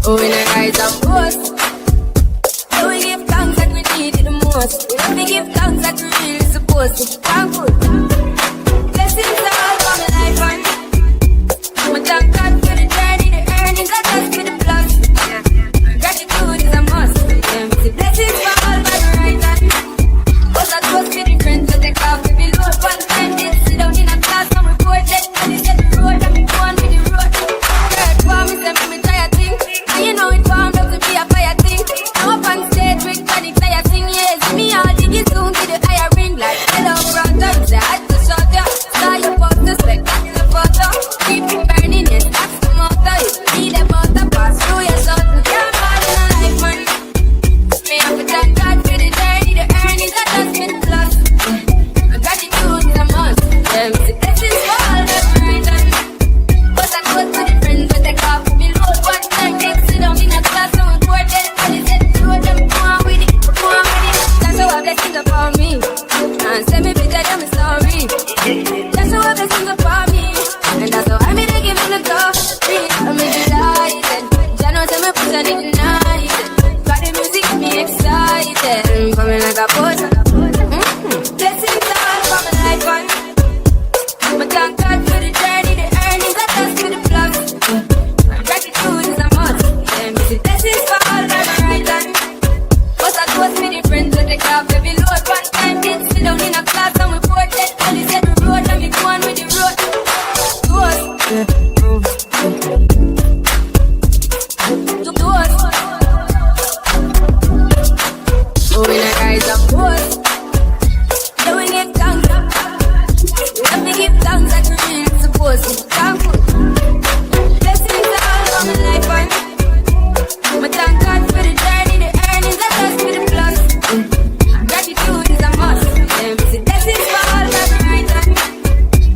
Oh, in a rise and boast. So we give thanks that we need it the most. We give thanks that we really supposed to. Thankful. Blessings all for my life and I thank God for the journey, the earnings, I just for the plus. Gratitude is a must. Blessings for all my right hand. But that was for the friends that take off every load. One time they sit down in a class and report that and they set the road and me go on with the road. Third for me, send me try a thing. And you know it formed up to be a fire thing. Now up on stage with panic, I sing, yes. Me all dig it soon to the higher ring. Like hello brother, say I had to shut ya. Saw your posters like that in the photo. Keep it burning, yes, that's the motto. You need a butter pass through your soul. Can't fall in a life, man. Me have to thank God for the journey, the earnings, I just been plus. Gratitude is a must. Blessings for all that right hand. But I go to the friends that take off me load. One time they sit down in a class and report that and they said the road and go on with it, go on with it. That's how I blessings upon me. And send me picture of my story. That's how I blessings upon me. And that's how I made it give me the glory. I made it delighted. Jano tell me push on it tonight. Got the music get me excited. Coming like a boss. Blessings all for my life and I thank God for the journey, the earnings, I just for the plus. Gratitude is a must. Blessings for all my right hand. But I was with the friends that take off every load. One time they sit down in a class and report that and they said the road and me go on with the road. To us. To us. Oh, in a rise and boast. Yeah, we give thanks. Let me give thanks that we really supposed to. Thankful. Blessings all for my life and I thank God for the journey, the earnings, I just for the plus. Gratitude is a must. Blessings for all my right hand.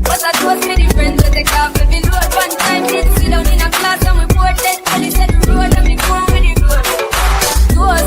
But I was with the friends that take off every load. One time they sit down in a class and report that and they said the road and me go on with the road. To us.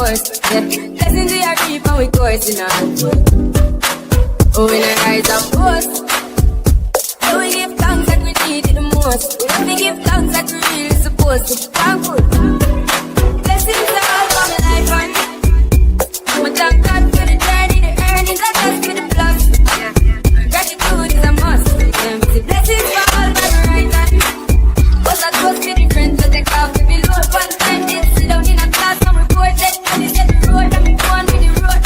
Blessings we are deep and we coursing on. Oh, in a rise and boast. So we give thanks that we need it the most. We give thanks that we really supposed to. Thankful. Blessings all for my life and I thank God for the journey, the earnings, I just for the plus. Gratitude is a must. Blessings for all my right hand. But I was with the friends that take off every load. One time they sit down in a class and report that and they said the road and me go on with the road.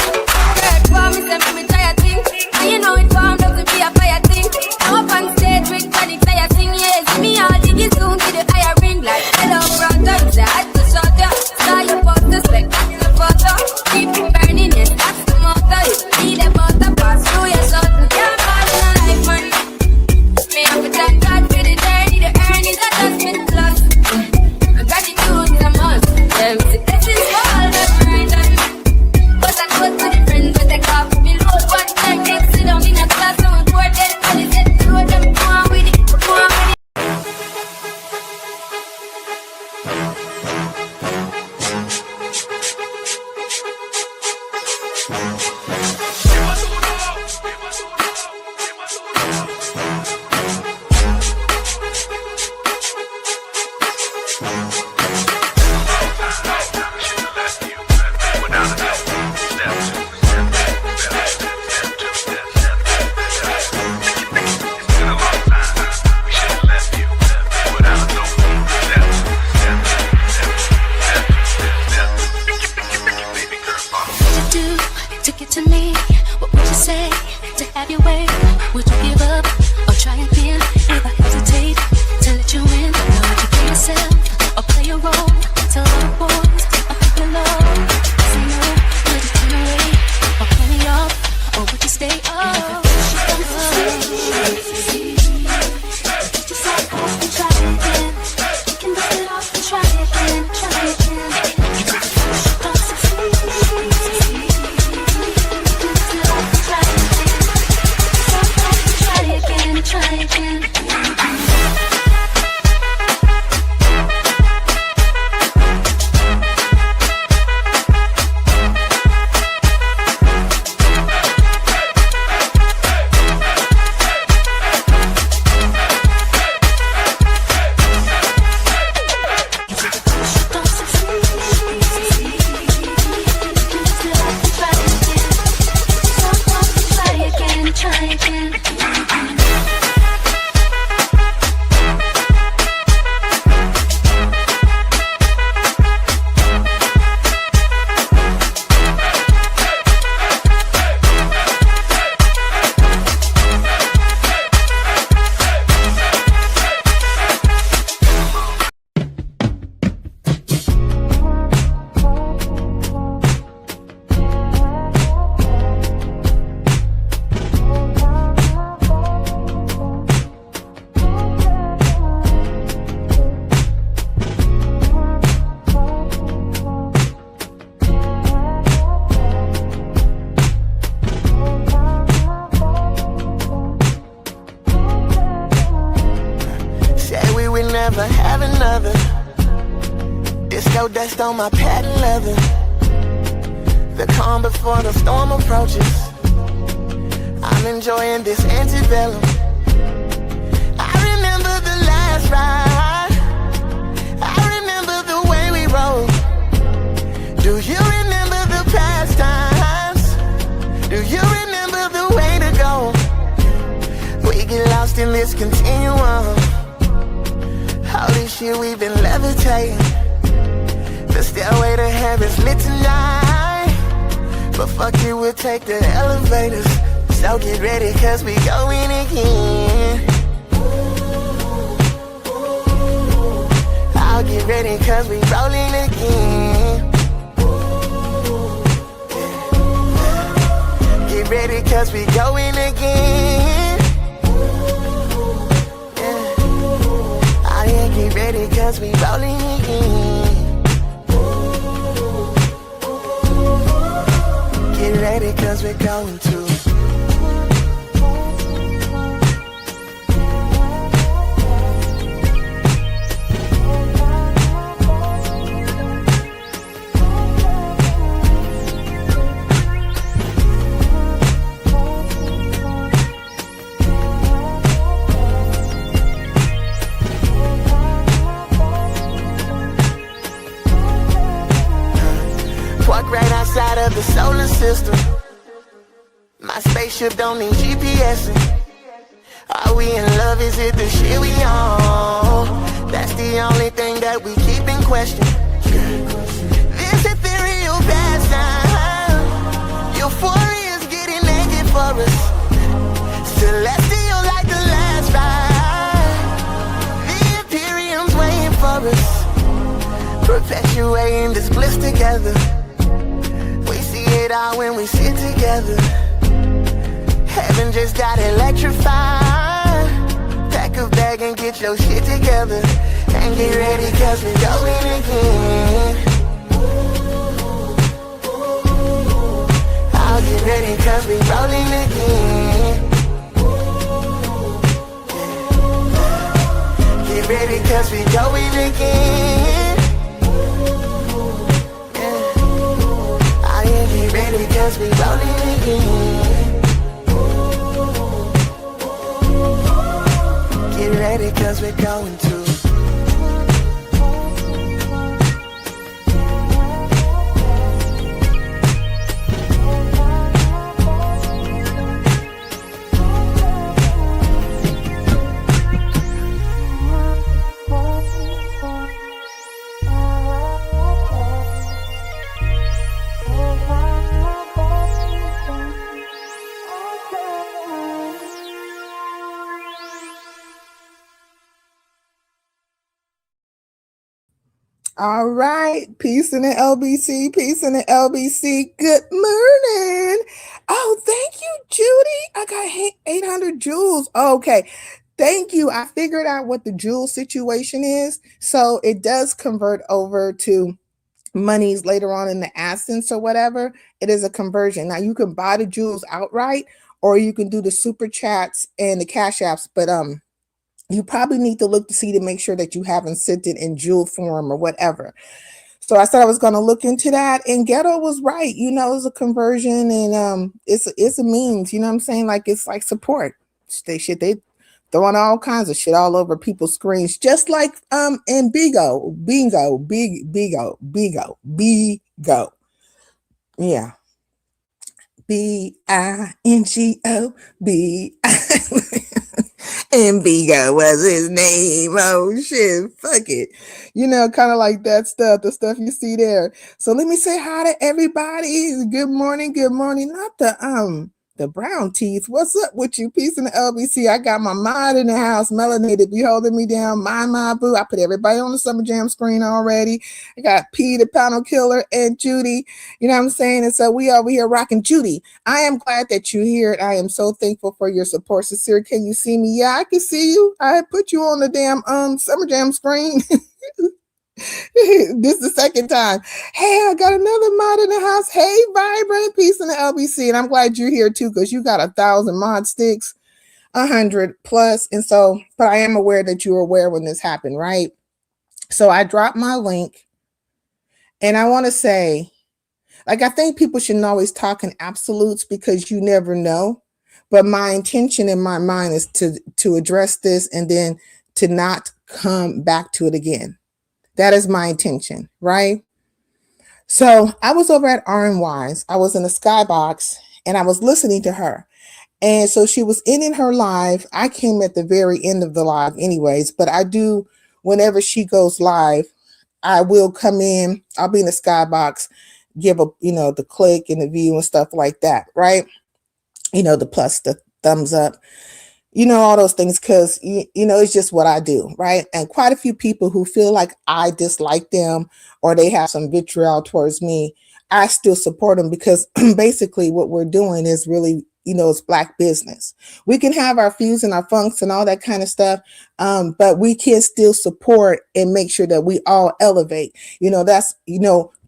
Third for me, send me try a thing. And you know it formed up to be a fire thing. Now up on stage with panic, I sing, yes. Me all dig it soon to the higher ring. Like hello brother, say I Disco dust on my patent leather. The calm before the storm approaches. I'm enjoying this antebellum. I remember the last ride. I remember the way we rode. Do you remember the past times? Do you remember the way to go? We get lost in this continuum. Holy shit, we've been levitating. The stairway to heaven's lit tonight. But fuck it, we'll take the elevators. So get ready, cause we going again. I'll get ready, cause we rolling again. Get ready, cause we going again. Oh yeah, get ready, cause we rolling again. Get ready, cause we're going to. Right outside of the solar system. My spaceship don't need GPSing. Are we in love? Is it the shit we on? That's the only thing that we keep in question. This ethereal pastime. Euphoria's getting naked for us. Celestial like the last ride. The Imperium's waiting for us. Perpetuating this bliss together. Out when we sit together. Heaven just got electrified. Pack a bag and get your shit together. And get ready, cause we going again. I'll get ready, cause we rolling again. Get ready, cause we going again. Get ready, cause we rolling again. Get ready, cause we're going to. All right. Peace in the LBC. Peace in the LBC. Good morning. Oh, thank you, Judy. I got 800 joules. Okay. Thank you. I figured out what the joule situation is. So it does convert over to monies later on in the absence or whatever. It is a conversion. Now you can buy the joules outright, or you can do the super chats and the cash apps. But you probably need to look to see to make sure that you haven't sent it in jewel form or whatever. So I said I was going to look into that, and Ghetto was right. You know, it's a conversion, and it's a means. You know what I'm saying? Like, it's like support. They throwing all kinds of shit all over people's screens, just like in Bigo. Yeah. Bingo. And Bigo was his name. Oh shit, fuck it. You know, kind of like that stuff, the stuff you see there. So let me say hi to everybody. Good morning, good morning. Not the brown teeth. What's up with you? Peace in the LBC. I got my mod in the house. Melanated be holding me down. My boo. I put everybody on the Summer Jam screen already. I got P, the panel killer, and Judy. You know what I'm saying? And so we over here rocking. Judy, I am glad that you're here. I am so thankful for your support. Sincere, can you see me? Yeah, I can see you. I put you on the damn Summer Jam screen. This is the second time. Hey, I got another mod in the house. Hey, Vibrant, peace in the LBC. And I'm glad you're here too, because you got 1,000 mod sticks, 100 plus. And so, but I am aware that you were aware when this happened, right? So I dropped my link And I want to say, like, I think people shouldn't always talk in absolutes because you never know. But my intention in my mind is to address this and then to not come back to it again. That is my intention, right? So I was over at RNY's. I was in a skybox and I was listening to her. And so she was in her live. I came at the very end of the live, anyways, but I do, whenever she goes live, I will come in. I'll be in the skybox, give a, the click and the view and stuff like that, right? The plus, the thumbs up, all those things, because it's just what I do, right? And quite a few people who feel like I dislike them or they have some vitriol towards me, I still support them because basically what we're doing is really, it's Black business. We can have our feuds and our funks and all that kind of stuff, but we can still support and make sure that we all elevate. That's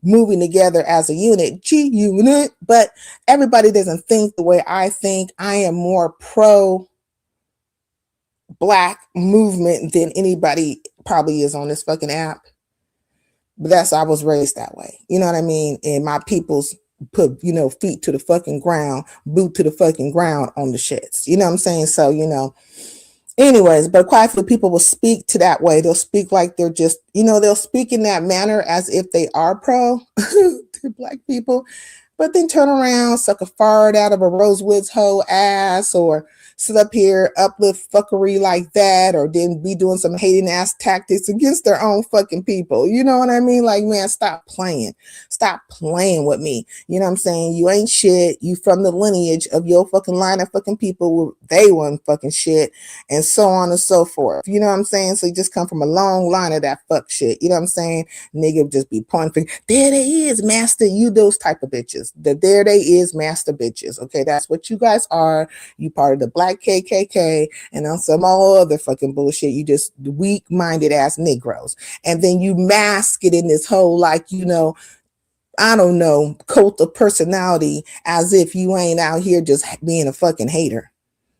moving together as a unit, G-unit. But everybody doesn't think the way I think. I am more pro Black movement than anybody probably is on this fucking app. But I was raised that way. You know what I mean? And my people's put, feet to the fucking ground, boot to the fucking ground on the shits. You know what I'm saying? So, anyways, but quite a few people will speak to that way. They'll speak like they're just, they'll speak in that manner as if they are pro to Black people, but then turn around, suck a fart out of a Rosewood's whole ass, or sit up here, uplift fuckery like that, or then be doing some hating ass tactics against their own fucking people. You know what I mean? Like, man, stop playing. Stop playing with me. You know what I'm saying? You ain't shit. You from the lineage of your fucking line of fucking people. They weren't fucking shit, and so on and so forth. You know what I'm saying? So you just come from a long line of that fuck shit. You know what I'm saying? Nigga just be pointing, there they is, master. You those type of bitches. There they is, master bitches. Okay, that's what you guys are. You part of the Black KKK and on some all other fucking bullshit. You just weak-minded ass Negroes, and then you mask it in this whole, like, I don't know, cult of personality, as if you ain't out here just being a fucking hater.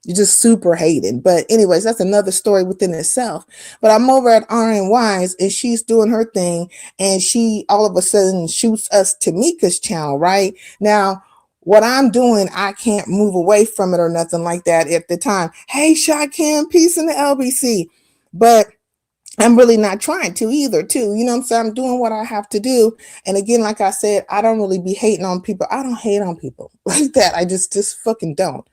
You're just super hating. But anyways, that's another story within itself. But I'm over at RNY's and she's doing her thing, and she all of a sudden shoots us Tamika's channel, right? Now, what I'm doing, I can't move away from it or nothing like that at the time. Hey, Shakim, peace in the LBC. But I'm really not trying to either, too. You know what I'm saying? I'm doing what I have to do. And again, like I said, I don't really be hating on people. I don't hate on people like that. I just fucking don't.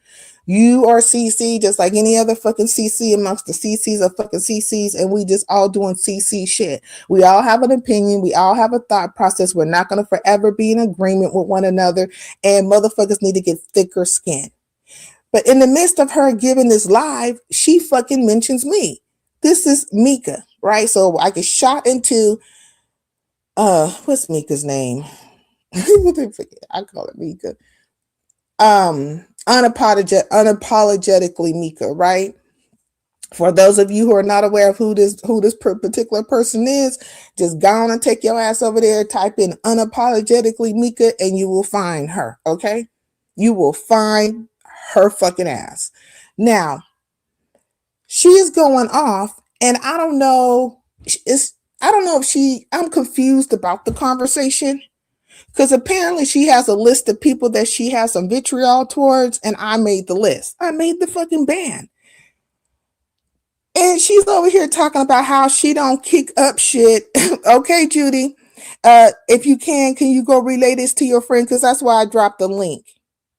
You are CC just like any other fucking CC amongst the CCs of fucking CCs, and we just all doing CC shit. We all have an opinion. We all have a thought process. We're not going to forever be in agreement with one another, and motherfuckers need to get thicker skin. But in the midst of her giving this live, she fucking mentions me. This is Mika, right? So I get shot into, what's Mika's name? I call it Mika. Unapologetically Mika, right? For those of you who are not aware of who this particular person is, just go on and take your ass over there, type in unapologetically Mika, and you will find her, okay? You will find her fucking ass. Now, she is going off, and I don't know if I'm confused about the conversation. Because apparently she has a list of people that she has some vitriol towards, and I made the list. I made the fucking ban. And she's over here talking about how she don't kick up shit. Okay, Judy, if you can you go relay this to your friend? Because that's why I dropped the link.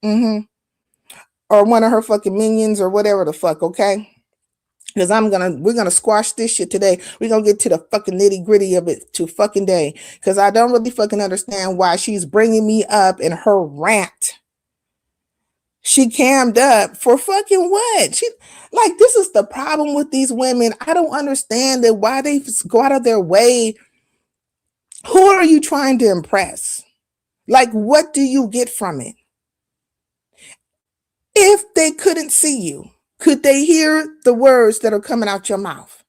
Or one of her fucking minions or whatever the fuck, okay? Because we're gonna squash this shit today. We're gonna get to the fucking nitty gritty of it to fucking day. Because I don't really fucking understand why she's bringing me up in her rant. She cammed up for fucking what? This is the problem with these women. I don't understand that why they go out of their way. Who are you trying to impress? Like, what do you get from it? If they couldn't see you, could they hear the words that are coming out your mouth?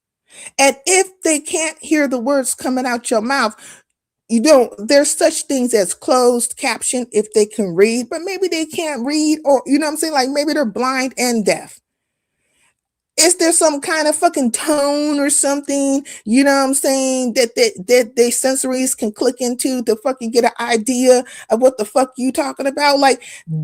And if they can't hear the words coming out your mouth, there's such things as closed caption if they can read, but maybe they can't read, or, you know what I'm saying? Like, maybe they're blind and deaf. Is there some kind of fucking tone or something, you know what I'm saying, that they sensories can click into to fucking get an idea of what the fuck you talking about? Like,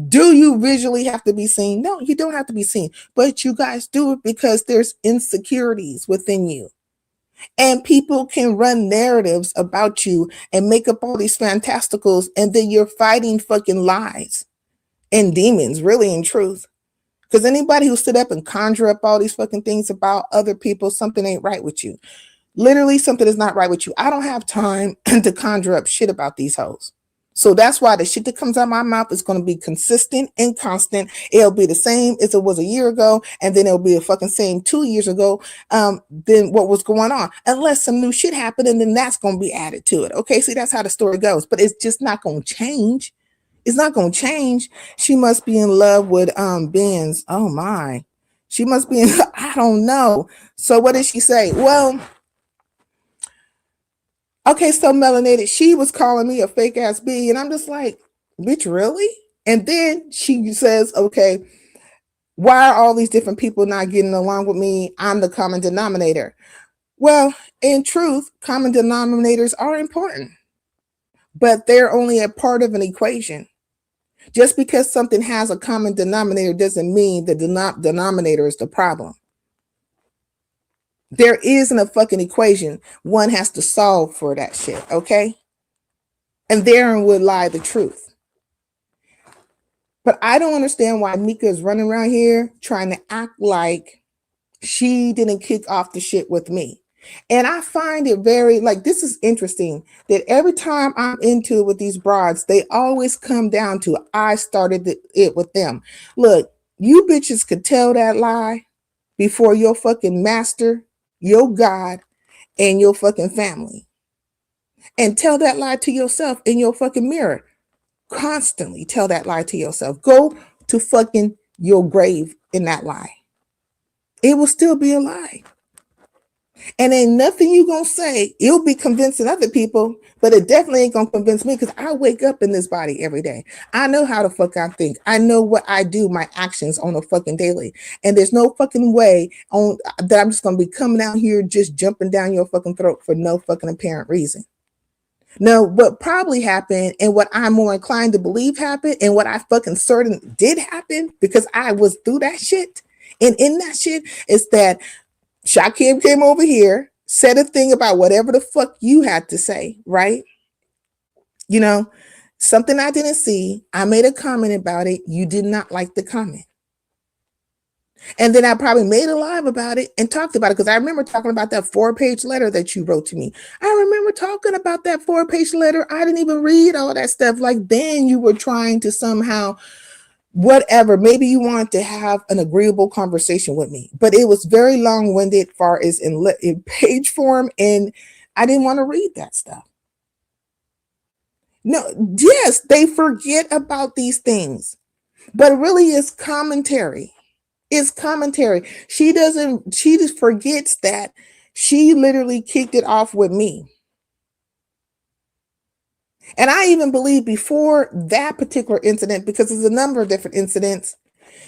do you visually have to be seen? No, you don't have to be seen, but you guys do it because there's insecurities within you. And people can run narratives about you and make up all these fantasticals, and then you're fighting fucking lies and demons, really, in truth. Because anybody who stood up and conjure up all these fucking things about other people, something ain't right with you. Literally, something is not right with you. I don't have time to conjure up shit about these hoes. So that's why the shit that comes out of my mouth is going to be consistent and constant. It'll be the same as it was a year ago, and then it'll be the fucking same 2 years ago than what was going on. Unless some new shit happened, and then that's going to be added to it. Okay, see, that's how the story goes. But it's just not going to change. It's not going to change. She must be in love with Benz. Oh my. She must be in, I don't know. So what did she say? Well, okay, so melanated, she was calling me a fake ass B, and I'm just like, bitch, really? And then she says, okay, why are all these different people not getting along with me? I'm the common denominator. Well, in truth, common denominators are important, but they're only a part of an equation. Just because something has a common denominator doesn't mean the denominator is the problem. There isn't a fucking equation. One has to solve for that shit, okay? And therein would lie the truth. But I don't understand why Mika is running around here trying to act like she didn't kick off the shit with me. And I find it very, like, this is interesting that every time I'm into it with these broads, they always come down to I started it with them. Look, you bitches could tell that lie before your fucking master, your God, and your fucking family. And tell that lie to yourself in your fucking mirror. Constantly tell that lie to yourself. Go to fucking your grave in that lie. It will still be a lie. And ain't nothing you gonna say. It'll be convincing other people, but it definitely ain't gonna convince me because I wake up in this body every day. I know how the fuck I think. I know what I do, my actions on a fucking daily. And there's no fucking way on that I'm just gonna be coming out here just jumping down your fucking throat for no fucking apparent reason. No, what probably happened and what I'm more inclined to believe happened and what I fucking certain did happen because I was through that shit and in that shit is that Shakim came over here, said a thing about whatever the fuck you had to say, right? You know, something I didn't see. I made a comment about it. You did not like the comment. And then I probably made a live about it and talked about it because I remember talking about that 4-page letter that you wrote to me. I remember talking about that 4-page letter. I didn't even read all that stuff. Like then you were trying to somehow whatever, maybe you wanted to have an agreeable conversation with me, but it was very long-winded far as in page form, and I didn't want to read that stuff. No, yes, they forget about these things, but it really is commentary. It's commentary. She just forgets that she literally kicked it off with me. And I even believe before that particular incident, because there's a number of different incidents,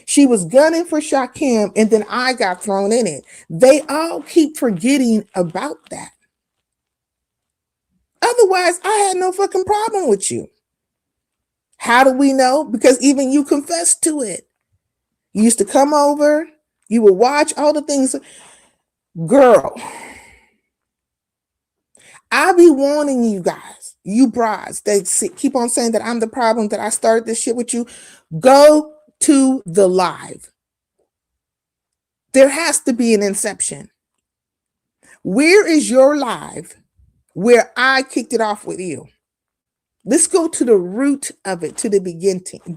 she was gunning for Shakim, and then I got thrown in it. They all keep forgetting about that. Otherwise, I had no fucking problem with you. How do we know? Because even you confessed to it. You used to come over, you would watch all the things. Girl, I be warning you guys, you brides, they keep on saying that I'm the problem, that I started this shit with you. Go to the live. There has to be an inception. Where is your live where I kicked it off with you? Let's go to the root of it, to the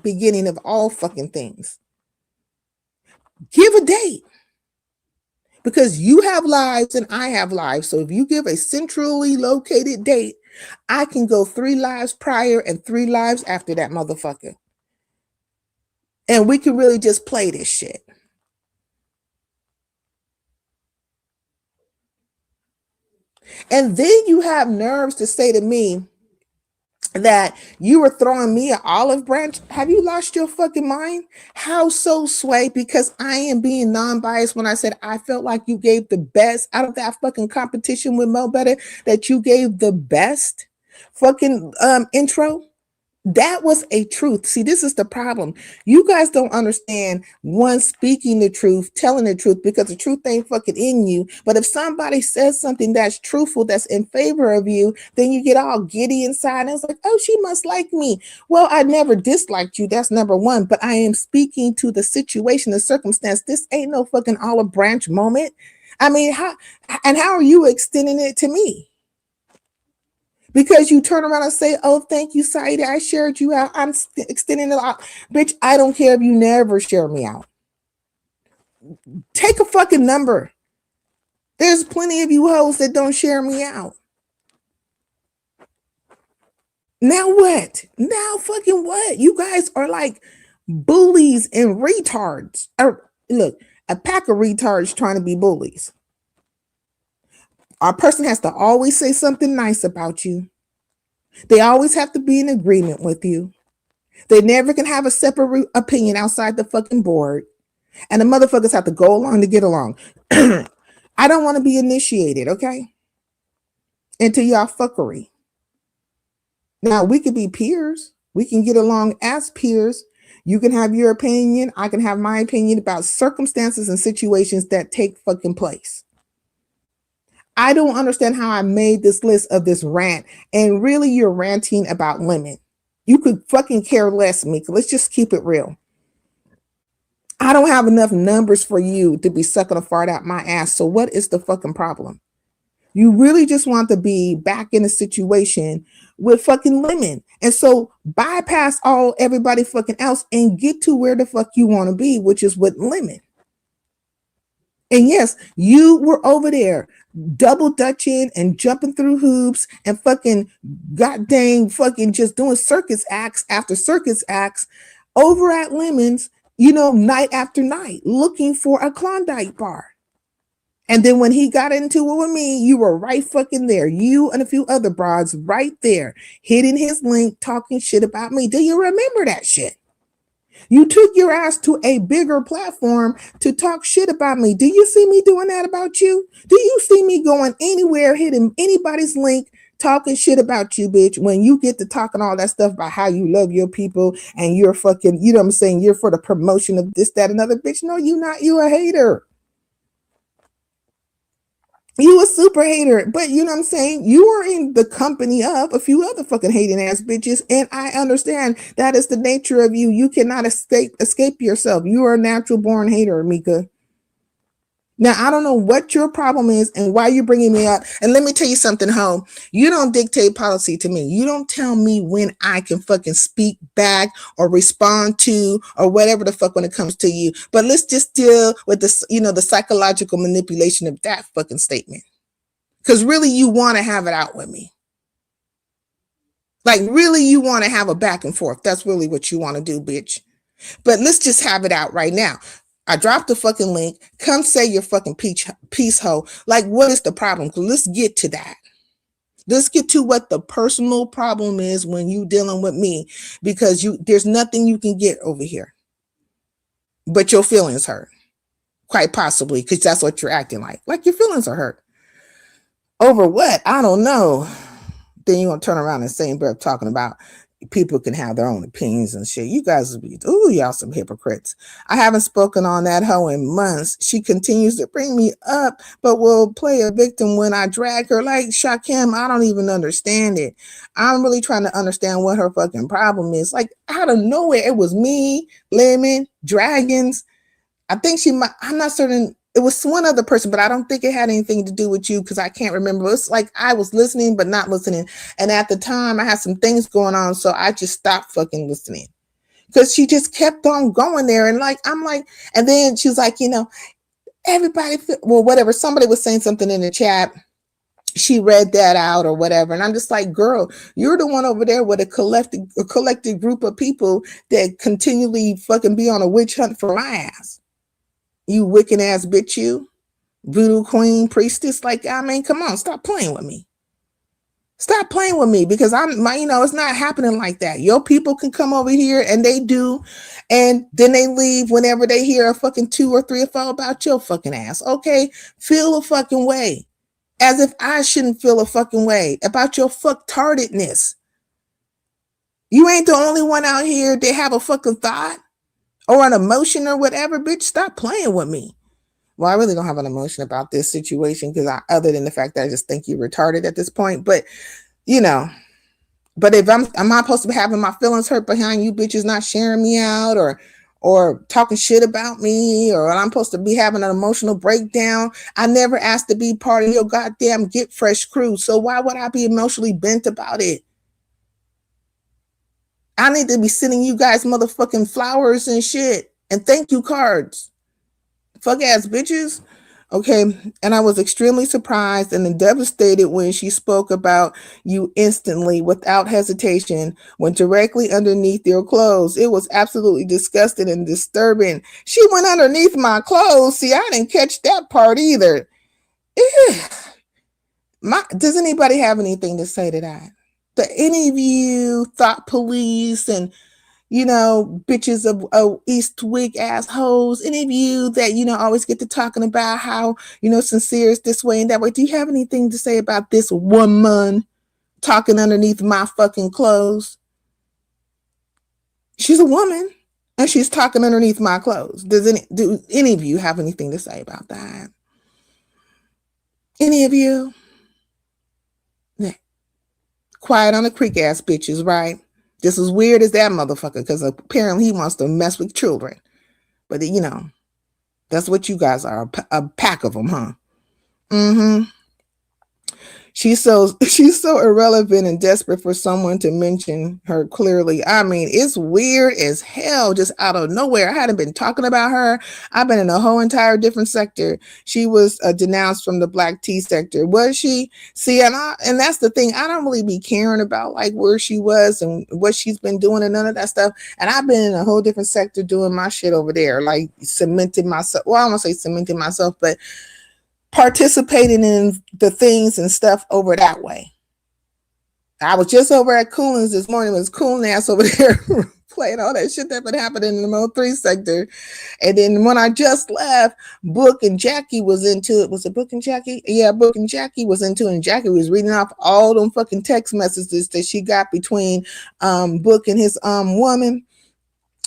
beginning of all fucking things. Give a date. Because you have lives and I have lives. So if you give a centrally located date, I can go 3 lives prior and 3 lives after that motherfucker. And we can really just play this shit. And then you have nerves to say to me, that you were throwing me an olive branch. Have you lost your fucking mind? How so, Sway? Because I am being non-biased when I said I felt like you gave the best out of that fucking competition with Mo Better, that you gave the best fucking intro. That was a truth. See, this is the problem. You guys don't understand one speaking the truth, telling the truth, because the truth ain't fucking in you. But if somebody says something that's truthful, that's in favor of you, then you get all giddy inside. And it's like, oh, she must like me. Well, I never disliked you. That's number one. But I am speaking to the situation, the circumstance. This ain't no fucking olive branch moment. I mean, how are you extending it to me? Because you turn around and say, oh, thank you, Saida, I shared you out. I'm extending it out. Bitch, I don't care if you never share me out. Take a fucking number. There's plenty of you hoes that don't share me out. Now what? Now fucking what? You guys are like bullies and retards. Look, a pack of retards trying to be bullies. Our person has to always say something nice about you. They always have to be in agreement with you. They never can have a separate opinion outside the fucking board. And the motherfuckers have to go along to get along. I don't want to be initiated, okay? Into y'all fuckery. Now, we could be peers. We can get along as peers. You can have your opinion. I can have my opinion about circumstances and situations that take fucking place. I don't understand how I made this list of this rant, and really you're ranting about Lemon. You could fucking care less, Mika. Let's just keep it real. I don't have enough numbers for you to be sucking a fart out my ass. So what is the fucking problem? You really just want to be back in a situation with fucking Lemon. And so bypass everybody fucking else and get to where the fuck you want to be, which is with Lemon. And yes, you were over there double dutching and jumping through hoops and fucking goddamn fucking just doing circus acts after circus acts over at Lemon's, night after night, looking for a Klondike bar. And then when he got into it with me, you were right fucking there. You and a few other broads right there, hitting his link, talking shit about me. Do you remember that shit? You took your ass to a bigger platform to talk shit about me. Do you see me doing that about you? Do you see me going anywhere, hitting anybody's link, talking shit about you, bitch, when you get to talking all that stuff about how you love your people and you're fucking, you know what I'm saying, you're for the promotion of this, that, another, bitch. No, you not. You a hater. You a super hater, but you know what I'm saying? You are in the company of a few other fucking hating ass bitches, and I understand that is the nature of you. You cannot escape yourself. You are a natural born hater, Mika. Now, I don't know what your problem is and why you're bringing me up. And let me tell you something, ho. You don't dictate policy to me. You don't tell me when I can fucking speak back or respond to or whatever the fuck when it comes to you. But let's just deal with this, the psychological manipulation of that fucking statement. Because really, you want to have it out with me. Like, really, you want to have a back and forth. That's really what you want to do, bitch. But let's just have it out right now. I dropped the fucking link. Come say your fucking piece, ho. Like, what is the problem? Let's get to that. Let's get to what the personal problem is when you dealing with me, because there's nothing you can get over here. But your feelings hurt. Quite possibly, because that's what you're acting like. Like your feelings are hurt. Over what? I don't know. Then you're going to turn around and same breath talking about people can have their own opinions and shit. You guys will be, y'all some hypocrites. I haven't spoken on that hoe in months. She continues to bring me up, but will play a victim when I drag her. Like, Shakim, I don't even understand it. I'm really trying to understand what her fucking problem is. Like, out of nowhere, it was me, Lemon, Dragons. I think I'm not certain. It was one other person, but I don't think it had anything to do with you because I can't remember. It's like I was listening, but not listening. And at the time, I had some things going on, so I just stopped fucking listening because she just kept on going there. And I'm like, and then she was like, everybody, whatever. Somebody was saying something in the chat. She read that out or whatever. And I'm just like, girl, you're the one over there with a collective group of people that continually fucking be on a witch hunt for my ass. You wicked ass bitch, you voodoo queen priestess. Like, I mean, come on, stop playing with me. Stop playing with me because it's not happening like that. Your people can come over here and they do, and then they leave whenever they hear a fucking 2 or 3 or 4 about your fucking ass. Okay, feel a fucking way. As if I shouldn't feel a fucking way about your fucktardedness. You ain't the only one out here that have a fucking thought or an emotion or whatever. Bitch, stop playing with me. Well, I really don't have an emotion about this situation because other than the fact that I just think you're retarded at this point. But, but if am I supposed to be having my feelings hurt behind you bitches not sharing me out or talking shit about me, or I'm supposed to be having an emotional breakdown? I never asked to be part of your goddamn Get Fresh crew. So why would I be emotionally bent about it? I need to be sending you guys motherfucking flowers and shit and thank you cards. Fuck ass bitches. Okay. And I was extremely surprised and devastated when she spoke about you instantly without hesitation, went directly underneath your clothes. It was absolutely disgusting and disturbing. She went underneath my clothes. See, I didn't catch that part either. Does anybody have anything to say to that? Do any of you thought police and bitches of Eastwick assholes, any of you that, always get to talking about how, sincere is this way and that way. Do you have anything to say about this woman talking underneath my fucking clothes? She's a woman and she's talking underneath my clothes. Do any of you have anything to say about that? Any of you? Yeah. Quiet on the creek ass bitches, right? Just as weird as that motherfucker, because apparently he wants to mess with children. But, that's what you guys are, a pack of them, huh? Mm-hmm. She's so irrelevant and desperate for someone to mention her clearly. I mean, it's weird as hell, just out of nowhere. I hadn't been talking about her. I've been in a whole entire different sector. She was denounced from the black tea sector. Was she? See, and that's the thing. I don't really be caring about like where she was and what she's been doing and none of that stuff. And I've been in a whole different sector doing my shit over there, like cementing myself. Well, I don't want to say cementing myself, but participating in the things and stuff over that way. I was just over at Coolin's this morning. It was cool ass over there playing all that shit that been happening in the Mo3 sector. And then when I just left, Book and Jackie was into it. Was it Book and Jackie? Yeah, Book and Jackie was into it. And Jackie was reading off all them fucking text messages that she got between Book and his woman.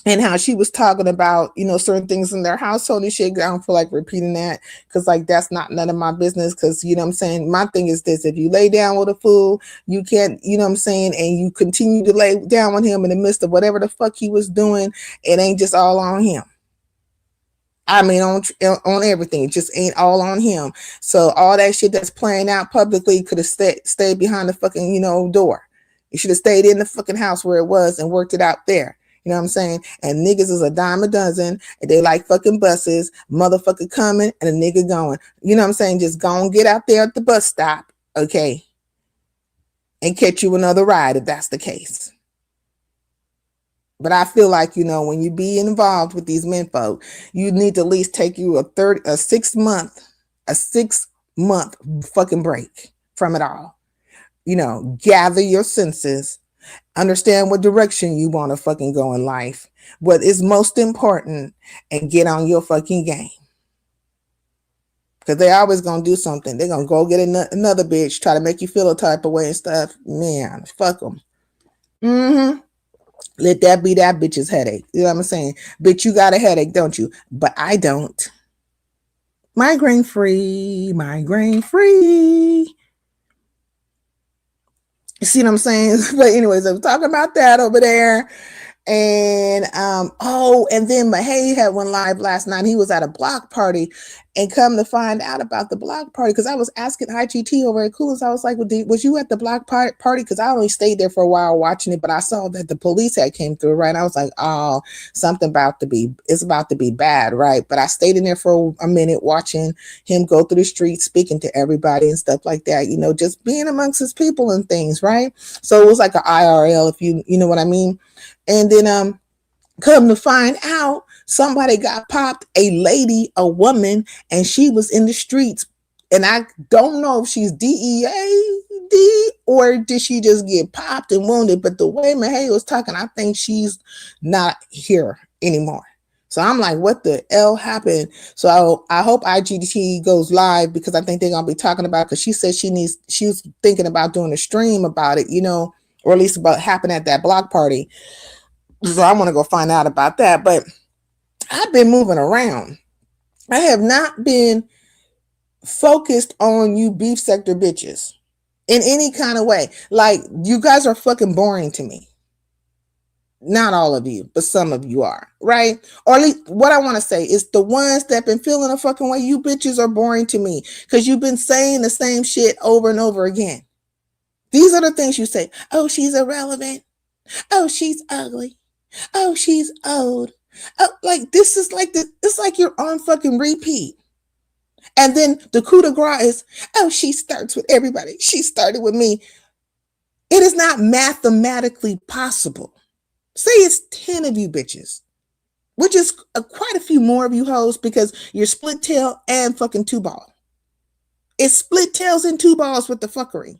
And how she was talking about, certain things in their household and shit. I don't feel like repeating that because, like, that's not none of my business. Because, you know what I'm saying? My thing is this. If you lay down with a fool, you can't, you know what I'm saying? And you continue to lay down with him in the midst of whatever the fuck he was doing. It ain't just all on him. I mean, on everything. It just ain't all on him. So all that shit that's playing out publicly could have stayed behind the fucking, door. You should have stayed in the fucking house where it was and worked it out there. You know what I'm saying? And niggas is a dime a dozen. And they like fucking buses. Motherfucker coming and a nigga going. You know what I'm saying? Just go and get out there at the bus stop. Okay. And catch you another ride if that's the case. But I feel like, when you be involved with these men folk, you need to at least take you a 6 month fucking break from it all. Gather your senses. Understand what direction you want to fucking go in life, what is most important, and get on your fucking game. Because they're always going to do something. They're going to go get another bitch, try to make you feel a type of way and stuff. Man, fuck them. Mm-hmm. Let that be that bitch's headache. You know what I'm saying? Bitch, you got a headache, don't you? But I don't. Migraine free. You see what I'm saying? But anyways, I was talking about that over there. And and then Mahay had one live last night. He was at a block party, and come to find out about the block party, because I was asking IGT over at Coolest. I was like, was you at the block party? Because I only stayed there for a while watching it, but I saw that the police had came through, right? And I was like, oh, it's about to be bad, right? But I stayed in there for a minute watching him go through the streets, speaking to everybody and stuff like that, just being amongst his people and things, right? So it was like an IRL, if you know what I mean. And then come to find out, somebody got popped, a woman, and she was in the streets. And I don't know if she's DEA or did she just get popped and wounded? But the way Mahey was talking, I think she's not here anymore. So I'm like, what the hell happened? So I hope IGT goes live, because I think they're gonna be talking about, because she said she was thinking about doing a stream about it, or at least about happened at that block party. So I want to go find out about that. But I've been moving around. I have not been focused on you beef sector bitches in any kind of way. Like, you guys are fucking boring to me. Not all of you, but some of you are, right? Or at least what I want to say is the ones that been feeling a fucking way, you bitches are boring to me, because you've been saying the same shit over and over again. These are the things you say. Oh, she's irrelevant. Oh, she's ugly. Oh, she's old. Oh, like, this is like it's like you're on fucking repeat. And then the coup de grace is, oh, she starts with everybody. She started with me. It is not mathematically possible. Say it's 10 of you bitches, which is quite a few more of you hoes, because you're split tail and fucking two ball. It's split tails and two balls with the fuckery.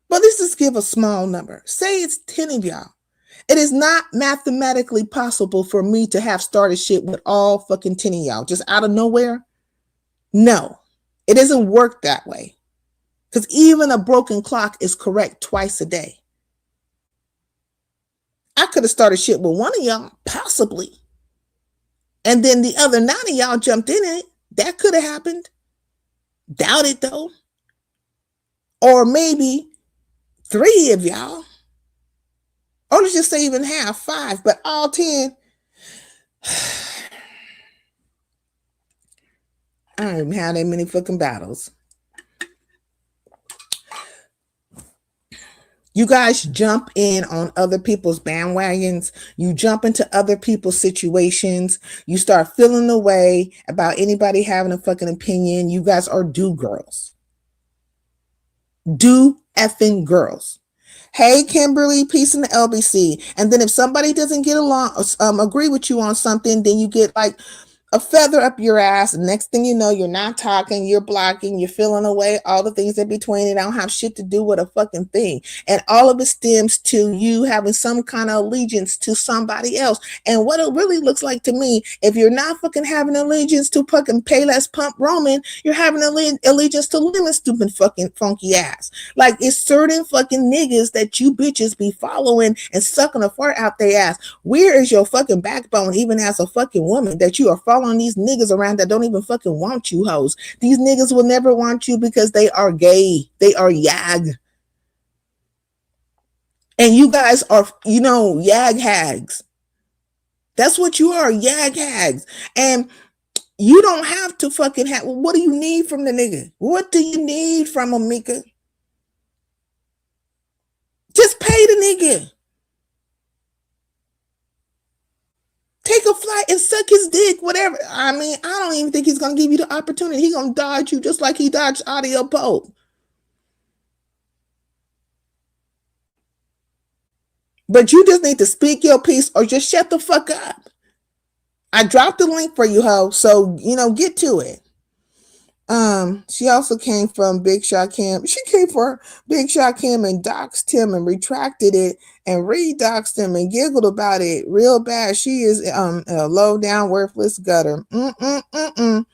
But let's just give a small number. Say it's 10 of y'all. It is not mathematically possible for me to have started shit with all fucking 10 of y'all just out of nowhere. No, it doesn't work that way. Because even a broken clock is correct twice a day. I could have started shit with one of y'all, possibly. And then the other 9 of y'all jumped in it. That could have happened. Doubt it, though. Or maybe 3 of y'all. Or let's just say even half, 5. But all 10. I don't even have that many fucking battles. You guys jump in on other people's bandwagons. You jump into other people's situations. You start feeling the way about anybody having a fucking opinion. You guys are do girls. Do effing girls. Hey, Kimberly, peace in the LBC. And then if somebody doesn't get along, agree with you on something, then you get like a feather up your ass. And next thing you know, you're not talking, you're blocking, you're feeling away, all the things in between. It don't have shit to do with a fucking thing. And all of it stems to you having some kind of allegiance to somebody else. And what it really looks like to me, if you're not fucking having allegiance to fucking Payless Pump Roman, you're having allegiance to Lemon stupid fucking funky ass. Like, it's certain fucking niggas that you bitches be following and sucking a fart out their ass. Where is your fucking backbone, even as a fucking woman, that you are following these niggas around that don't even fucking want you, hoes? These niggas will never want you because they are gay. They are yag. And you guys are, yag hags. That's what you are, yag hags. And you don't have to fucking have, what do you need from the nigga? What do you need from him, Mika? Just pay the nigga. Take a flight and suck his dick, whatever. I mean, I don't even think he's going to give you the opportunity. He's going to dodge you just like he dodged Audio Pope. But you just need to speak your piece or just shut the fuck up. I dropped the link for you, ho. So, get to it. She also came from Big Shot Kim. She came for Big Shot Kim and doxed him and retracted it and re-doxed him and giggled about it real bad. She is a low down, worthless gutter. And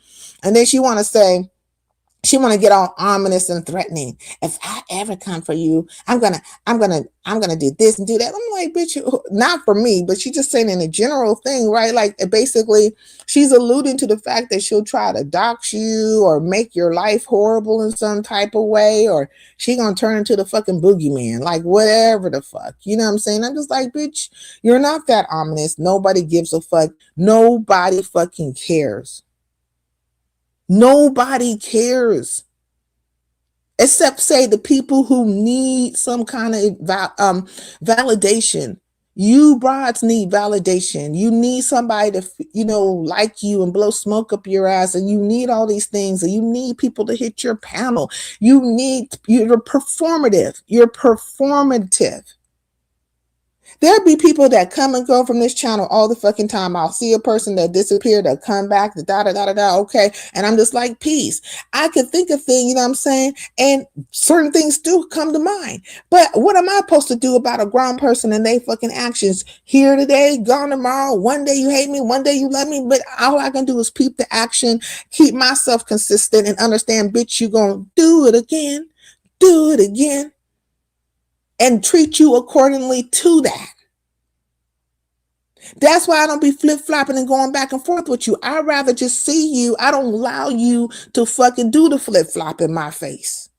then she want to get all ominous and threatening. If I ever come for you, I'm gonna do this and do that. I'm like, bitch, not for me, but she's just saying in a general thing, right? Like, basically, she's alluding to the fact that she'll try to dox you or make your life horrible in some type of way, or she gonna turn into the fucking boogeyman, like whatever the fuck. You know what I'm saying? I'm just like, bitch, you're not that ominous. Nobody gives a fuck. Nobody fucking cares. Nobody cares, except say the people who need some kind of validation. You broads need validation. You need somebody to, like you and blow smoke up your ass, and you need all these things, and you need people to hit your panel. You're performative. You're performative. There'll be people that come and go from this channel all the fucking time. I'll see a person that disappeared, they'll come back, okay. And I'm just like, peace. I could think of things, you know what I'm saying? And certain things do come to mind. But what am I supposed to do about a grown person and they fucking actions? Here today, gone tomorrow. One day you hate me, one day you love me. But all I can do is peep the action, keep myself consistent, and understand, bitch, you gonna do it again, and treat you accordingly to that. That's why I don't be flip-flopping and going back and forth with you. I'd rather just see you. I don't allow you to fucking do the flip-flop in my face.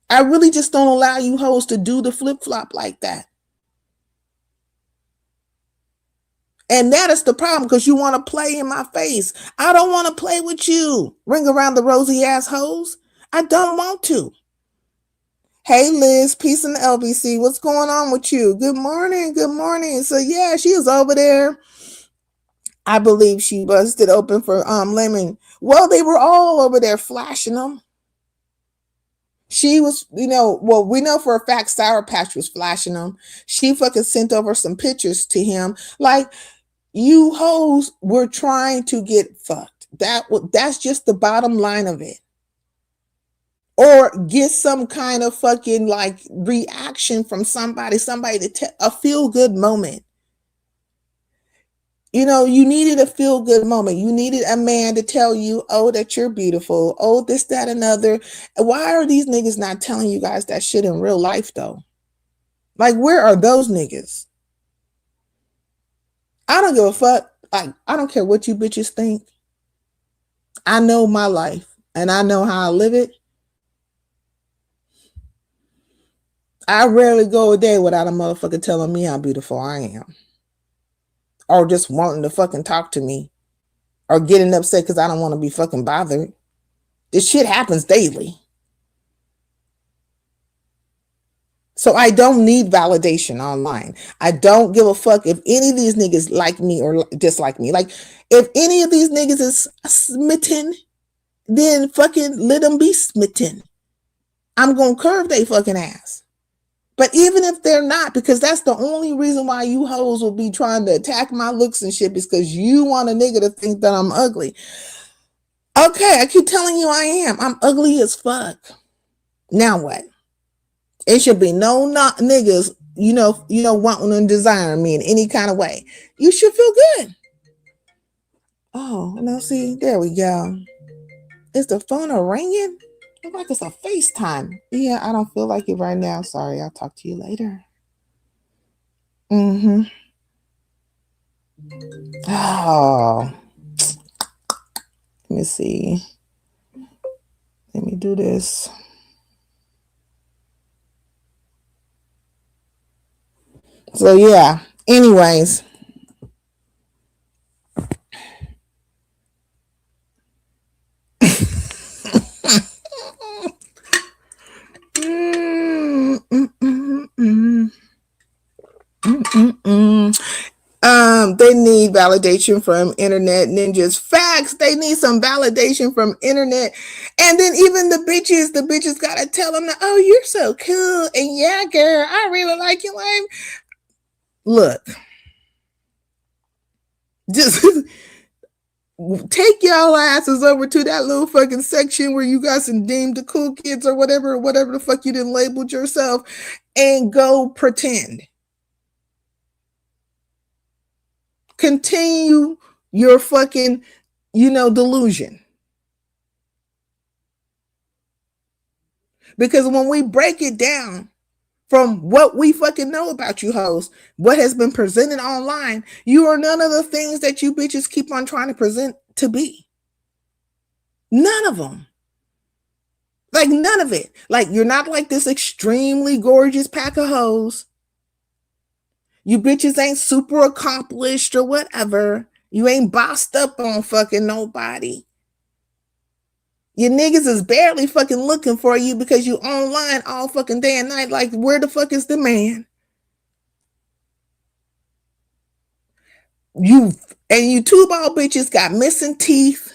I really just don't allow you hoes to do the flip-flop like that. And that is the problem, because you want to play in my face. I don't want to play with you. Ring around the rosy ass hoes. I don't want to. Hey, Liz, peace in the LBC. What's going on with you? Good morning. Good morning. So, yeah, she was over there. I believe she busted open for Lemon. Well, they were all over there flashing them. She was, we know for a fact Sour Patch was flashing them. She fucking sent over some pictures to him. Like, you hoes were trying to get fucked. That's just the bottom line of it. Or get some kind of fucking like reaction from somebody to a feel good moment. You needed a feel good moment. You needed a man to tell you, oh, that you're beautiful. Oh, this, that, another. Why are these niggas not telling you guys that shit in real life though? Like, where are those niggas? I don't give a fuck. Like, I don't care what you bitches think. I know my life and I know how I live it. I rarely go a day without a motherfucker telling me how beautiful I am. Or just wanting to fucking talk to me. Or getting upset because I don't want to be fucking bothered. This shit happens daily. So I don't need validation online. I don't give a fuck if any of these niggas like me or dislike me. Like, if any of these niggas is smitten, then fucking let them be smitten. I'm going to curve they fucking ass. But even if they're not, because that's the only reason why you hoes will be trying to attack my looks and shit, is because you want a nigga to think that I'm ugly. Okay, I keep telling you I am. I'm ugly as fuck. Now what? It should be no not niggas, wanting and desiring me in any kind of way. You should feel good. Oh, no, see, there we go. Is the phone ringing? Look like it's a FaceTime. Yeah, I don't feel like it right now. Sorry, I'll talk to you later. Oh. Let me see. Let me do this. So, yeah. Anyways. They need validation from internet ninjas. Facts. They need some validation from internet. And then even the bitches gotta tell them, oh, you're so cool. And yeah, girl, I really like you. Like, look, just take y'all asses over to that little fucking section where you got some deemed the cool kids or whatever the fuck you didn't labeled yourself, and go pretend. Continue your fucking, delusion. Because when we break it down from what we fucking know about you hoes, what has been presented online, you are none of the things that you bitches keep on trying to present to be. None of them. Like, none of it. Like, you're not like this extremely gorgeous pack of hoes. You bitches ain't super accomplished or whatever. You ain't bossed up on fucking nobody. Your niggas is barely fucking looking for you because you online all fucking day and night. Like, where the fuck is the man? You two-ball bitches got missing teeth.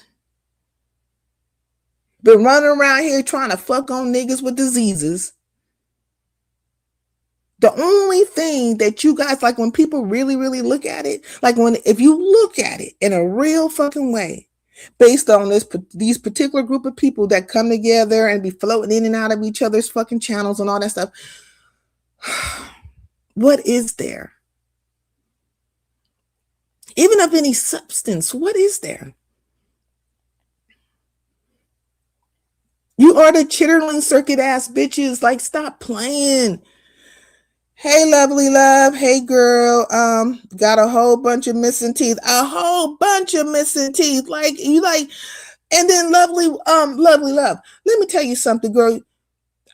Been running around here trying to fuck on niggas with diseases. The only thing that you guys like when people really, really look at it, like if you look at it in a real fucking way, based on these particular group of people that come together and be floating in and out of each other's fucking channels and all that stuff, what is there? Even of any substance, what is there? You are the chitterling circuit ass bitches. Like, stop playing. Hey, lovely love. Hey, girl. Got a whole bunch of missing teeth. A whole bunch of missing teeth. Like, you like, and then lovely love. Let me tell you something, girl.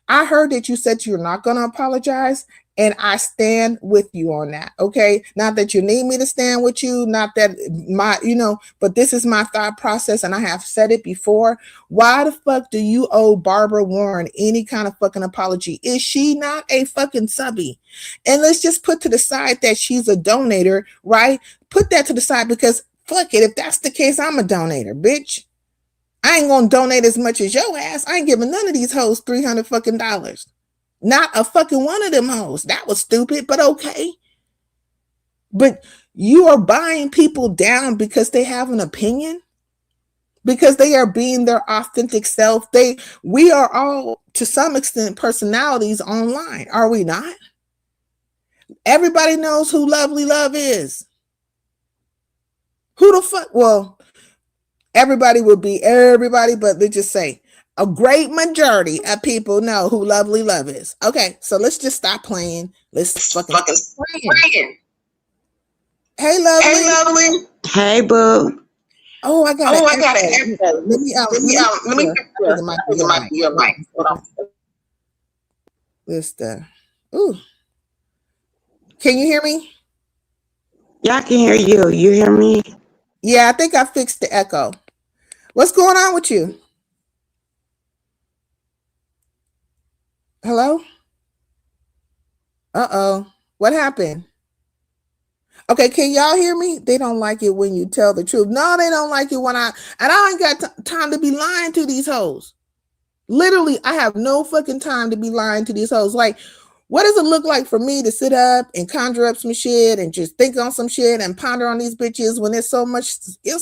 I heard that you said you're not going to apologize, and I stand with you on that. Okay. Not that you need me to stand with you, not that but this is my thought process, and I have said it before. Why the fuck do you owe Barbara Warren any kind of fucking apology? Is she not a fucking subby? And let's just put to the side that she's a donator, right? Put that to the side, because fuck it. If that's the case, I'm a donator, bitch. I ain't gonna donate as much as your ass. I ain't giving none of these hoes $300 fucking dollars. Not a fucking one of them hoes. That was stupid, but okay. But you are buying people down because they have an opinion, because they are being their authentic self. We are all, to some extent, personalities online, are we not? Everybody knows who Lovely Love is. Who the fuck? Well, everybody would be everybody, but they just say a great majority of people know who Lovely Love is. Okay, so let's just stop playing. Let's fucking playing. Hey, Lovely. Hey, Lovely. Hey, boo. Oh, I got it. Let me it might be your mic. Hold on. This ooh. Can you hear me? Yeah, I can hear you. You hear me? Yeah, I think I fixed the echo. What's going on with you? Hello? Uh-oh. What happened? Okay, can y'all hear me? They don't like it when you tell the truth. No, they don't like it when and I ain't got time to be lying to these hoes. Literally, I have no fucking time to be lying to these hoes. Like, what does it look like for me to sit up and conjure up some shit and just think on some shit and ponder on these bitches when it's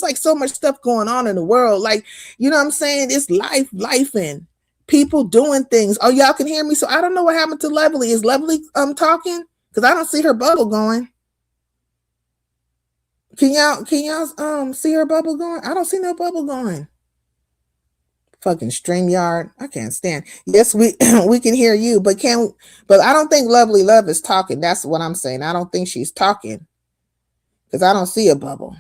like so much stuff going on in the world? Like, you know what I'm saying? It's life and people doing things. Oh, y'all can hear me? So I don't know what happened to Lovely. Is Lovely talking? Because I don't see her bubble going. Can y'all see her bubble going? I don't see no bubble going. Fucking StreamYard. I can't stand. Yes, we can hear you, but I don't think Lovely Love is talking. That's what I'm saying. I don't think she's talking, because I don't see a bubble.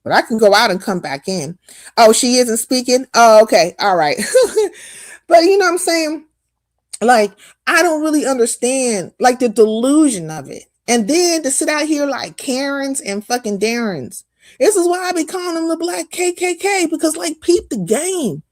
But I can go out and come back in. Oh, she isn't speaking? Oh, okay. All right. But you know what I'm saying? Like, I don't really understand, like, the delusion of it. And then to sit out here like Karens and fucking Darrens. This is why I be calling them the black KKK, because, like, peep the game.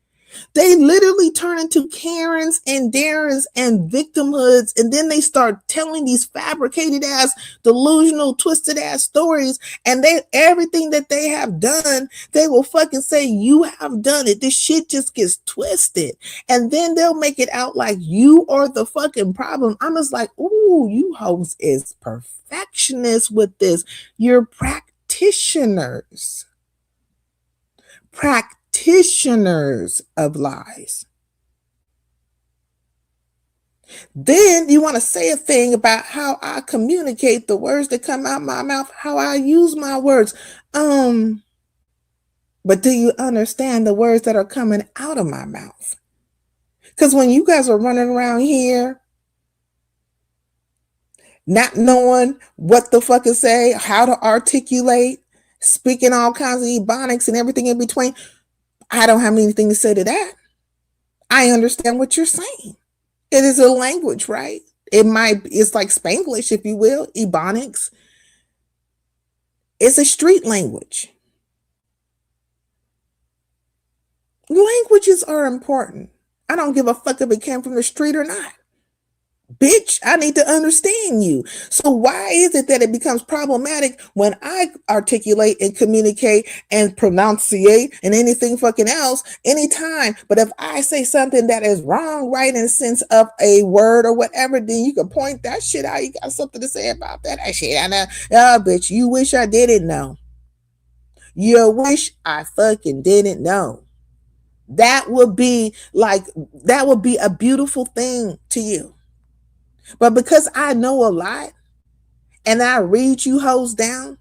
They literally turn into Karens and Darrens and victimhoods, and then they start telling these fabricated ass, delusional, twisted ass stories, and everything that they have done, they will fucking say you have done it. This shit just gets twisted, and then they'll make it out like you are the fucking problem. I'm just like, ooh, you hoes is perfectionists with this. You're practitioners of lies. Then you want to say a thing about how I communicate the words that come out my mouth, how I use my words. But do you understand the words that are coming out of my mouth? Because when you guys are running around here not knowing what the fuck to say, how to articulate, speaking all kinds of ebonics and everything in between, I don't have anything to say to that. I understand what you're saying. It is a language, right? It's like Spanglish, if you will, ebonics. It's a street language. Languages are important. I don't give a fuck if it came from the street or not. Bitch, I need to understand you. So why is it that it becomes problematic when I articulate and communicate and pronunciate and anything fucking else anytime? But if I say something that is wrong, right, in the sense of a word or whatever, then you can point that shit out. You got something to say about that shit. I know. Oh, bitch, you wish I didn't know. You wish I fucking didn't know. That would be a beautiful thing to you. But because I know a lot and I read you hoes down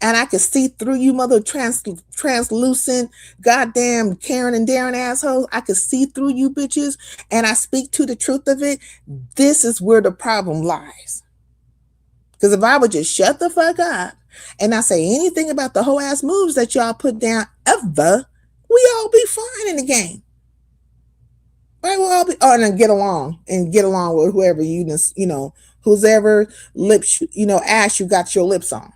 and I can see through you mother translucent goddamn Karen and Darren assholes, I can see through you bitches and I speak to the truth of it, this is where the problem lies. Because if I would just shut the fuck up and not say anything about the whole ass moves that y'all put down ever, we all be fine in the game. Right, we'll all be and get along with whoever who's ever lips ass you got your lips on.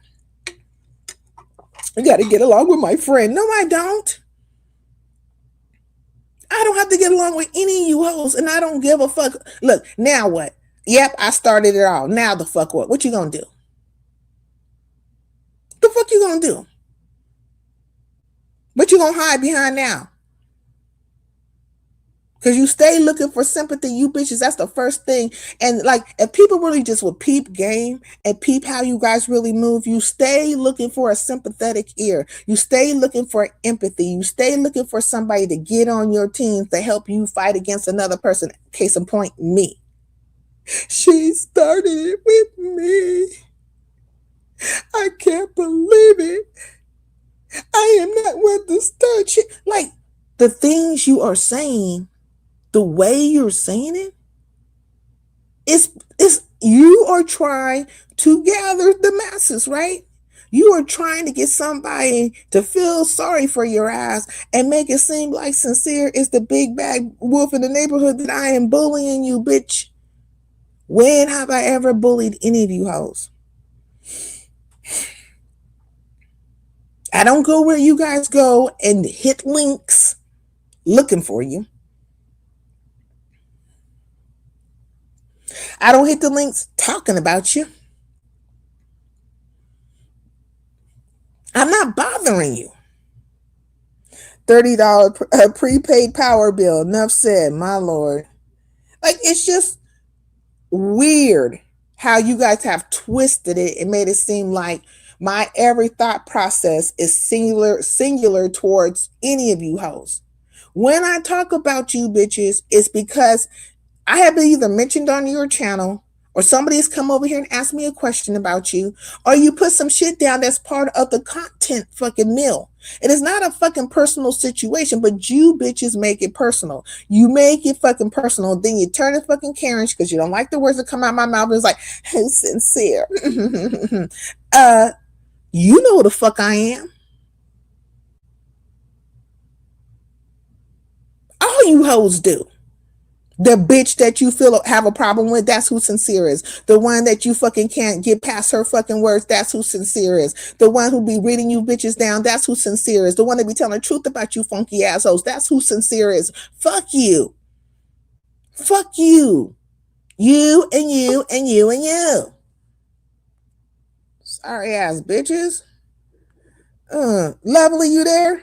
I got to get along with my friend. No, I don't. I don't have to get along with any of you hoes, and I don't give a fuck. Look, now what? Yep, I started it all. Now the fuck what? What you gonna do? The fuck you gonna do? What you gonna hide behind now? Because you stay looking for sympathy, you bitches. That's the first thing. And like, if people really just would peep game and peep how you guys really move, you stay looking for a sympathetic ear. You stay looking for empathy. You stay looking for somebody to get on your team to help you fight against another person. Case in point, me. She started it with me. I can't believe it. I am not one to start shit. Like, the things you are saying, the way you're saying it, is you are trying to gather the masses, right? You are trying to get somebody to feel sorry for your ass and make it seem like Sincere is the big bad wolf in the neighborhood that I am bullying you, bitch. When have I ever bullied any of you hoes? I don't go where you guys go and hit links looking for you. I don't hit the links talking about you. I'm not bothering you. $30 prepaid power bill. Enough said, my lord. Like, it's just weird how you guys have twisted it and made it seem like my every thought process is singular towards any of you hoes. When I talk about you bitches, it's because I have been either mentioned on your channel, or somebody's come over here and asked me a question about you, or you put some shit down that's part of the content fucking meal. It is not a fucking personal situation, but you bitches make it personal. You make it fucking personal, then you turn it fucking Karen because you don't like the words that come out of my mouth. It's like, Sincere. You know who the fuck I am. All you hoes do. The bitch that you feel have a problem with, that's who Sincere is. The one that you fucking can't get past her fucking words, that's who Sincere is. The one who be reading you bitches down, that's who Sincere is. The one that be telling the truth about you funky assholes, that's who Sincere is. Fuck you. Fuck you. You and you and you and you. Sorry ass bitches. Lovely, you there?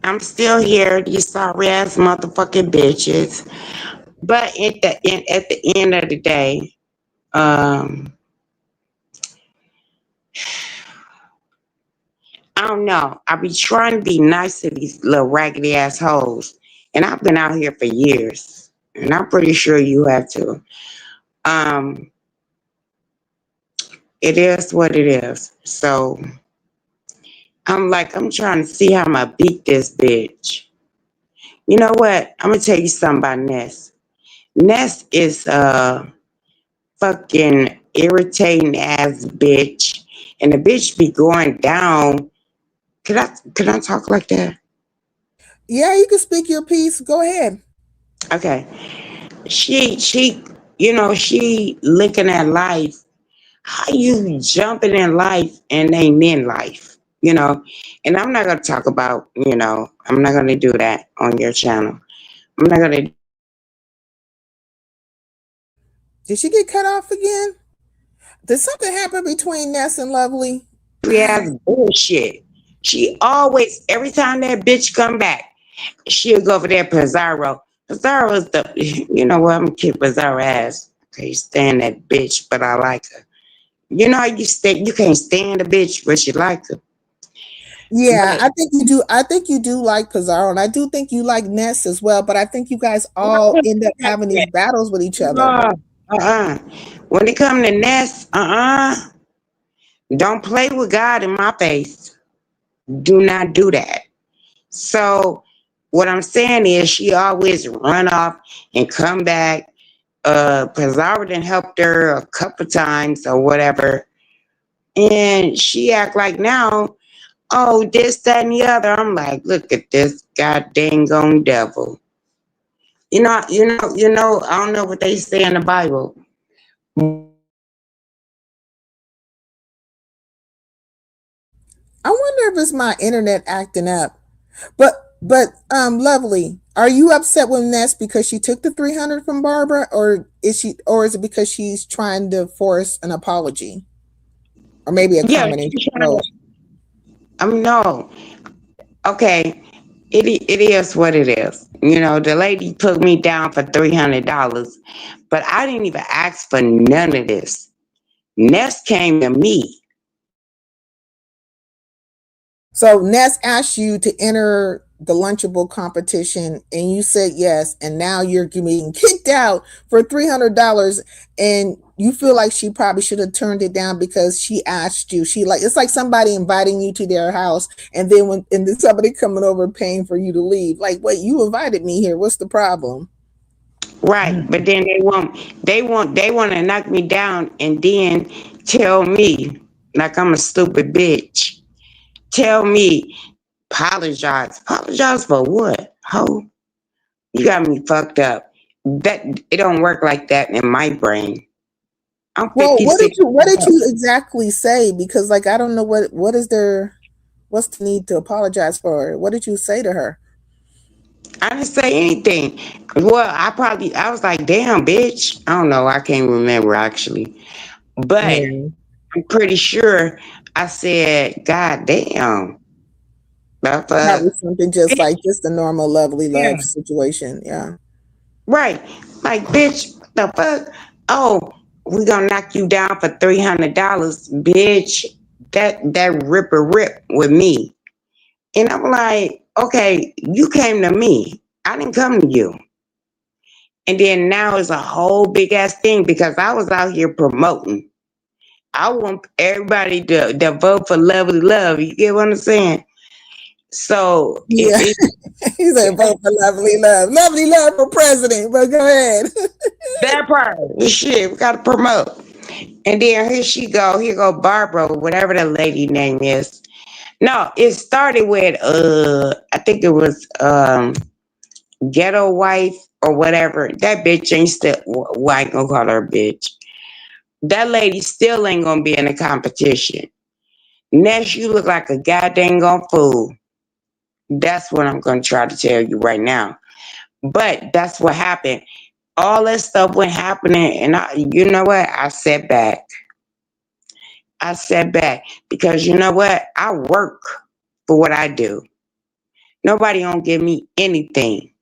I'm still here, you sorry ass motherfucking bitches. But at the end of the day, I don't know. I be trying to be nice to these little raggedy assholes, and I've been out here for years, and I'm pretty sure you have too. It is what it is. So I'm trying to see how I'm gonna beat this bitch. You know what? I'm gonna tell you something about Ness. Ness is fucking irritating ass bitch, and the bitch be going down. Could I talk like that? Yeah, you can speak your piece. Go ahead. Okay. She she looking at life. How you jumping in life and ain't in life, And I'm not gonna talk about, I'm not gonna do that on your channel. I'm not gonna Did she get cut off again? Did something happen between Ness and Lovely? She has bullshit. She always, every time that bitch come back, she'll go over there, Pizarro. Pizarro is the, you know what, I'm gonna kick Pizarro ass. I can't stand that bitch, but I like her. You know how you can't stand a bitch, but you like her. Yeah, But I think you do. I think you do like Pizarro, and I do think you like Ness as well. But I think you guys all end up having these battles with each other. no, uh-uh. When it come to Ness, don't play with God in my face. Do not do that. So what I'm saying is she always run off and come back. Pizarro done helped her a couple times or whatever. And she act like now, oh, this, that, and the other. I'm like, look at this god dang on devil. I don't know what they say in the Bible. I wonder if it's my internet acting up. But Lovely, are you upset with Ness because she took the 300 from Barbara, or is it because she's trying to force an apology, or maybe a Yeah, combination she's of trying both? to, no. Okay, it is what it is. The lady put me down for $300, but I didn't even ask for none of this. Ness came to me. So Ness asked you to enter the Lunchable competition, and you said yes, and now you're being kicked out for $300, and you feel like she probably should have turned it down because she asked you. She like it's like somebody inviting you to their house, and then somebody coming over paying for you to leave. Like, wait, you invited me here. What's the problem? Right, but then they want to knock me down and then tell me like I'm a stupid bitch. Tell me apologize. Apologize for what? Ho, you got me fucked up. That it don't work like that in my brain. I'm Well, fifty-six. what did you exactly say? Because like I don't know what is there. What's the need to apologize for? What did you say to her? I didn't say anything. Well, I was like, damn, bitch. I don't know. I can't remember actually, but Yeah. I'm pretty sure I said, God damn, the Probably fuck. something just like just a normal lovely Yeah. love situation. Yeah. Right. Like, bitch, what the fuck? Oh, we gonna knock you down for $300, bitch. That rip with me. And I'm like, okay, you came to me. I didn't come to you. And then now it's a whole big ass thing because I was out here promoting. I want everybody to vote for Lovely Love. You get what I'm saying? So Yeah. He said vote for lovely love. Lovely love for president. But go ahead. that part, shit, we gotta promote. And then here she go, here go Barbara, whatever the lady name is. No, it started with I think it was Ghetto Wife or whatever. That bitch ain't still, well, I ain't gonna call her a bitch. That lady still ain't gonna be in the competition. Next, you look like a goddamn gone fool. That's what I'm gonna try to tell you right now. But that's what happened. All that stuff went happening, and you know what? I sat back. I sat back because you know what? I work for what I do. Nobody don't give me anything.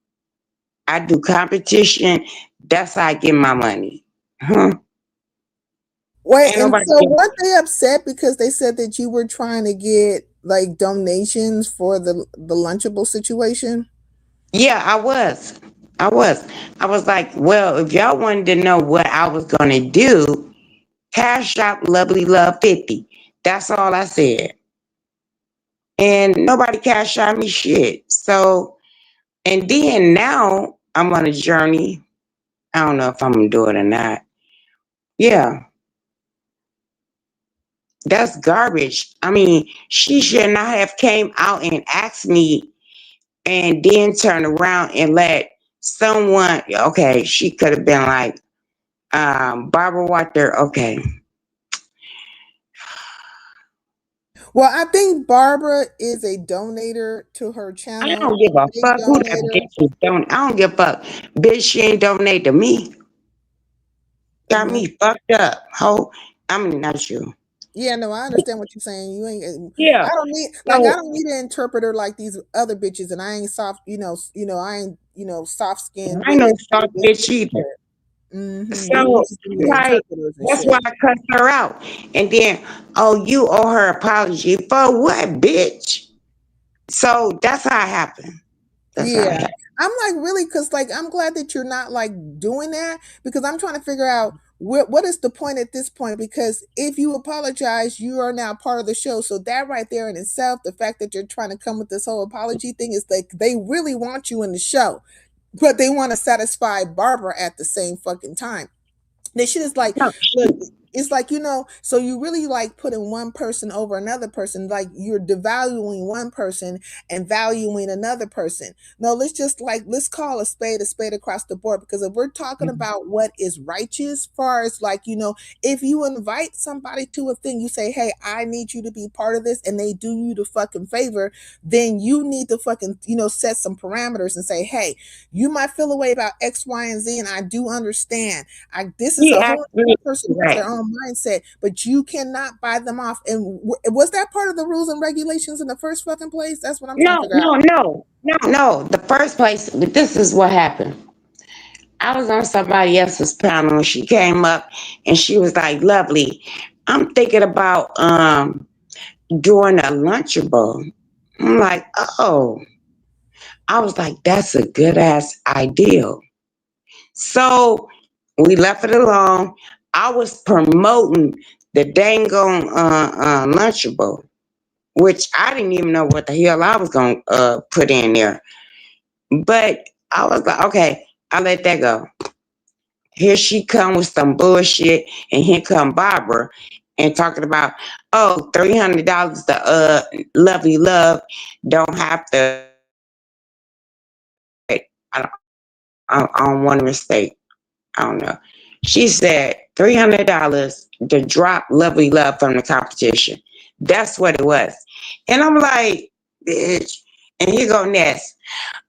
I do competition. That's how I get my money. Huh? Wait, Ain't and nobody so give. weren't they upset because they said that you were trying to get like donations for the Lunchable situation? Yeah, I was. I was. I was like, well, if y'all wanted to know what I was gonna do, cash out Lovely Love 50. That's all I said. And nobody cash out me shit. So, and then now I'm on a journey. I don't know if I'm gonna do it or not. Yeah, that's garbage. I mean, she should not have came out and asked me and then turn around and let someone, okay, she could have been like, Barbara Walter, okay. Well, I think Barbara is a donator to her I channel. don't give a Big fuck who that donator. bitch is. Don't I don't give a fuck. Bitch, she ain't donate to me. Got me fucked up. Ho, I mean, not you. Yeah, no, I understand what you're saying. You ain't. Yeah. I So don't need an interpreter like these other bitches, and I ain't soft. I ain't soft skinned I ain't with no it. soft bitch either. These So bitches need like interpreters and that's why shit. I cussed her out. And then, oh, you owe her apology for what, bitch? So that's how it happened. That's how it Yeah. happened. I'm like, really? Because, like, I'm glad that you're not, like, doing that because I'm trying to figure out what is the point at this point? Because if you apologize, you are now part of the show. So, that right there in itself, the fact that you're trying to come with this whole apology thing is like they really want you in the show, but they want to satisfy Barbara at the same fucking time. This shit is like, No, look, it's like, so you really like putting one person over another person, like you're devaluing one person and valuing another person. No, let's call a spade across the board. Because if we're talking about what is righteous, far as like, if you invite somebody to a thing, you say, hey, I need you to be part of this, and they do you the fucking favor, then you need to fucking, set some parameters and say, hey, you might feel a way about X, Y, and Z, and I do understand. This is he a whole other actually person has right. their own mindset, but you cannot buy them off. And was that part of the rules and regulations in the first fucking place? That's what I'm trying to No, figure out. no, no, no, no. The first place, this is what happened. I was on somebody else's panel and she came up and she was like, lovely. I'm thinking about doing a lunchable. I'm like, oh. I was like, that's a good ass idea. So we left it alone. I was promoting the dang on lunchable, which I didn't even know what the hell I was gonna put in there. But I was like, okay, I'll let that go. Here she come with some bullshit, and here come Barbara and talking about, oh, $300 to lovely love don't have to. I don't, I don't want to mistake. I don't know. She said $300 to drop lovely love from the competition. That's what it was. And I'm like, bitch. And here go Ness.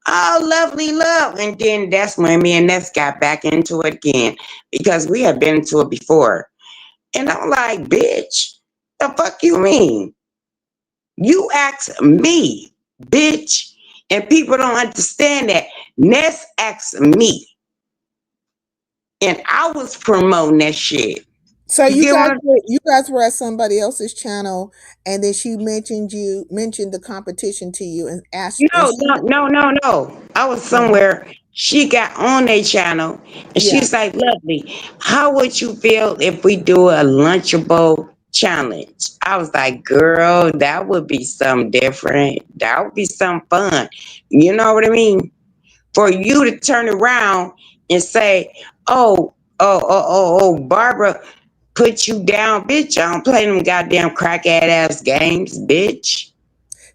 Oh, lovely love. And then that's when me and Ness got back into it again because we had been into it before. And I'm like, bitch, the fuck you mean? You asked me, bitch. And people don't understand that. Ness asked me. And I was promoting that shit. So You get what I'm you guys were at somebody else's channel, and then she mentioned the competition to you and asked, and No, she, no, no, no, no. I was somewhere. She got on a channel and yeah. she's like, lovely, how would you feel if we do a Lunchable challenge? I was like, girl, that would be something different. That would be some fun. You know what I mean? For you to turn around and say, Barbara put you down, bitch. I don't play them goddamn crackhead ass games, bitch.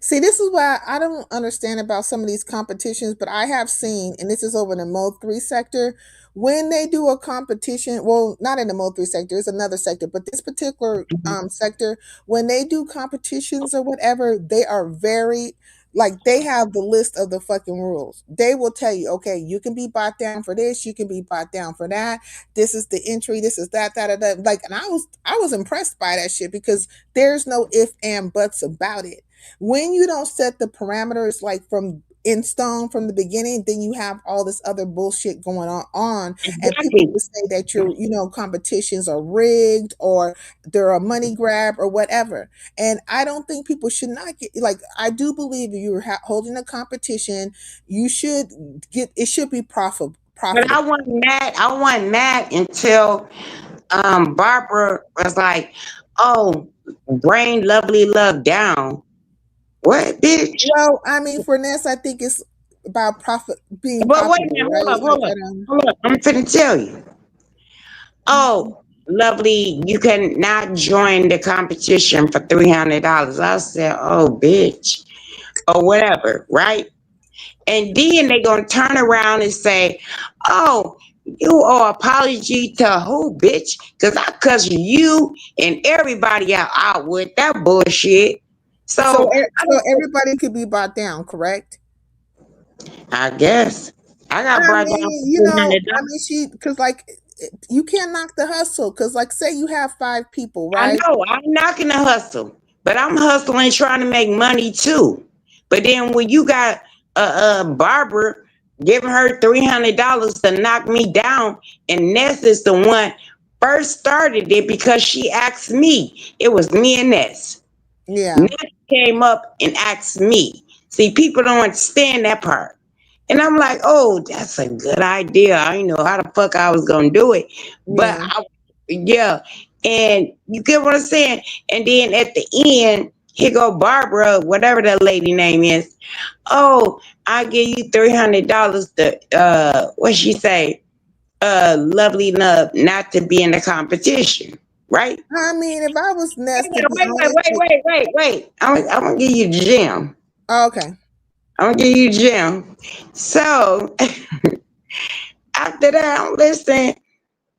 See, this is why I don't understand about some of these competitions, but I have seen, and this is over in the Mode 3 sector, when they do a competition, well, not in the Mode 3 sector, it's another sector, but this particular sector, when they do competitions or whatever, they are very, like, they have the list of the fucking rules. They will tell you, okay, you can be bought down for this, you can be bought down for that, this is the entry, this is that. Like, and I was impressed by that shit because there's no if and buts about it. When you don't set the parameters like from in stone from the beginning, then you have all this other bullshit going on, and people Exactly. will say that your competitions are rigged or they're a money grab or whatever. And I don't think people should not get, like, I do believe if you're holding a competition, you should get, it should be But profitable. I wasn't mad until Barbara was like, oh, brain lovely love down. What, bitch? Well, I mean, for Ness, I think it's about being But wait a minute, profitable, right? hold up, It's like hold I up, don't. hold up. I'm finna tell you. Oh, lovely, you can not join the competition for $300. I said, oh, bitch, or whatever, right? And then they gonna turn around and say, "Oh, you owe apology to who, bitch? Because I cuss you and everybody out with that bullshit." So So everybody could be bought down, correct? I guess I got I brought down mean, for $300. she, because like, you can't knock the hustle because, like, say you have 5 people, I right? know I'm not gonna hustle, but I'm hustling trying to make money too. But then when you got a Barbara giving her $300 to knock me down, and Ness is the one first started it because she asked me. It was me and Ness. Yeah, Ness came up and asked me. See, people don't understand that part. And I'm like, oh, that's a good idea. I didn't know how the fuck I was gonna do it. But yeah. yeah. And you get what I'm saying? And then at the end, here go Barbara, whatever that lady name is. Oh, I give you $300 to what she say? Lovely enough not to be in the competition. Right? I mean, if I was Ness, to Wait, be wait, wait, honest wait, with wait, wait, wait. I'm gonna give you the gem. okay. I'm gonna give you the gem. So after that, I'm listening.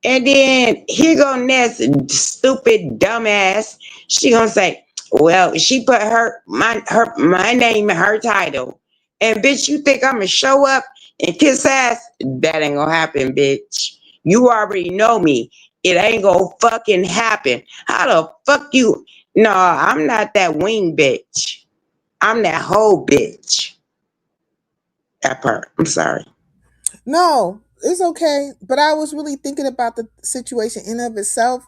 And then here go Ness, stupid dumbass. She gonna say, "Well, she put my name in her title, and bitch, you think I'm gonna show up and kiss ass? That ain't gonna happen, bitch. You already know me. It ain't gonna fucking happen. How the fuck you? No, I'm not that wing bitch. I'm that whole bitch. That part. I'm sorry. No, it's okay. But I was really thinking about the situation in of itself.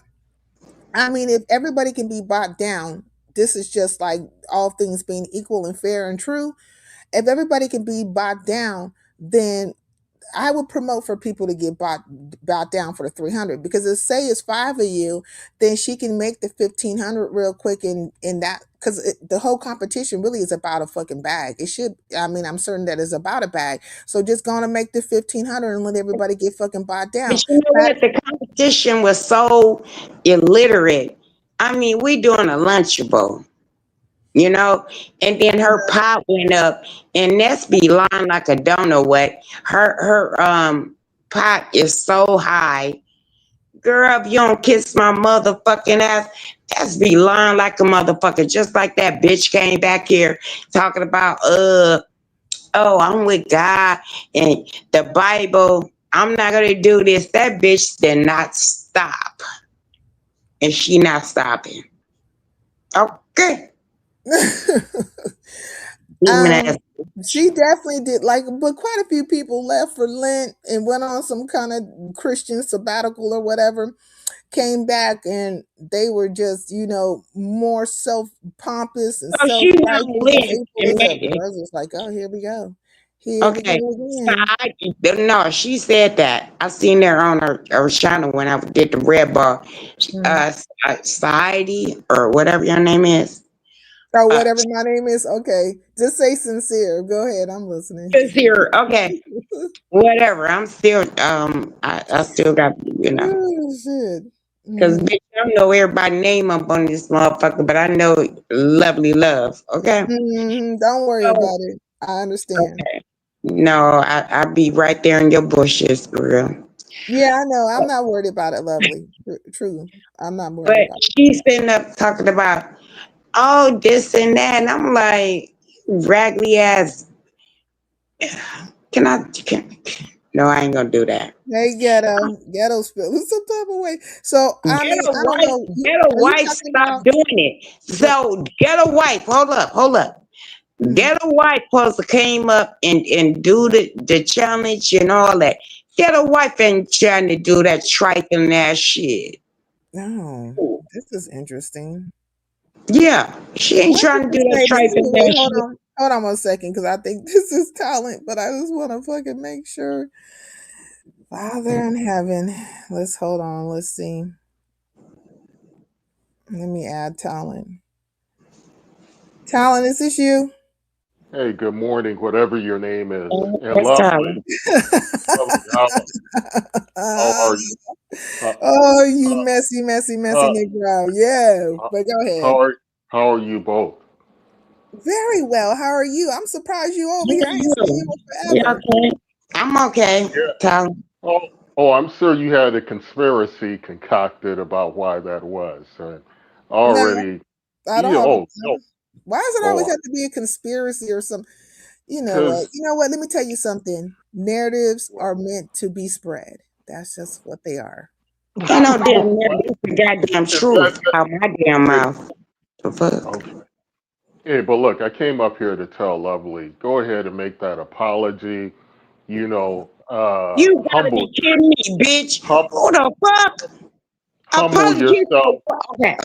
I mean, if everybody can be bought down, this is just like all things being equal and fair and true. If everybody can be bought down, then I would promote for people to get bought down for the 300 because if say it's 5 of you, then she can make the 1,500 real quick in that because the whole competition really is about a fucking bag. It should. I mean, I'm certain that it's about a bag. So just gonna make the 1,500 and let everybody get fucking bought But down. you know what? The competition was so illiterate. I mean, we doing a lunchable, you know, and then her pot went up, and Ness be lying like I don't know what. Her pot is so high. Girl, if you don't kiss my motherfucking ass, that's be lying like a motherfucker. Just like that bitch came back here talking about oh, I'm with God and the Bible. I'm not gonna do this. That bitch did not stop, and she not stopping. Okay, demon um, ass. she definitely did like, but quite a few people left for Lent and went on some kind of Christian sabbatical or whatever. Came back and they were just, more self pompous and So self she not righteous and lit hateful and as made ever. it. I was just like, oh, here we go. Here we Okay, go so again. no, she said that. I seen her on her channel when I did the red bar. Mm. Society or whatever your name is. Or Uh, whatever my name is. Okay. Just say sincere. Go ahead. I'm listening. just here. Okay, whatever. I'm still I still got Oh, shit. Cause Hmm. bitch, I don't know everybody's name up on this motherfucker, but I know lovely love. Okay. Don't worry So about it. I understand. no, I be right there in your bushes, for real. Yeah, I know. I'm not worried about it, lovely. True. I'm not worried But about she's sitting up talking about all this and that, and I'm like, raggedy ass. Can I? No, I ain't gonna do that. Hey, ghetto's feeling some type of way. So I mean, I don't know. Get a Are you wife, talking stop about doing it. what? So get a wife. Hold up. Mhm. Get a wife supposed to came up and do the challenge and all that. Get a wife and trying to do that trifling ass shit. Oh, this is interesting. Yeah, she ain't What did trying to you do that say? This is trifling wait. ass shit. Hold on 1 second, because I think this is talent, but I just want to fucking make sure. Father in heaven, let's hold on. Let's see. Let me add talent. Talent, is this you? Hey, good morning, whatever your name is. And That's lovely, talent. lovely, how are you? Uh, Oh, you uh, messy, messy, messy uh, Negro. Yeah, uh, but go ahead. how are how are you both? Very well. How are you? I'm surprised you over here. I ain't seen you in Yeah, forever. okay. I'm okay. Yeah. Talent. Oh, oh, I'm sure you had a conspiracy concocted about why that was. No, Already, I don't yeah. have Oh no. why does it always Oh, have to be a conspiracy or some you know what? because You know what? Let me tell you something. Narratives are meant to be spread. That's just what they are. Ain't no damn What? that's the goddamn Is that, truth out my damn okay, mouth. The fuck? okay. Hey, but look, I came up here to tell Lovely, go ahead and make that apology. You gotta Humble, be kidding me, bitch. humble, Who the fuck? humble Apology for yourself what? Okay.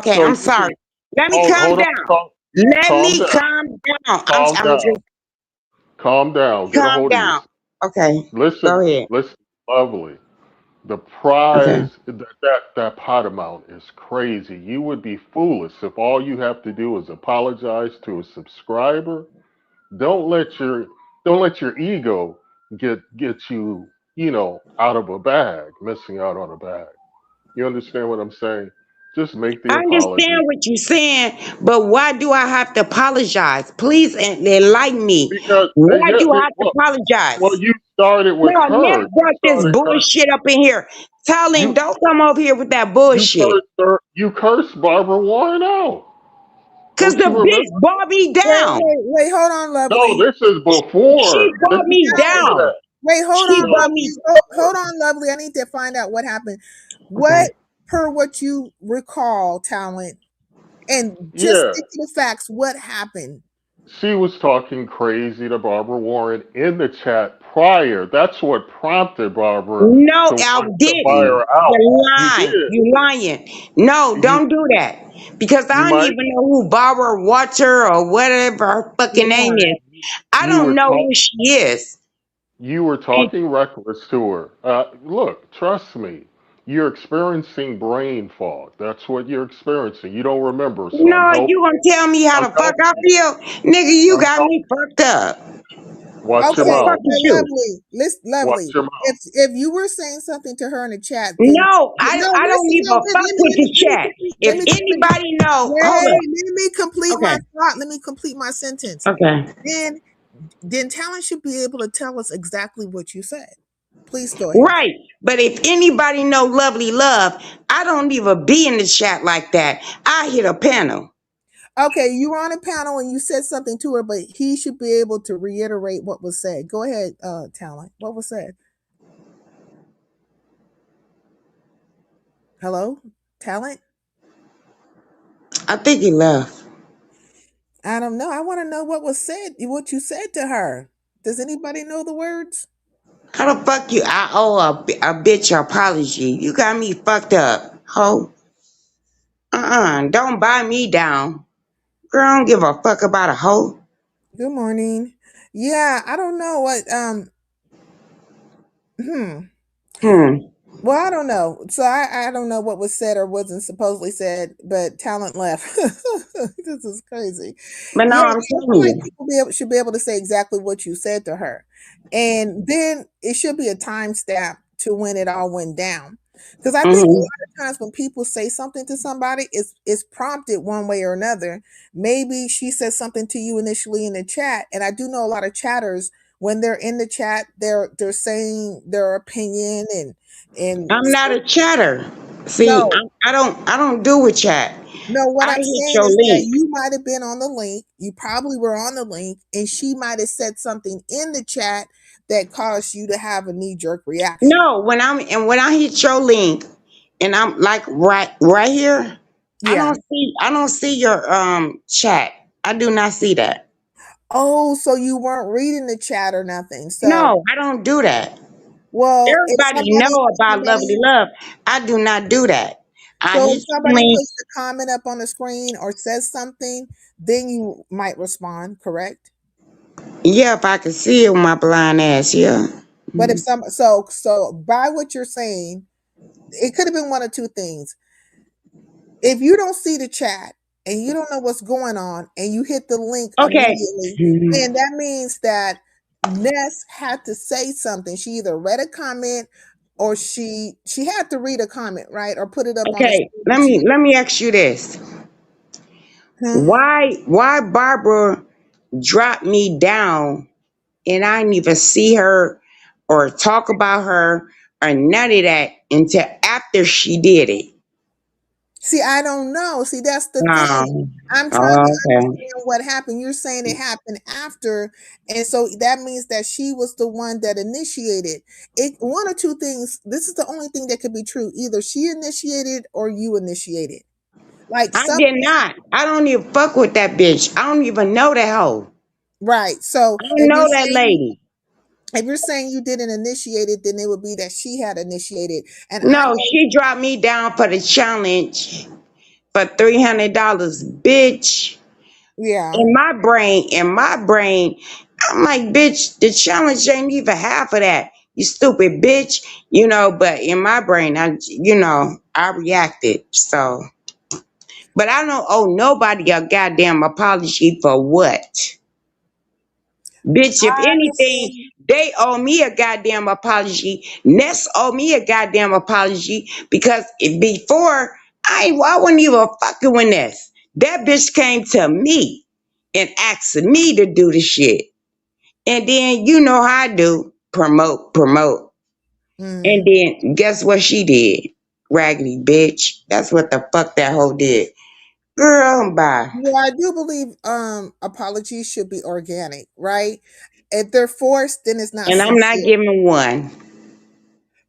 so I'm you can sorry. Let me hold, calm hold on, down. Let calm me down, calm down. calm I'm down, just calm down. Get a calm hold of down. yourself. Okay. Listen, Go ahead. listen, Lovely. The Okay. prize that pot amount is crazy. You would be foolish if all you have to do is apologize to a subscriber. Don't let your don't let your ego get you, out of a bag, missing out on a bag. You understand what I'm saying? Just make the I apology understand what you're saying, but why do I have to apologize? Please enlighten me. because Why yeah, do I have to well, apologize? you started with No, her. never brought this bullshit up in here. Tell him, You don't come over here with that you bullshit. cursed her. You cursed Barbara Warren out. Cause Don't the you remember? bitch brought me down. Wait, hold on, No, Lovely. this is She before. This brought is me before down. that. Wait, hold She on, No, brought this me. is Lovely. before. Hold on, Lovely. I need to find out what happened. Okay. What, per what you recall, Talent, and just Yeah, stick to the facts. What happened? she was talking crazy to Barbara Warren in the chat prior. That's what prompted Barbara No, to I want to buy didn't. her out. You're You lying. did. You lying. No, You don't do that. Because you I don't might even know who Barbara Water or whatever her fucking name Yeah. is. I you don't were know talk who she is. you were And talking reckless to her. Look, trust me. You're experiencing brain fog. That's what you're experiencing. You don't remember, so I'm no, you helping. gonna tell me how I'm the fuck helping I you. feel? Nigga, you I'm got me helping. fucked up. Watch Who your the Okay, fuck mouth. is but you? Lovely, listen, Watch Lovely. your mouth. If you were saying something to her in the chat, then No, no, I don't listen, give no, a fuck with the chat. let If me complete. anybody know, hold Wait, up. let me complete my Okay. thought. Let me complete my sentence. Okay. Then, then Talent should be able to tell us exactly what you said. Please go ahead. Right. But if anybody know Lovely Love, I don't even be in the chat like that. I hit a panel. Okay, you were on a panel and you said something to her, but he should be able to reiterate what was said. Go ahead, Talent. What was said? Hello, Talent. I think he left. I don't know. I want to know what was said. What you said to her. Does anybody know the words? How the fuck you? I owe a bitch an apology. You got me fucked up, ho. Don't buy me down. Girl, I don't give a fuck about a hoe. Good morning. Yeah, I don't know what. Hmm. Hmm. Well, I don't know. So I don't know what was said or wasn't supposedly said, but Talent left. This is crazy. But no, Yeah, I'm I telling feel like you. people should be able to say exactly what you said to her, and then it should be a timestamp to when it all went down. Because I think a Hmm. lot of times when people say something to somebody, it's prompted one way or another. Maybe she said something to you initially in the chat, and I do know a lot of chatters when they're in the chat, they're saying their opinion and I'm not a chatter. See, no, I don't do with chat. no, what I I'm hit saying your is that link. you might have been on the link. You probably were on the link, and she might have said something in the chat that caused you to have a knee-jerk reaction. No, when I hit your link and I'm like right here, Yeah. I don't see your chat. I do not see that. Oh, so you weren't reading the chat or nothing. So, No, I don't do that. well, Everybody know about Lovely Love. I do not do that. I so hit if your somebody link. puts a comment up on the screen or says something, then you might respond, correct? Yeah, if I could see it with my blind ass, yeah. But if so by what you're saying, it could have been one of two things. If you don't see the chat and you don't know what's going on and you hit the link Okay. immediately, then that means that Ness had to say something. She either read a comment or she had to read a comment, right? Or put it up on the Okay. screen. She Let me ask you this. huh? Why Barbara dropped me down and I didn't even see her or talk about her or none of that until after she did it. See, I don't know. See, that's the thing. Um, I'm trying to okay. understand what happened. You're saying it happened after, and so that means that she was the one that initiated it. One or two things. This is the only thing that could be true. Either she initiated or you initiated. Like I some did not. I don't even fuck with that bitch. I don't even know that hoe. right. So I don't know that lady. if you're saying you didn't initiate it, then it would be that she had initiated. And I No, know, she dropped me down for the challenge for $300, bitch. yeah. In my brain, I'm like, bitch, the challenge ain't even half of that. You stupid bitch. But in my brain, I reacted. So, but I don't owe nobody a goddamn apology for what? Bitch, if anything, Honestly, they owe me a goddamn apology. Ness owe me a goddamn apology because before I wasn't even fucking with Ness. That bitch came to me and asked me to do the shit. And then you know how I do promote, promote. And mm. then guess what she did? Raggedy bitch. That's what the fuck that hoe did. Girl, bye. Yeah, I do believe apologies should be organic, right? If they're forced, then it's not And I'm not sincere. giving one.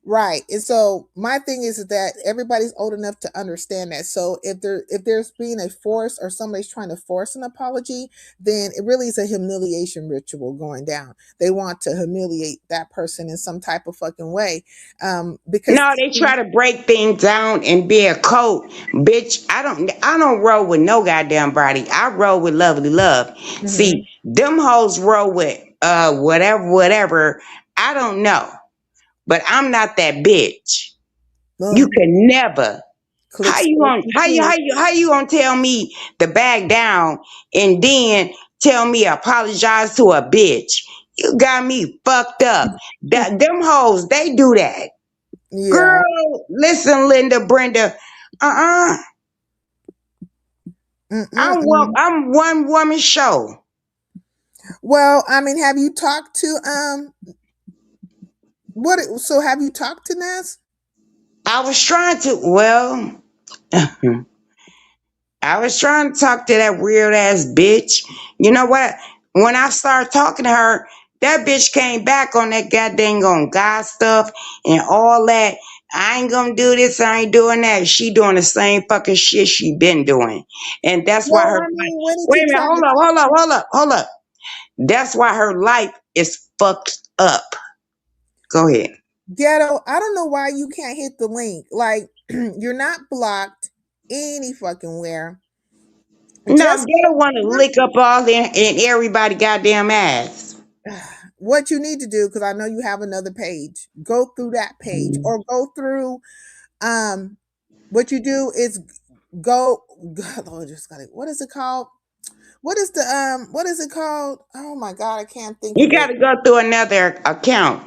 Right. And so my thing is that everybody's old enough to understand that. So if there's being a force or somebody's trying to force an apology, then it really is a humiliation ritual going down. They want to humiliate that person in some type of fucking way. Because No, they try to break things down and be a code. Bitch, I don't roll with no goddamn body. I roll with lovely love. Mhm. See, them hoes roll with whatever. I don't know. But I'm not that bitch. You Boom. can never. Click space How you gonna tell me to back down and then tell me apologize to a bitch? You got me fucked up. Them hoes, they do that. Yeah. Girl, listen, Linda, Brenda. Uh-uh. Mm-mm-mm. I'm one woman show. Well, I mean, have you talked to what? So have you talked to Nas? I was trying to, well, I was trying to talk to that weird ass bitch. You know what? When I started talking to her, that bitch came back on that goddamn on God stuff and all that. I ain't gonna do this, I ain't doing that. She doing the same fucking shit she been doing. And that's why Well, her I life. mean, when did Wait you a minute, try hold to up, talk hold up, to her? hold up, hold up. That's why her life is fucked up. Go ahead. Ghetto? I don't know why you can't hit the link. Like, you're not blocked any fucking where. No, Just they don't want to lick up all in everybody goddamn ass. what you need to do, because I know you have another page. Go through that page or go through um what you do is go God, oh, just got it. What is it called? What is it called? Oh my god, I can't think You of got it. to go through another account.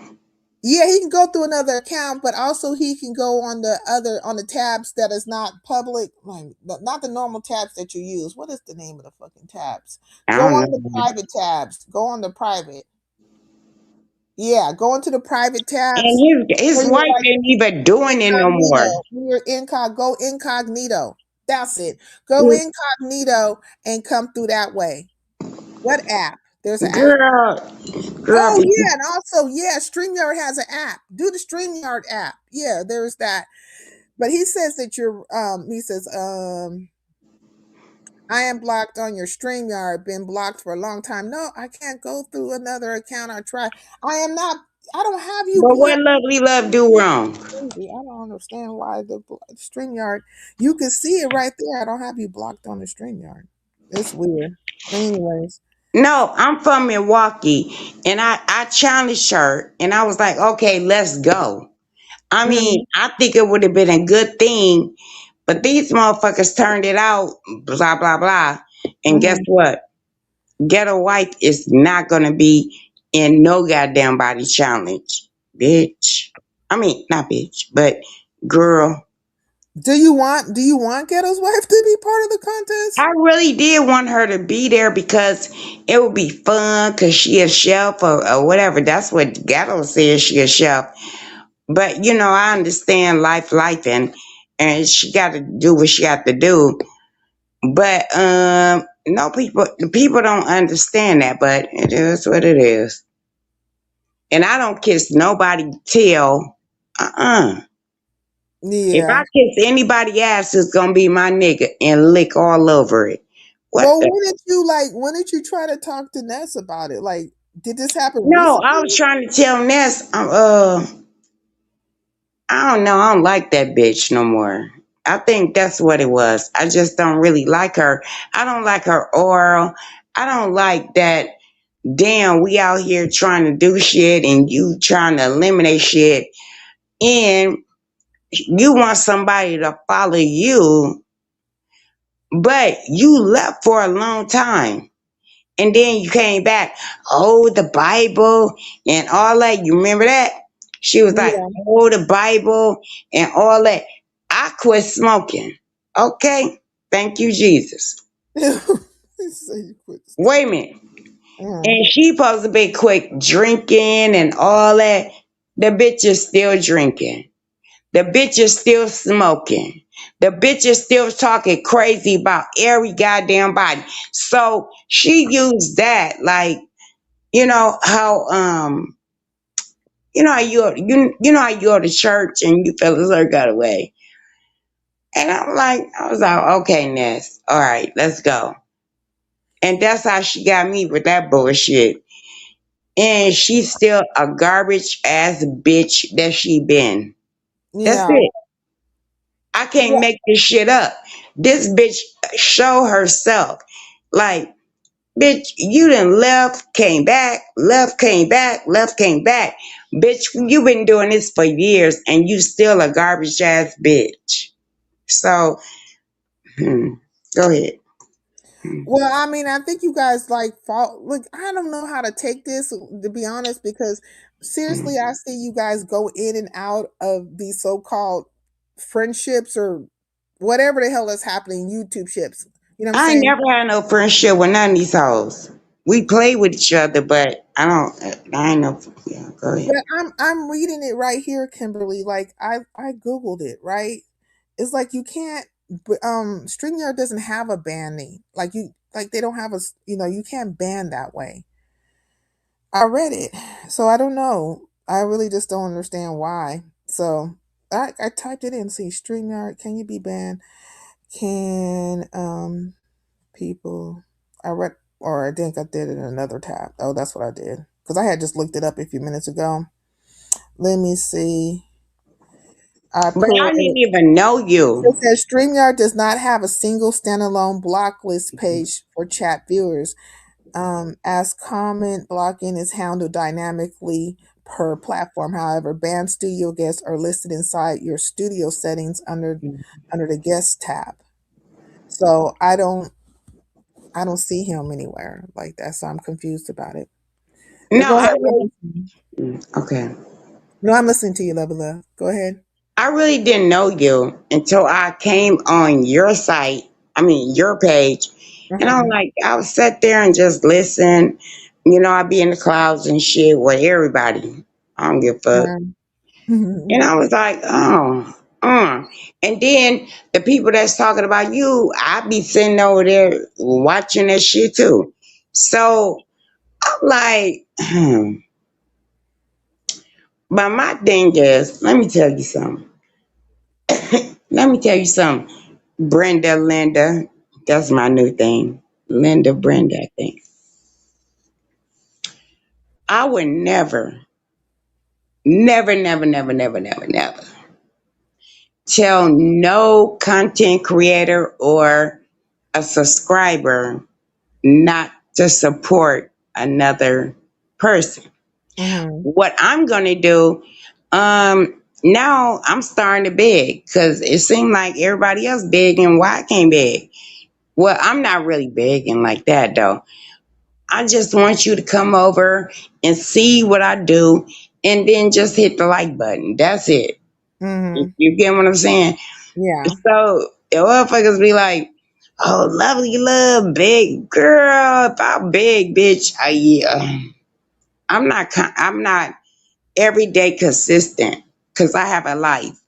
Yeah, he can go through another account, but also he can go on the tabs that is not public, like not the normal tabs that you use. What is the name of the fucking tabs? I Go don't on the know. private tabs. Go on the private. Yeah, go into the private tabs And his where you're wife like ain't even doing it no more. incognito. When you're go incognito. That's it. Go incognito and come through that way. What app? There's an app. Girl, girl, Oh yeah, and also yeah, StreamYard has an app. Do the StreamYard app. Yeah, there's that. But he says that you're he says I am blocked on your StreamYard, been blocked for a long time. No, I can't go through another account. I try. I am not I don't have you but what blocked. lovely love do wrong? Crazy. I don't understand why the StreamYard, you can see it right there. I don't have you blocked on the StreamYard. It's weird. But anyways. No, I'm from Milwaukee, and I challenged her, and I was like, okay, let's go. I mean, Mhm. I think it would have been a good thing, but these motherfuckers turned it out, blah blah blah. And guess Mhm. what? Ghetto White is not gonna be in no goddamn body challenge, bitch. I mean, not bitch, but girl. Do you want Ghetto's wife to be part of the contest? I really did want her to be there because it would be fun because she a chef or whatever. That's what Gatto says, she a chef. But I understand life and and she got to do what she got to do. But no, people don't understand that, but it is what it is. And I don't kiss nobody till If I Yeah. kiss anybody ass, it's gonna be my nigga and lick all over it. What Well, the? when did you try to talk to Ness about it? Like, did this happen No, I was recently? trying to tell Ness. I don't know. I don't like that bitch no more. I think that's what it was. I just don't really like her. I don't like her oral. I don't like that. Damn, we out here trying to do shit and you trying to eliminate shit, and you want somebody to follow you, but you left for a long time. And then you came back, oh, the Bible and all that. You remember that? She was like, Yeah. oh, the Bible and all that. I quit smoking. Okay. Thank you, Jesus. So you quit. Wait a minute. Mm. And she supposed to be quick drinking and all that. The bitch is still drinking. The bitch is still smoking. The bitch is still talking crazy about every goddamn body. So she used that like, you know how you know how you go to church and you feel a certain kind of way. And I was like, okay, Ness, all right, let's go. And that's how she got me with that bullshit. And she's still a garbage ass bitch that she been. That's Yeah. it. I can't Well, make this shit up. This bitch show herself. Like, bitch, you done left, came back, left, came back, left, came back. Bitch, you been doing this for years and you still a garbage ass bitch. So, go ahead. well, I mean, I think you guys like fall. Look, I don't know how to take this, to be honest, because seriously, I see you guys go in and out of these so-called friendships or whatever the hell is happening, YouTube ships. You know what I'm I ain't saying? never had no friendship with none of these hoes. We play with each other, but I ain't no, yeah, go ahead. But I'm reading it right here, Kimberly. Like I googled it, right? It's like you can't. StreamYard doesn't have a banning. Like they don't have you can't ban that way. I read it, so I don't know. I really just don't understand why. So I typed it in. See, StreamYard, can you be banned? Can people? I read, or I think I did it in another tab. Oh, that's what I did because I had just looked it up a few minutes ago. Let me see. I But I put. didn't even know It you. says StreamYard does not have a single standalone block list page for chat viewers. As comment blocking is handled dynamically per platform. However, banned studio guests are listed inside your studio settings under the guest tab. So I don't see him anywhere like that. So I'm confused about it. But No, go ahead. I really, okay. No, I'm listening to you, love, love. Go ahead. I really didn't know you until I came on your site, I mean, your page. And I'm Mhm. like, I would sit there and just listen. You know, I'd be in the clouds and shit with everybody. I don't give a fuck. Mhm. And I was like, oh, and then the people that's talking about you, I be sitting over there watching that shit too. So I'm like, but my thing is, let me tell you something. Let me tell you something. Brenda, Linda, that's my new thing. Linda, Brenda, I think. I would never, never, never, never, never, never, never tell no content creator or a subscriber not to support another person. Mhm. What I'm gonna do, now I'm starting to beg because it seemed like everybody else begging. Why I can't beg? Well, I'm not really begging like that though. I just want you to come over and see what I do and then just hit the like button. That's it. Mhm. You get what I'm saying? Yeah. So the motherfuckers be like, oh, lovely love, big girl. If I beg, bitch, yeah. I'm not everyday consistent because I have a life.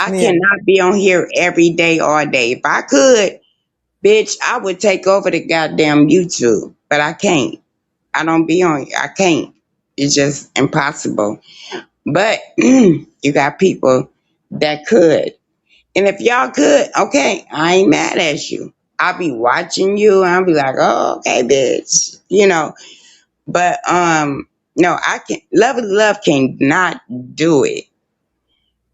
I Yeah. cannot be on here every day, all day. If I could, bitch, I would take over the goddamn YouTube, but I can't. I don't be on. I can't. It's just impossible. But you got people that could, and if y'all could, okay, I ain't mad at you. I'll be watching you, and I'll be like, oh, okay, bitch, But no, I can. Lovely Love cannot do it.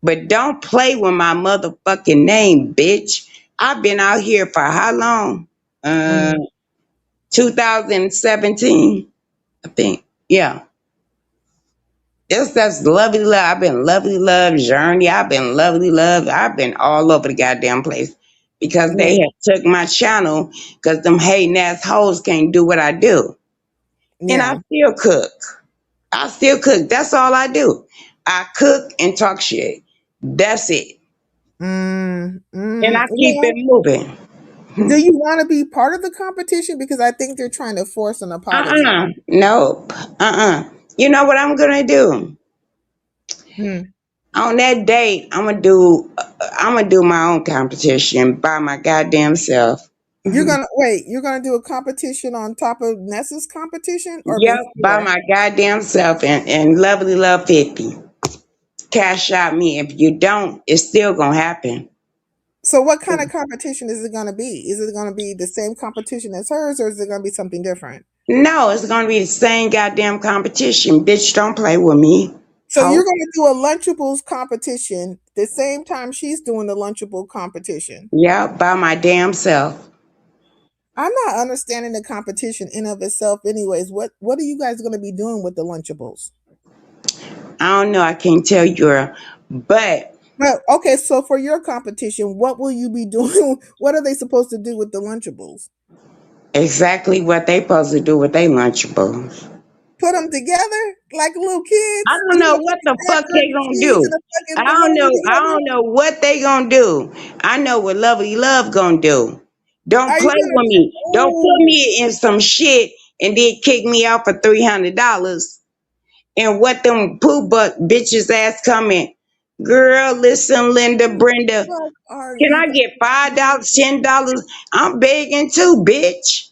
But don't play with my motherfucking name, bitch. I've been out here for how long? Uh, Mm. 2017, I think. Yeah. That's lovely love. I've been lovely love journey. I've been lovely love. I've been all over the goddamn place because Yeah. they had took my channel because them hating ass hoes can't do what I do. And I Yeah. still cook. I still cook. That's all I do. I cook and talk shit. That's it. And I keep it Well, moving. do you want to be part of the competition? Because I think they're trying to force an apology. Nope. You know what I'm gonna do? Hmm. On that date, I'm gonna do my own competition by my goddamn self. You're gonna wait. You're gonna do a competition on top of Nessa's competition, or Yep, by before? my goddamn self, and lovely love 50. Cash out me. If you don't, it's still gonna happen. So, what kind of competition is it gonna be? Is it gonna be the same competition as hers, or is it gonna be something different? No, it's gonna be the same goddamn competition. Bitch, don't play with me. So, you're Ho. gonna do a Lunchables competition the same time she's doing the Lunchable competition. Yeah, by my damn self. I'm not understanding the competition in of itself. Anyways, what are you guys gonna be doing with the Lunchables? I don't know, I can't tell you, girl. But Well, okay, so for your competition, what will you be doing? What are they supposed to do with the Lunchables? exactly what they supposed to do with their Lunchables. Put them together like little I kids? don't You know know, what put the the fuck they macaroni and gonna cheese and do. the I fucking don't know. bologna I together? don't know what they gonna do. I know what Lovely Love gonna do. Don't Are you play gonna with do? me. Don't put Oh, me in some shit and then kick me out for $300. And what them poo butt bitches ass coming? Girl, listen, Linda, Brenda. what are Can you I guys get $5, doing? $10? I'm begging too, bitch.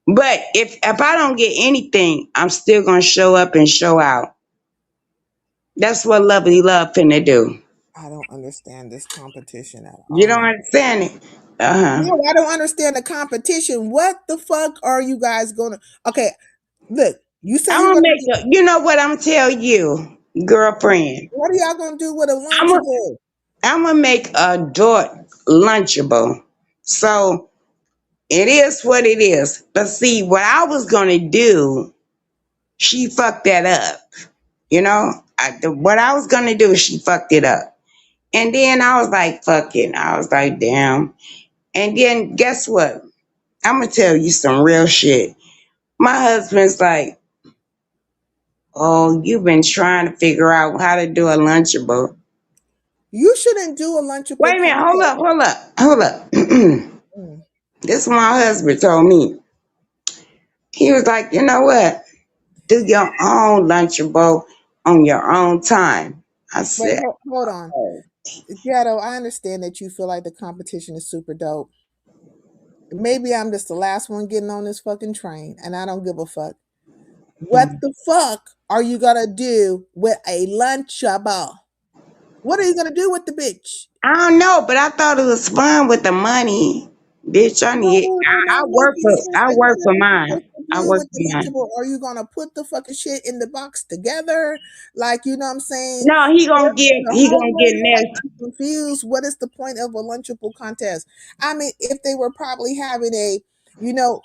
But if I don't get anything, I'm still gonna show up and show out. That's what Lovely Love finna do. I don't understand this competition at You don't all. understand it? Uh-huh. No, I don't understand the competition. What the fuck are you guys gonna? Okay, look, you say I'm you're gonna gonna make do. you know what I'm gonna tell you, girlfriend. What are y'all gonna do with a I'm gonna Lunchable? I'm gonna make a adult lunchable. So it is what it is. But see, what I was gonna do, she fucked that up. What I was gonna do, she fucked it up. And then I was like, fuck it. I was like, damn. And then guess what? I'm gonna tell you some real shit. My husband's like, oh, you've been trying to figure out how to do a Lunchable. You shouldn't do a Lunchable Wait a minute, hold contest. up, hold up, hold up. Mm. This is what my husband told me. He was like, you know what? Do your own Lunchable on your own time. I But said, hold on, oh. Ghetto. I understand that you feel like the competition is super dope. Maybe I'm just the last one getting on this fucking train, and I don't give a fuck. What Mm. the fuck are you gonna do with a Lunchable? What are you gonna do with the bitch? I don't know, but I thought it was fun with the money. Bitch, I need No, no, I no. What work you for supposed I to, work what are for you mine. supposed to I do work with the for mine. Lunchable? Are you gonna put the fucking shit in the box together? Like, you know what I'm saying? No, he Serve gonna it get to the he gonna get homeless? Like, next. I'm confused. What is the point of a Lunchable contest? I mean, if they were probably having a,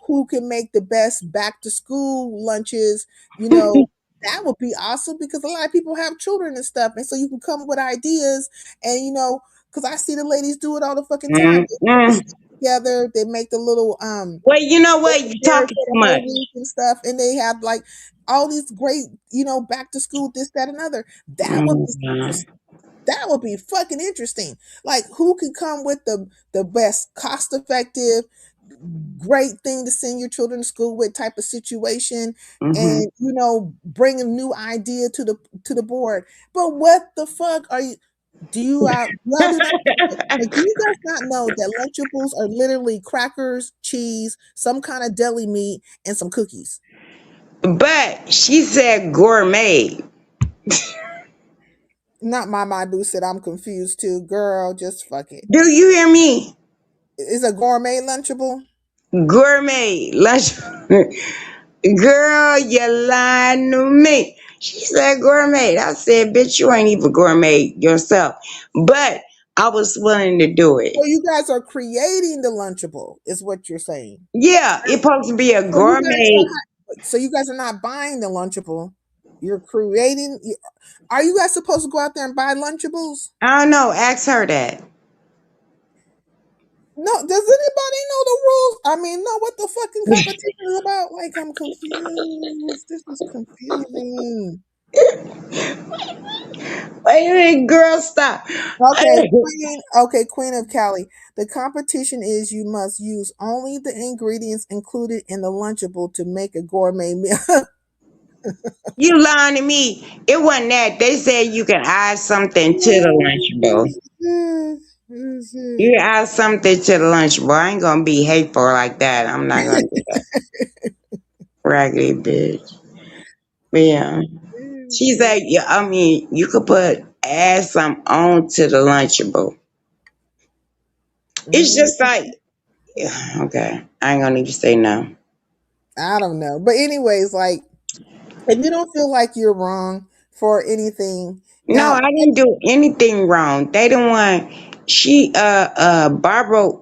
who can make the best back to school lunches, that would be awesome because a lot of people have children and stuff. And so you can come with ideas and, because I see the ladies do it all the fucking time. They put the Mm-mm. stuff together, they make the little Well, you know they what? You prepare talking for too the whole much. week and stuff, and they have like all these great, back to school, this, that, and other. That would be Mm. interesting. That would be fucking interesting. Like who could come with the best cost effective, great thing to send your children to school with type of situation, Mm-hmm. and bring a new idea to the board. But what the fuck are you? Do y'all do that? Like, do you guys not know that Lunchables are literally crackers, cheese, some kind of deli meat, and some cookies? But she said gourmet. Not my boo said I'm confused too. Girl, just fuck it. Do you hear me? Is a gourmet Lunchable? Gourmet lunch. Girl, you lying to me. She said gourmet. I said, bitch, you ain't even gourmet yourself. But I was willing to do it. So you guys are creating the Lunchable, is what you're saying. Yeah, it's supposed to be a So you guys gourmet. so you guys are not buying the Lunchable. You're creating. Are you guys supposed to go out there and buy Lunchables? I don't know. Ask her that. No. Does anybody know the rules? I mean, know what the fucking competition is about? Like, I'm confused. This is confusing. Wait a minute, girl, stop. Okay, Queen. Okay, Queen of Cali. The competition is you must use only the ingredients included in the Lunchable to make a gourmet meal. You lying to me. It wasn't that. They said you can add something to the lunchable. You add something to the lunchable. I ain't gonna be hateful like that. I'm not gonna do that. Raggedy bitch. But yeah. She said, yeah, I mean, you could add some on to the lunchable. It's just like, yeah, okay. I ain't gonna even say no. I don't know. But anyways, like, if you don't feel like you're wrong for anything, No, now I didn't do anything wrong. They the one she Barbara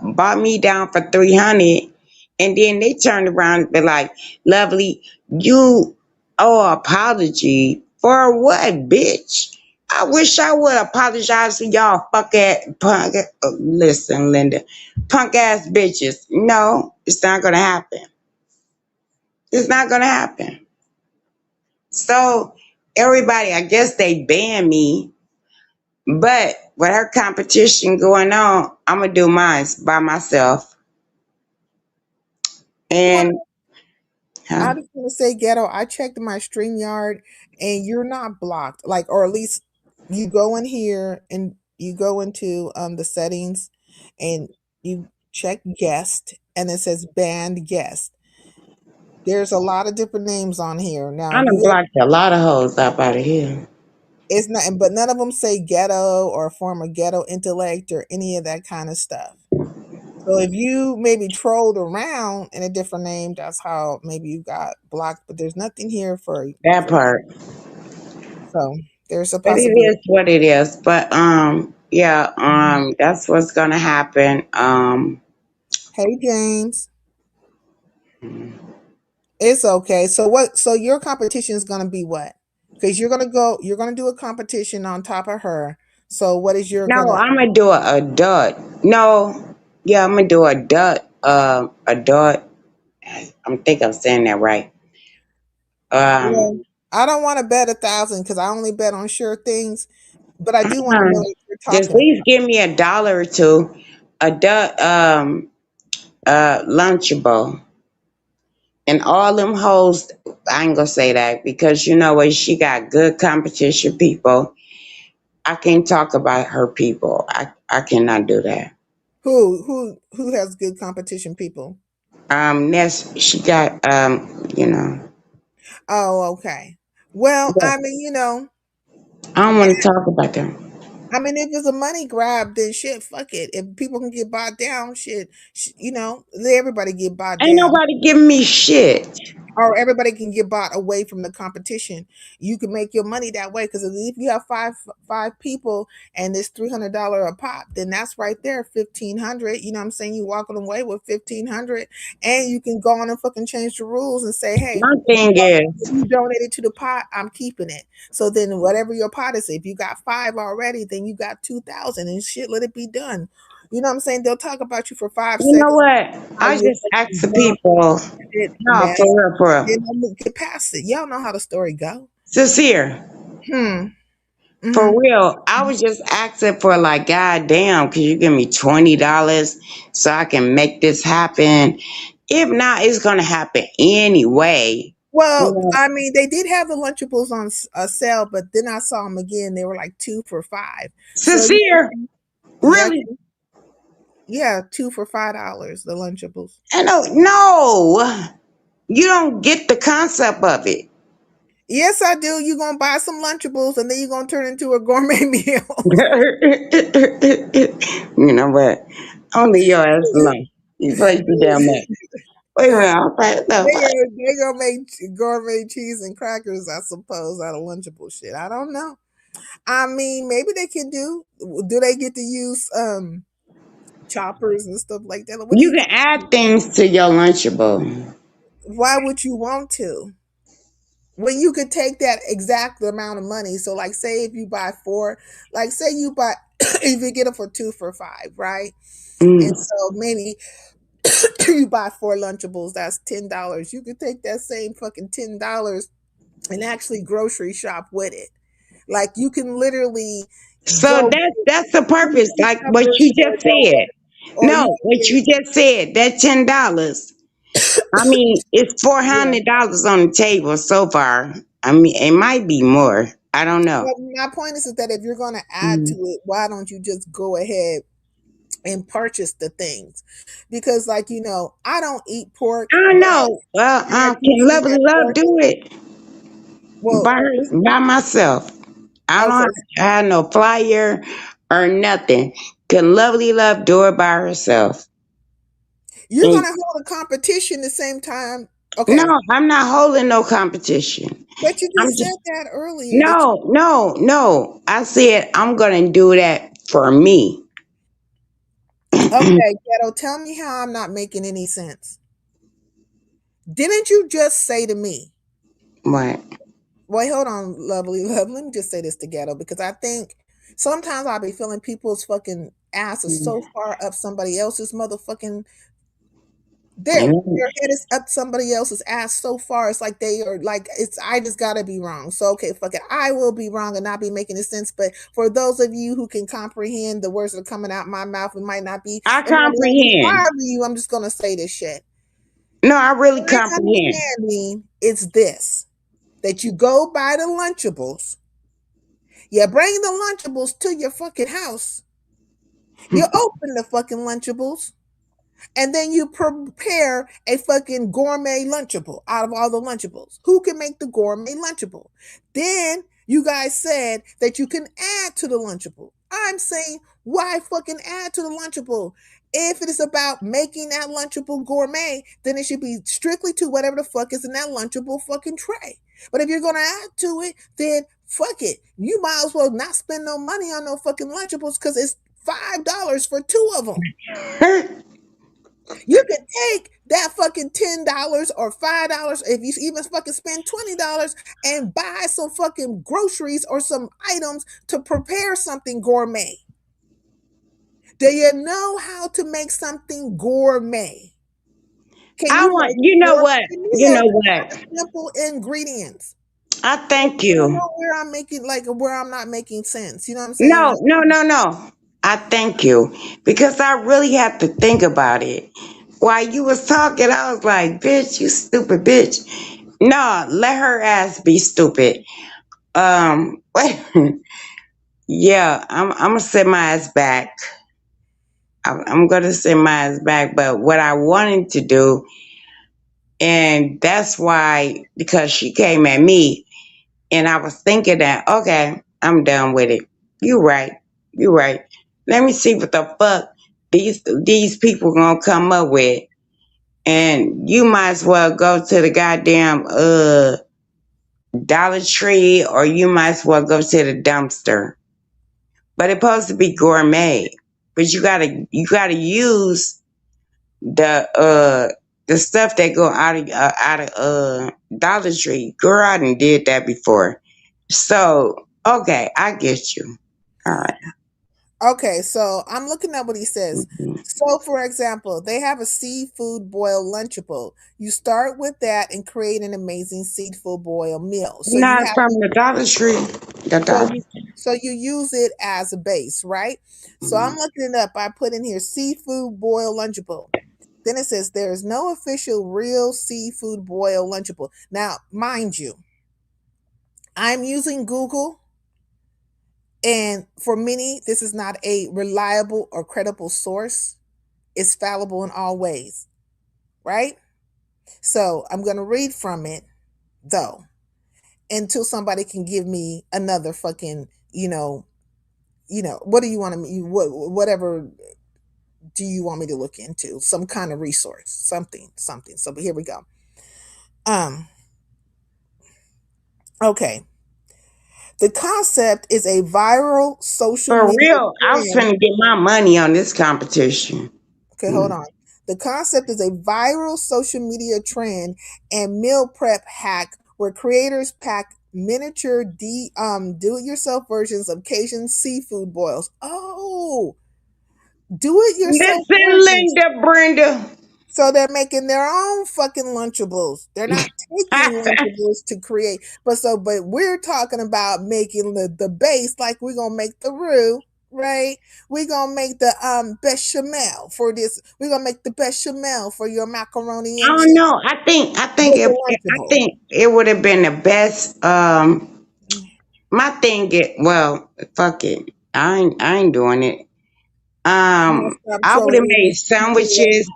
bought me down for 300, and then they turned around and be like, Lovely, you owe apology for what, bitch? I wish I would apologize to y'all listen, Linda, punk ass bitches. No, it's not gonna happen. It's not gonna happen. So everybody, I guess they banned me. But with her competition going on, I'm gonna do mine by myself. And I huh? just want to say, Ghetto, I checked my StreamYard and you're not blocked. Like, or at least you go in here and you go into the settings and you check guest and it says banned guest. There's a lot of different names on here. Now, I if done you blocked a lot of hoes up out of here. it's not, but none of them say ghetto or former ghetto intellect or any of that kind of stuff. So if you maybe trolled around in a different name, that's how maybe you got blocked. But there's nothing here That for part. so there's a But it possibility. is what it is. But yeah, that's what's gonna happen. Hey James, it's okay. So what? So your competition is gonna be what? Because you're gonna go, you're gonna do a competition on top of her. So what is your No, gonna? I'm gonna do a dot. No, yeah, I'm gonna do a dot. A dot. I'm think I'm saying that right. Um, Well, I don't want to bet 1,000 because I only bet on sure things, but I do want to know what you're just talking about. please give me $1 or two. A dot. Lunchable. And all them hoes, I ain't gonna say that because you know what, she got good competition people. I can't talk about her people. I cannot do that. Who has good competition people? Next she got Oh, okay. Well, yeah, I mean, I don't want to talk about them. if it's a money grab, then shit, fuck it. If people can get bought down, shit, let everybody get bought Ain't down. nobody giving me shit. Or everybody can get bought away from the competition. You can make your money that way because if you have five people and it's $300 a pop, then that's right there 1,500. You know what I'm saying? You walking away with 1,500, and you can go on and fucking change the rules and say, hey, My if thing is, you donated to the pot, I'm keeping it. So then whatever your pot is, if you got five already, then you got 2,000 and shit. Let it be done. You know what I'm saying? They'll talk about you for five you know seconds. what? How I you just ask the people, it, no, man. for real, for Then real. I'm gonna get past it. Y'all know how the story go. Sincere. Hmm. For Mm-hmm. real, I was just asking for like, God damn, could you give me $20 so I can make this happen? If not, it's gonna happen anyway. Well, You I mean, they did have the Lunchables on sale, but then I saw them again. They were like 2 for $5. So Sincere, yeah, really? yeah, 2 for $5. The Lunchables. I don't no. You don't get the concept of it. Yes, I do. You're gonna buy some Lunchables, and then you're gonna turn into a gourmet meal. You know what? Only your ass alone. You play too damn much. Wait a minute. I'm like, no, They gonna make gourmet cheese and crackers, I suppose, out of Lunchable shit. I don't know. I mean, maybe they can do. Do they get to use choppers and stuff like that? Like, what do you you can think? add things to your Lunchable. Why would you want to? When you could take that exact amount of money. So, like, say if you buy four, like, say you buy, if you get it for 2 for $5, right? And Mm. so maybe you buy four Lunchables, that's $10. You could take that same fucking $10 and actually grocery shop with it. Like, you can literally So go that's the get purpose, like what peppers you for just said. or you No, can what you just said, that $10. I mean, it's four yeah. hundred dollars on the table so far. I mean, it might be more. I don't know. But my point is that if you're going to add to Mm. it, why don't you just go ahead and purchase the things? Because, like, I don't eat pork, I don't but know. Well, I do can see Lovely that Love pork. do it Well, by myself? I don't okay, have no flyer or nothing. Can Lovely Love do it by herself? you're And going to hold a competition the same time. no, Okay, I'm not holding no competition. but you I'm just said just that earlier that you. no. I said I'm gonna do that for me. Okay, Ghetto, tell me how I'm not making any sense. Didn't you just say to me? What? Wait, hold on, lovely love. Let me just say this to Ghetto because I think sometimes I'll be feeling people's fucking ass is so far up somebody else's motherfucking their head is up somebody else's ass so far. It's like they are like it's. I just gotta be wrong. So okay, fuck it. I will be wrong and not be making any sense. But for those of you who can comprehend the words that are coming out my mouth, it might not be. I It might not be comprehend. fire to you. I'm just gonna say this shit. No, I really My comprehend. understanding is this: that you go buy the Lunchables, you bring the Lunchables to your fucking house, you open the fucking Lunchables, and then you prepare a fucking gourmet Lunchable out of all the Lunchables. Who can make the gourmet Lunchable? Then you guys said that you can add to the Lunchable. I'm saying, why fucking add to the Lunchable? If it is about making that Lunchable gourmet, then it should be strictly to whatever the fuck is in that Lunchable fucking tray. But if you're gonna add to it, then fuck it. You might as well not spend no money on no fucking Lunchables because it's $5 for two of them. You could take that fucking $10 or $5 if you even fucking spend $20 and buy some fucking groceries or some items to prepare something gourmet. Do you know how to make something gourmet? Can I you want. make a You know gourmet what? You meal know out what? of simple ingredients? I So thank I don't you. know where I'm making like where I'm not making sense. You know what I'm saying? No. I thank you because I really have to think about it. While you was talking, I was like, "Bitch, you stupid bitch." No, let her ass be stupid. Wait. Yeah, I'm gonna send my ass back. I'm gonna send my ass back. But what I wanted to do, and that's why, because she came at me, and I was thinking that, okay, I'm done with it. You right. You right. Let me see what the fuck these people gonna come up with. And you might as well go to the goddamn Dollar Tree, or you might as well go to the dumpster. But it's supposed to be gourmet. But you gotta use the stuff that go out of Dollar Tree. Girl, I done did that before. So okay, I get you. All right. Okay, so I'm looking at what he says. So, for example, they have a seafood boil Lunchable. You start with that and create an amazing seafood boil meal. So you Not have from the Dollar Tree. The so Dollar. you so you use it as a base, right? So I'm Mhm. looking it up. I put in here seafood boil Lunchable. Then it says there is no official real seafood boil Lunchable. Now, mind you, I'm using Google, and for many, this is not a reliable or credible source. It's fallible in all ways, right? So I'm going to read from it, though, until somebody can give me another fucking, what do you want to, whatever do you want me to look into? Some kind of resource, something. So here we go. Um, okay. The concept is a viral social For media real, I was trend. trying to get my money on this competition. Okay, hold on. The concept is a viral social media trend and meal prep hack where creators pack miniature do-it-yourself versions of Cajun seafood boils. Oh, do-it-yourself Listen, versions. Linda Brenda. So they're making their own fucking Lunchables. They're not taking Lunchables to create, but we're talking about making the base like we're gonna make the roux, right? We're gonna make the bechamel for this. We're gonna make the bechamel for your macaroni I and don't cheese know. with the Lunchable. It would have been the best. My thing is, well, fuck it. I ain't doing it. I'm gonna stop I would have trolling made you. Keep it real. sandwiches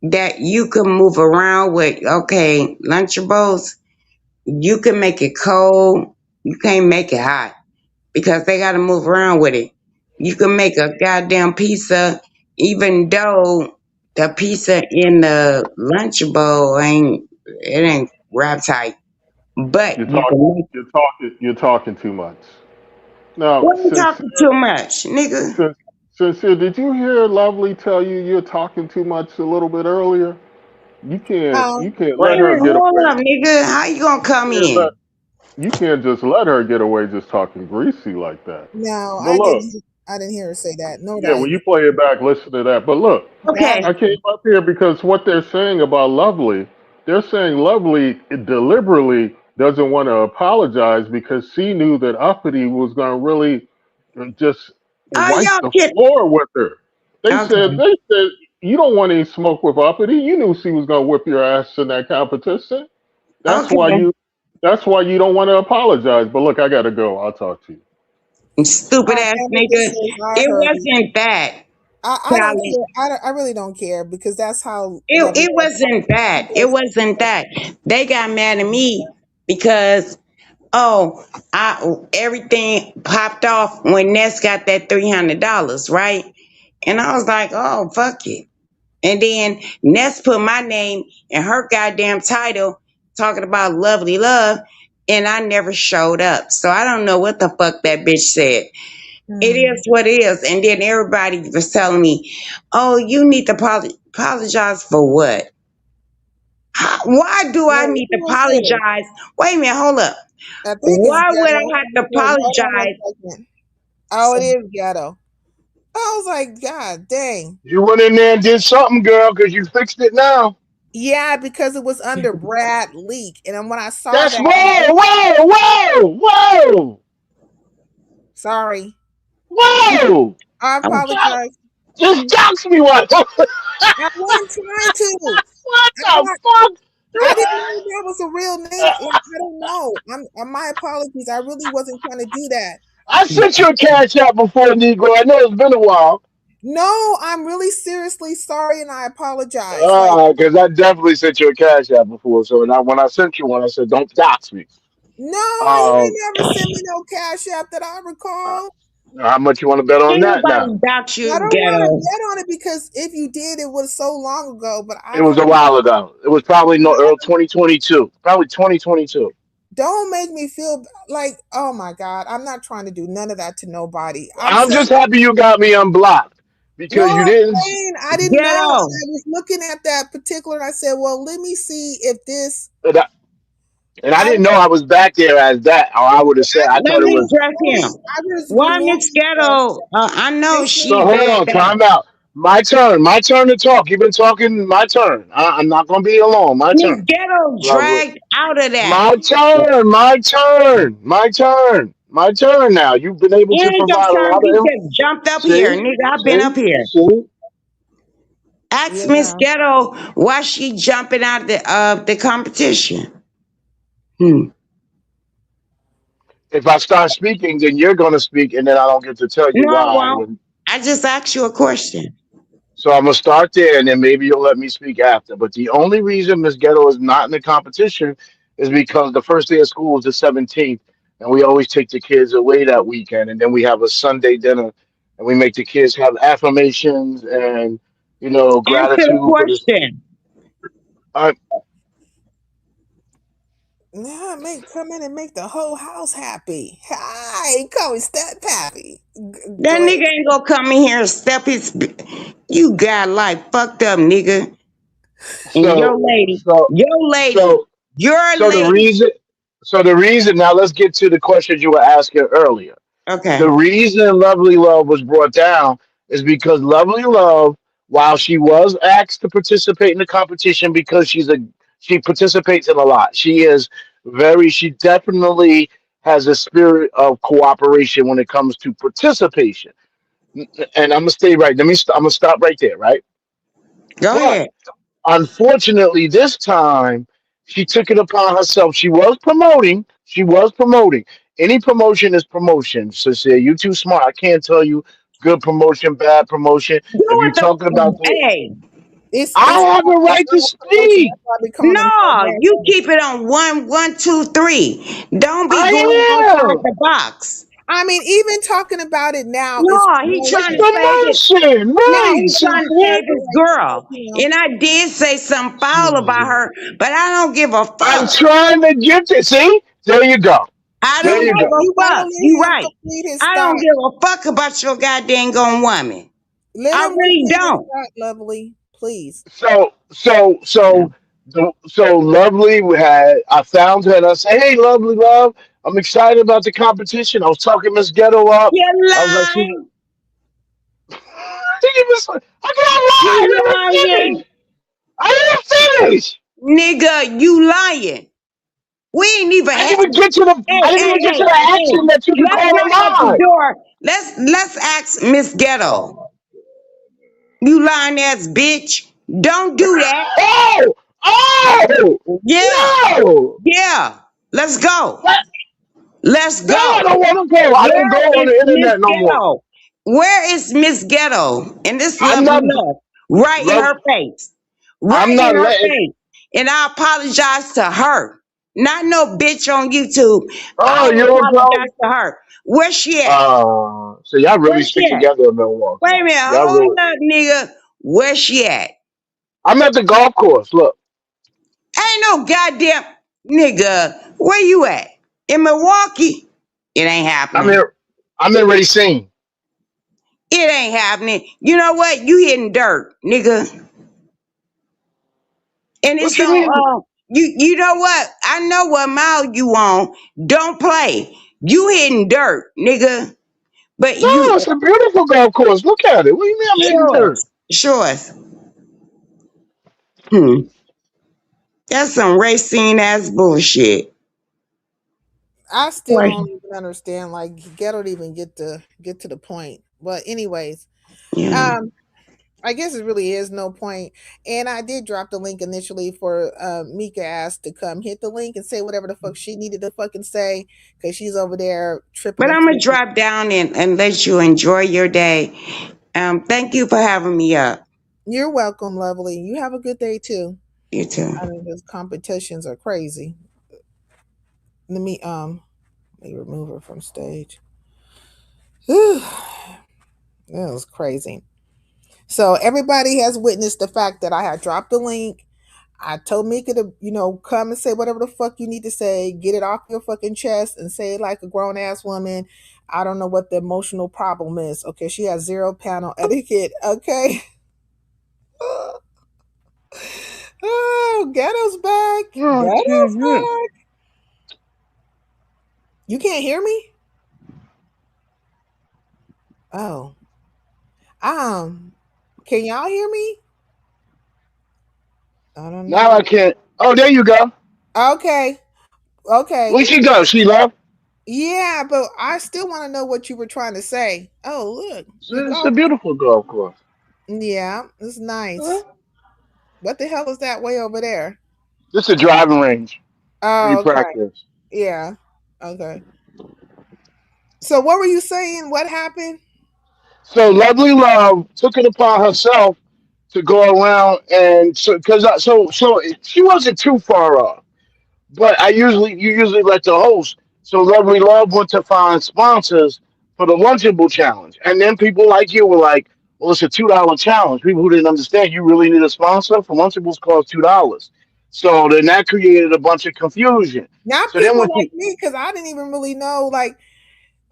that you could move around with. Okay, Lunchables. You can make it cold. You can't make it hot because they got to move around with it. You can make a goddamn pizza, even though the pizza in the Lunchable ain't wrap tight. But You're you talking. can make. You're talking too much. Now, What you talking too much, nigga? since, sincere, did you hear Lovely tell you you're talking too much a little bit earlier? You Um, can't Wait let a her minute, get hold away. up, nigga. How you gonna come You can't let in? you can't just let her get away just talking greasy like that. no, But look, I didn't hear her say that. Nor did yeah, I when hear you play it back, listen to that. But look, that. Okay. I came up here because what they're saying about Lovely, they're saying Lovely deliberately doesn't want to apologize because she knew that Uppity was going to really just Oh, wipe y'all the kid. floor with her. Okay. They said you don't want any smoke with Uppity. You knew she was going to whip your ass in that competition. That's why Okay. you that's why you don't want to apologize. But look, I got to go. I'll talk to you. Stupid ass Amethyst nigga. says, I It heard it. wasn't that I don't talent. care. I really don't care because that's how It Lovey wasn't that. It does. wasn't that. They got mad at me because I everything popped off when Ness got that $300, right? And I was like, oh fuck it. And then Ness put my name in her goddamn title talking about lovely love, and I never showed up. So I don't know what the fuck that bitch said. It Hmm. is what it is. And then everybody was telling me, oh, you need to apologize for what? Why do I No, need to who was this? apologize? Wait a minute, hold up. I think it's Why would ghetto I have to because hold on apologize? one second. Oh, it is ghetto. I was like, God dang. You went in there and did something, girl, because you fixed it now. Yeah, because it was under Brad leak. And then when I saw That's that, whoa. sorry. Whoa. I Oh, Doc- apologize. Just dox me what? I wasn't trying to. What I'm the not, I fuck? didn't know that was a real name. Like, I don't know. My apologies. I really wasn't trying to do that. I sent you a cash out before, Negro. I know it's been a while. No, I'm really seriously sorry and I apologize. Like, Because I definitely sent you a cash out before. So when I sent you one, I said, don't dox me. no, you Uh, ain't never sent me no cash app that I recall. how much you want to bet on ain't that now? nobody doubt I you, don't want to ghetto. bet on it because if you did, it was so long ago. But I It was don't. a while ago. It was probably no early 2022. Probably 2022. Don't make me feel like, oh my God, I'm not trying to do none of that to nobody. I'm I'm just saying, happy you got me unblocked no, because you I'm didn't. saying I didn't know. Ghetto. I was looking at that particular and I said, well, let me see if this, And I I didn't know I was back there as that, or I would have said I Let thought it me was. address him. I just Why removed Miss myself. Ghetto? I know They So she said, hold bagged on, out. time out. My turn. My turn to talk. You've been talking. My turn. I'm not gonna be alone. My Miss turn. Ghetto Lovely. dragged out of that. My turn. My turn. My turn. My turn. Now you've been able It to ain't your provide a turn. lot of You info. just jumped up here. See, Nigga, I've been see, up here. see. Ask Miss Yeah. Ghetto why she jumping out the competition. Hmm. If I start speaking, then you're going to speak, and then I don't get to tell you No, I why. won't. I just asked you a question. So I'm gonna start there, and then maybe you'll let me speak after. But the only reason Miss Ghetto is not in the competition is because the first day of school is the 17th, and we always take the kids away that weekend, and then we have a Sunday dinner, and we make the kids have affirmations and Answer the gratitude for this. question. Uh, Yeah, come in and make the whole house happy. Hi, call me Step Pappy. That Go ahead. nigga ain't gonna come in here and step his. You got like fucked up, nigga. And so so so your so the lady. reason now let's get to the questions you were asking earlier. The Okay, reason Lovely Love was brought down is because Lovely Love, while she was asked to participate in the competition because she participates in a lot. She definitely has a spirit of cooperation when it comes to participation. And I'm gonna stay right. I'm gonna stop right there, right? go But ahead. unfortunately, this time she took it upon herself. She was promoting. She was promoting. Any promotion is promotion. So say you too smart. I can't tell you good promotion, bad promotion. Do If you're what talking about the, hey. I have a It's right to not a promotion. speak. That's why we calling them so No, you bad. keep it on one, one, two, three. Don't be going outside I am. the box. I mean, even talking about it now is No, he It's trying to promotion. save it. promotion. No, Right. he's So trying to yeah. save his Like, girl. And I did say something foul about her, but I don't give a I'm fuck. trying to get it. See? There you go. I You There don't you give right. go. a You gotta fuck. You let him right. complete his I thought. don't give a fuck about your goddamn gone woman. Let I him really complete his don't. thought, Lovely. Please. So Lovely had I found her and I said, "Hey, Lovely Love, I'm excited about the competition." I was talking Miss Ghetto up. You I was like, "She, lying. I can't lie. You I didn't lying. finish. I didn't finish. Nigga, you lying. We ain't even I had didn't even get to the. hey, I didn't hey, even get hey, to the hey. action that you can Let's call a knock at the lie." door. Let's ask Miss Ghetto. You lying ass bitch. Don't do that. Oh, oh, Yeah. no! Yeah. Let's go. What? Let's No, I go. don't want to go. I don't Where go on is the Miss internet no more. Ghetto? Where is Miss Ghetto? And this I'm lovely not love. Right in love. her face. I'm Right in not her letting. face. And I apologize to her. Not no bitch on YouTube. I Oh, you don't go. apologize to her. Where she at? So y'all Where really she stick at? together in Milwaukee. Wait a minute. Y'all Hold really. up, nigga. Where she at? I'm at the golf course. Look, Ain't no goddamn nigga. Where you at? In Milwaukee? It ain't I'm happening. here. I'm in Racine. It ain't happening. You know what? You hitting dirt, nigga. And it's What you on mean? you know what? I know what mile you on. Don't play. You hitting dirt, nigga. But No, you it's a beautiful golf course. Look at it. What do you mean I'm hitting sure. dirt? Sure. Hmm. That's some racing ass bullshit. I still Right. don't even understand. Like, Ghetto don't even get to the point. But anyways, Yeah. um, I guess it really is no point. And I did drop the link initially for Mika asked to come hit the link and say whatever the fuck she needed to fucking say because she's over there tripping But and I'm gonna flipping. drop down and let you enjoy your day. Thank you for having me up. You're welcome, lovely. You have a good day too. You too. I mean, those competitions are crazy. Let me remove her from stage. That was crazy. So everybody has witnessed the fact that I had dropped the link. I told Mika to, come and say whatever the fuck you need to say, get it off your fucking chest and say it like a grown ass woman. I don't know what the emotional problem is. Okay, she has zero panel etiquette. Okay. Oh, Ghetto's back. No, I Ghetto's can't hear. back. You can't hear me? Oh. Um, can y'all hear me? I don't Now I know. can't. Oh, there you go. Okay. Okay. Where'd she go? She left. Yeah, but I still want to know what you were trying to say. Oh, look, the It's a golf. beautiful golf course. Yeah, it's Huh? nice. What the hell is that way over there? This is a driving range. We Oh, okay. practice. Yeah. Okay. So what were you saying? What happened? So Lovely Love took it upon herself to go around and so she wasn't too far off. But you usually let the host. So Lovely Love went to find sponsors for the Lunchable challenge, and then people like you were like, "Well, it's a $2 challenge." People who didn't understand you really need a sponsor for Lunchables cost $2. So then that created a bunch of confusion. Not So then people when like people, me, because I didn't even really know. Like,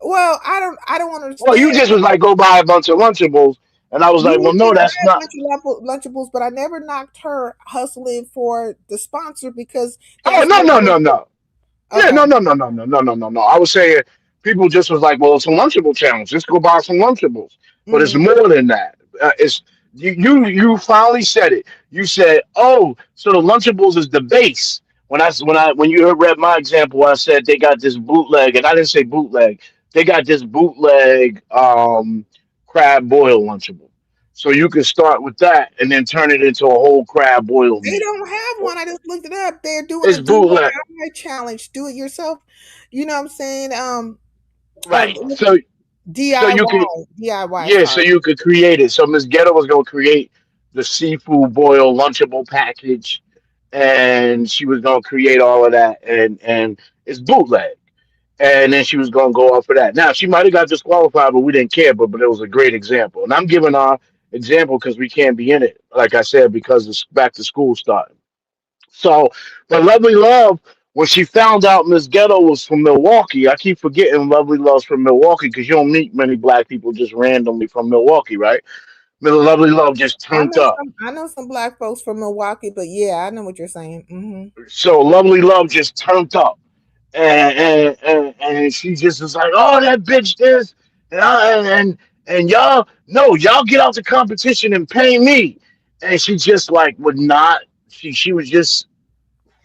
well, I don't well, understand. you just was like, "Go buy a bunch of Lunchables," and I was like, "Well, You no, can that's buy a not." bunch of Lunchables, but I never knocked her hustling for the sponsor because that Oh was no never no her no goal. no. Yeah, Okay. no. I was saying people just was like, well, it's a Lunchable challenge. Just go buy some Lunchables. But it's Mm. more than that. It's you finally said it. You said, oh, so the Lunchables is the base. When you read my example, I said they got this bootleg, and I didn't say bootleg. They got this bootleg crab boil Lunchable. So you can start with that and then turn it into a whole crab boil They meal. don't have one. I just looked it up. They're doing It's the bootleg, DIY challenge. Do it yourself. You know what I'm saying? right? So you can DIY. DIY. Yeah, so Sorry. you could create it. So Miss Ghetto was gonna create the seafood boil Lunchable package, and she was gonna create all of that, and it's bootleg. And then she was gonna go off for that. Now she might have got disqualified, but we didn't care. But it was a great example, and I'm giving our example because we can't be in it, like I said, because it's back to school starting. So, but Lovely Love, when she found out Miss Ghetto was from Milwaukee, I keep forgetting Lovely Love's from Milwaukee because you don't meet many black people just randomly from Milwaukee, right? Lovely Love just turned up. I know some black folks from Milwaukee, but yeah, I know what you're saying. So Lovely Love just turned up. And she just was like, "Oh, that bitch this, and y'all, no, y'all get out the competition and pay me." And she just like would not. She was just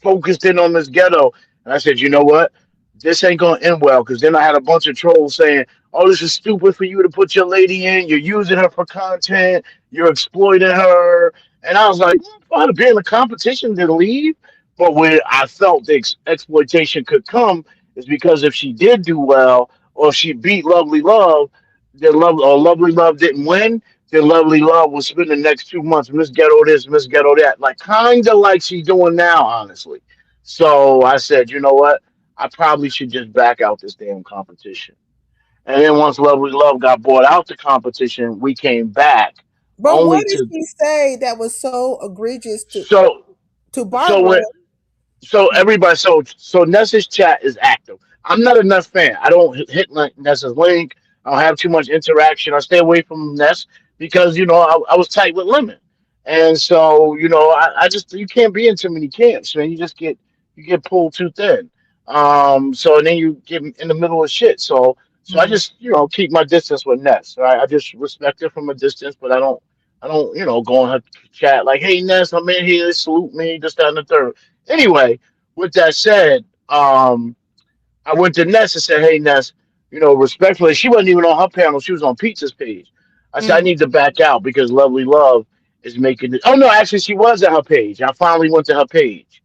focused in on this ghetto. And I said, you know what? This ain't gonna end well because then I had a bunch of trolls saying, "Oh, this is stupid for you to put your lady in. You're using her for content. You're exploiting her." And I was like, "I to be in the competition to leave." But where I felt the exploitation could come is because if she did do well or if she beat Lovely Love, Lovely Love didn't win. Then Lovely Love will spend the next 2 months Miss Ghetto this, Miss Ghetto that, like kind of like she's doing now, honestly. So I said, you know what? I probably should just back out this damn competition. And then once Lovely Love got bought out the competition, we came back But what only did to she say that was so egregious so to so Barbara? when so Ness's chat is active. I'm not a Ness fan. I don't hit like Ness's link. I don't have too much interaction. I stay away from Ness because I was tight with Lemon, and so I just you can't be in too many camps, man. You get pulled too thin. So and then you get in the middle of shit. So I Mm. just keep my distance with Ness. Right? I just respect her from a distance, but I don't go on her chat like, hey Ness, I'm in here, salute me, this, that, and the third. Anyway, with that said, I went to Ness and said, "Hey Ness, respectfully, she wasn't even on her panel; she was on Pizza's page." I said, "I Mm. need to back out because Lovely Love is making it." Oh no, actually, she was at her page. I finally went to her page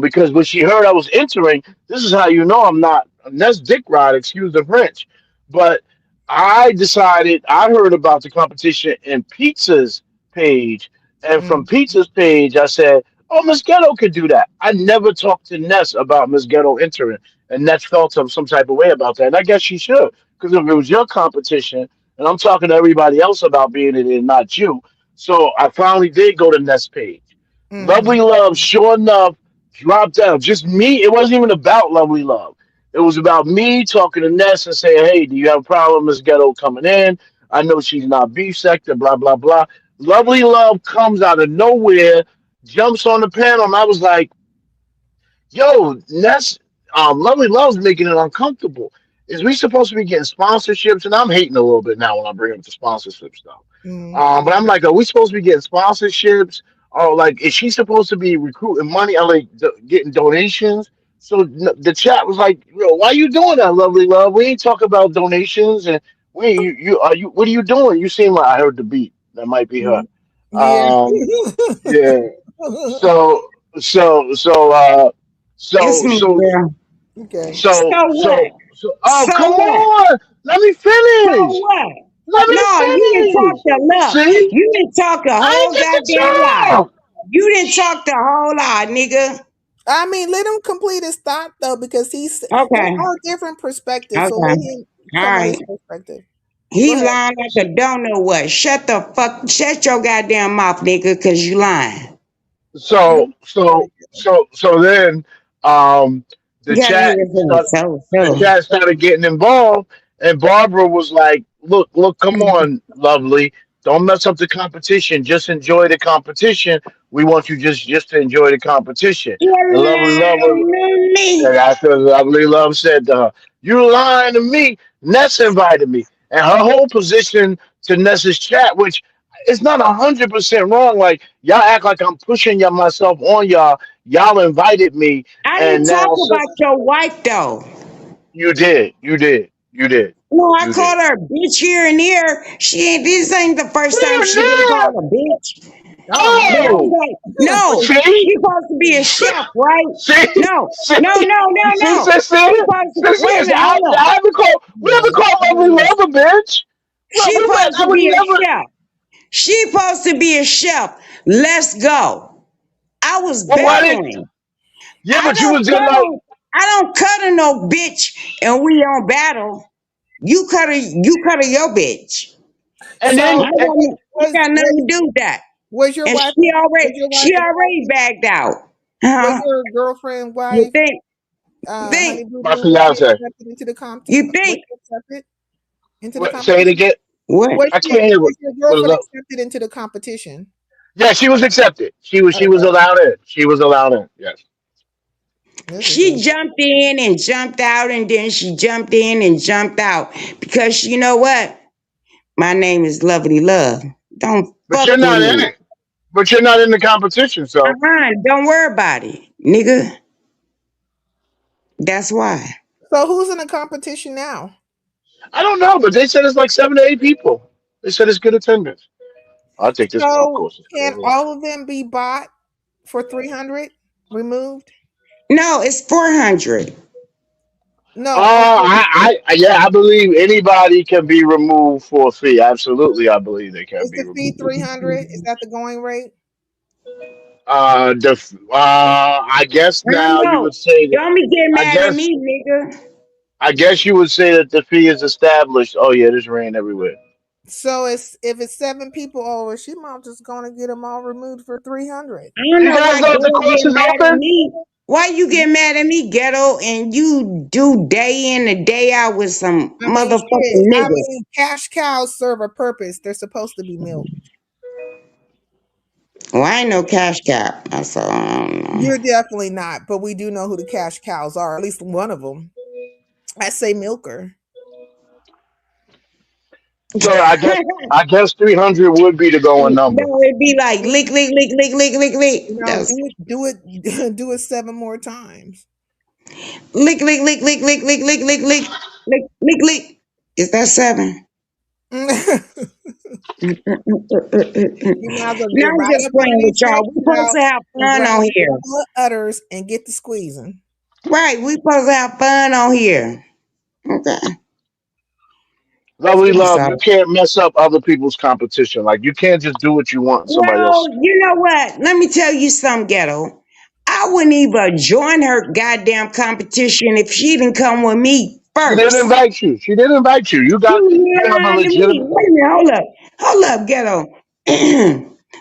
because when she heard I was entering, this is how you know I'm not Ness dick ride. Excuse the French, but I decided I heard about the competition in Pizza's page, and from Mm. Pizza's page, I said, "Oh, Miss Ghetto could do that." I never talked to Ness about Miss Ghetto entering, and Ness felt some type of way about that. And I guess she should, because if it was your competition, and I'm talking to everybody else about being in it and not you, so I finally did go to Ness page. Mm. Lovely Love, sure enough, dropped down. Just me. It wasn't even about Lovely Love. It was about me talking to Ness and saying, "Hey, do you have a problem, Miss Ghetto coming in? I know she's not beef sector, blah, blah, blah." Lovely Love comes out of nowhere, jumps on the panel, and I was like, yo, Ness, Lovely Love's making it uncomfortable. Is we supposed to be getting sponsorships? And I'm hating a little bit now when I bring up the sponsorship stuff. Mm. But I'm like, are we supposed to be getting sponsorships? Or like, is she supposed to be recruiting money or like getting donations? So the chat was like, yo, why you doing that, Lovely Love? We ain't talking about donations, and we you are you what are you doing? You seem like I heard the beat. That might be her. Mhm. Yeah. Um, yeah. So It's so me, so girl. Okay. So what? oh, So come what? on, let me So finish. what? Let me No, you didn't talk finish. the look. See, You didn't talk the I whole ain't get goddamn lie. the job. You didn't talk the whole lie, nigga. I mean, let him complete his thought though, because there Okay. are different perspectives. So let Okay. him All come with right. his perspective. Go He ahead. lying like a don't know what. Shut your goddamn mouth, nigga, cause you lying. So so so so then um the You gotta chat hear him. started the So. chat started getting involved, and Barbara was like, look, come on, lovely, don't mess up the competition, just enjoy the competition. We want you just to enjoy the competition. And You lovely lying love, to and me. after lovely love said to her, "You lying to me? Ness invited me." And her whole position to Ness's chat, which is not 100% wrong. Like y'all act like I'm pushing y'all myself on y'all. Y'all invited me, I and didn't talk now about your wife though. you did, you did, No, I you did. called her a bitch here and there. She ain't. This ain't the first time We're she been not. called a bitch. Oh But man. I was Oh, like, no, see, she supposed to be a see, chef, right? see, No, see, no, no, no, see, no. She supposed to. Wait a minute, hold up. I haven't called. We haven't called lovely love a bitch. Well, She supposed I to would be a never. chef. She supposed to be a chef. Let's go. I was Well, why did? battling. Yeah, I but you don't was just like, cuddle. I don't cuddle no bitch, and we on battle. You cuddle your bitch. and So then and, I got nothing to do with that. was your And wife was your wife she already invited? bagged out. Was Huh? your girlfriend You wife think? Think? Honey Boo my Boo, was she fiance. accepted into the You was think? she accepted into the What, say it competition? again. What? I can't hear Was your what is girlfriend up. accepted into the competition? Yeah, she was accepted. She was Okay. allowed in. She was allowed in. Yes. This is She jumped in and jumped out, and then she jumped in and jumped out because you know what? My name is Lovely Love. Don't But you're fuck with not in me. it. But you're not in the competition, so Don't worry about it, nigga. That's why. so who's in the competition now? I don't know. But they said it's like 7 to 8 people. They said it's good attendance. I'll take this golf So course. It's can crazy. all of them be bought for 300 removed? No, it's 400. No, Yeah, I believe anybody can be removed for a fee. Absolutely, I believe they can is be the fee removed. 300? Is that the going rate? I guess I don't now you know. would say that. Don't be getting I mad at guess me, nigga. I guess you would say that the fee is established. Oh yeah, there's rain everywhere. So it's if it's 7 people over, she might just gonna get them all removed for 300. I don't Do you know guys why know if the Ghetto course get is mad at open? me. Why you get mad at me, Ghetto, and you do day in and day out with some I mean, shit. motherfucking I niggas? mean, cash cows serve a purpose. They're supposed to be milked. Well, I ain't no cash cow. So I don't know. You're definitely not, but we do know who the cash cows are. At least one of them. I say milker. So I guess 300 would be the going number. No, it'd be like lick, lick, lick, lick, lick, lick, lick. You know, That's do it, do it 7 more times. lick, lick, lick, lick, lick, lick, lick, lick, lick, lick, lick, lick. Is that 7? You No, might as well get I'm right just up playing with underneath y'all. that We supposed cow to have and fun grab on a here. couple of udders and get the squeezing. Right, we supposed to have fun on here. Okay. Lovely Yeah. That's love, all. you can't mess up other people's competition. Like you can't just do what you want in somebody Well, else's you know competition. what? Let me tell you something, Ghetto. I wouldn't even join her goddamn competition if she didn't come with me She didn't first. invite you. She didn't invite you. You You have a lying to me. legitimate. Wait a minute, hold up. Hold up, Ghetto.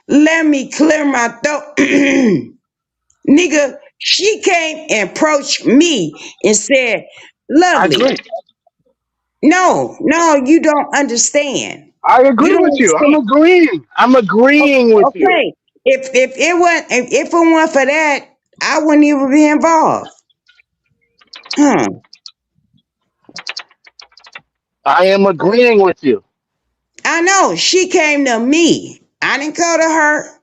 Let me clear my throat. Nigga, she came and approached me and said, I Lovely. agree. No, no, you don't understand. I You agree don't with you. I'm understand. agreeing. I'm agreeing with you. Okay. If it weren't for that, I wouldn't even be involved. Huh. I am agreeing with you. I know. She came to me. I didn't go to her.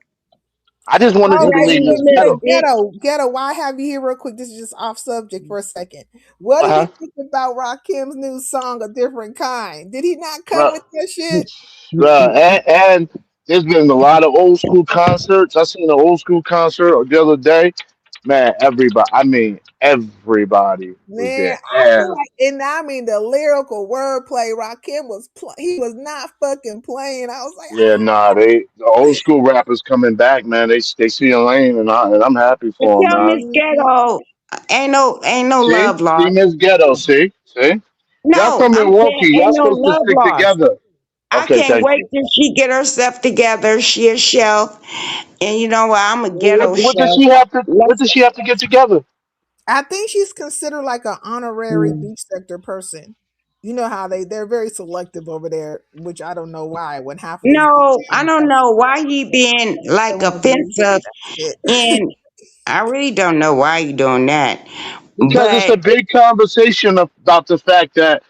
I just wanted you Oh, to wait, leave Raggedy this little ghetto. bitch. ghetto. Why have you here real quick? This is just off subject for a second. What Uh do you huh. think about Rakim's new song, A Different Kind? Did he not come with that shit? And There's been a lot of old school concerts. I seen an old school concert the other day. Man, everybody. I mean, everybody was Man, there. I feel like, and I mean the lyrical wordplay. Rakim was he was not fucking playing. I was like, Yeah, nah, the old school rappers coming back, man. They see a lane, and I'm happy But for them, tell Miss man. mhm. Ghetto, ain't no love See lost. Miss Ghetto, see. Y'all No, from I'm saying Milwaukee. Y'all ain't no supposed to love stick lost. together. I Okay, can't thank wait you. till she get herself together. She a chef, and you know what? I'm a What ghetto what does chef. she have to What Let's does she have to get together? I think she's considered like an honorary mm. beach sector person. You know how they're very selective over there, which I don't know why. When half of these beach No, I towns don't have know why he being they like want to be offensive, shit. and I really don't know why you doing that. Because it's But a big conversation about the fact that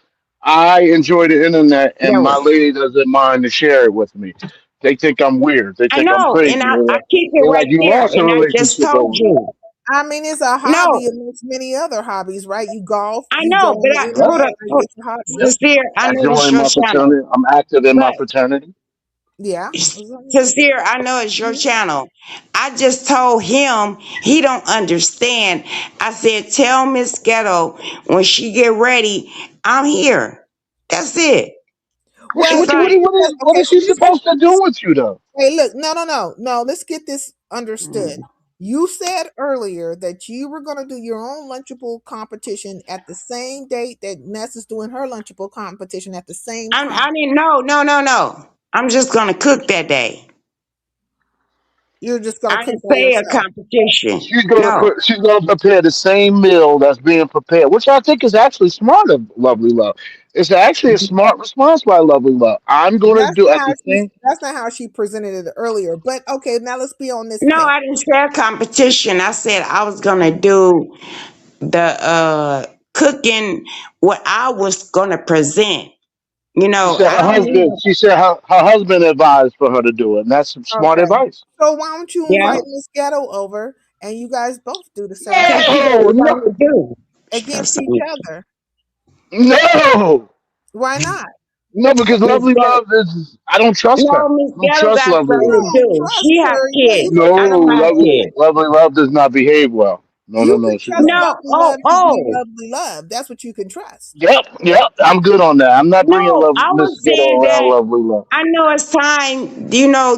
I enjoy the internet and no, my lady doesn't mind to share it with me. They think I'm weird. They I think I'm know, and crazy. I keep it They're like, right you there, lost a and I just relationship told over it. you. I mean, it's a hobby No, amongst many other hobbies, right? You golf, I you go know, on but the Yep, hold internet, up, like hold, it's a hobby. yep. sincere. I I know it's join your my channel, fraternity. I'm active in my but fraternity. Yeah. sincere. I know it's your Mhm. channel. I just told him he don't understand. I said, tell Miss Ghetto when she get ready, I'm here. That's it. Well, It's What, see, like, what, what, is, what okay, is she so let's get supposed to this. do with you, though? Hey, look, no. Let's get this understood. You said earlier that you were going to do your own Lunchable competition at the same date that Ness is doing her Lunchable competition at the same time. I didn't know. No, no, no. I'm just gonna cook that day. You're just going I to cook didn't by say a yourself. competition. She's No. she's gonna prepare the same meal that's being prepared, which I think is actually smart of Lovely Love. It's actually a smart response by Lovely Love. I'm gonna That's do not at how the same. she presented it earlier. But okay, now let's be on this No, page. I didn't say a competition. I said I was gonna do the cooking what I was gonna present. You She know, said I her don't need husband. She said her husband advised for her to do it, and that's some smart Okay. advice. So why don't you yeah, invite Miss Ghetto over and you guys both do the same because thing she got No, no, something to do. She got against each something. other? no, Why not? no, because Miss Lovely Ghetto, Love is. I don't trust no, her. Miss I don't Ghetto trust got Lovely You something to Love. don't do. trust She have her. Yeah, you kids. don't I trust No, don't have Lovely. kids. Lovely Love does not behave well. No, no, You no, can she trust doesn't. No, Lovely oh, Love to be oh. Lovely Love. That's what you can trust. Yep. I'm good on that. I'm not bringing No, Love I Miss was Ghetto saying around that Lovely Love. I know it's time,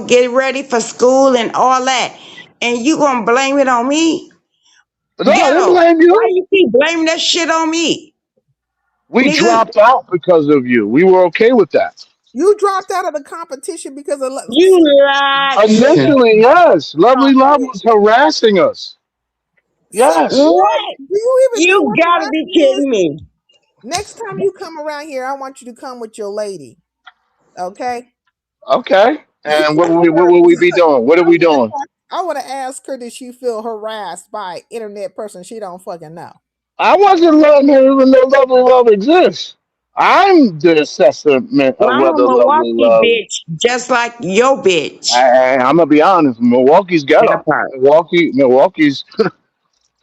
get ready for school and all that. And you gonna blame it on me? No, I didn't Ghetto. blame Why you. you keep blaming that shit on me? We Nigga, dropped out because of you. We were okay with that. You dropped out of the competition because of you lied. Initially, yes. Lovely stop Love it. was harassing us. Yes. What? What? Do you even know You what gotta be harassment is? kidding me. Next time you come around here, I want you to come with your lady. Okay? Okay. And what Ask will we what her, will we 'cause be doing? What are we doing? I want to ask her, did she feel harassed by internet person she don't fucking know? I wasn't letting her even know Lovely Love exists. I'm the assessment Well, of I'm a whether Lovely Milwaukee Love. bitch, just like your bitch. I'm gonna be honest. Milwaukee's That ghetto. part.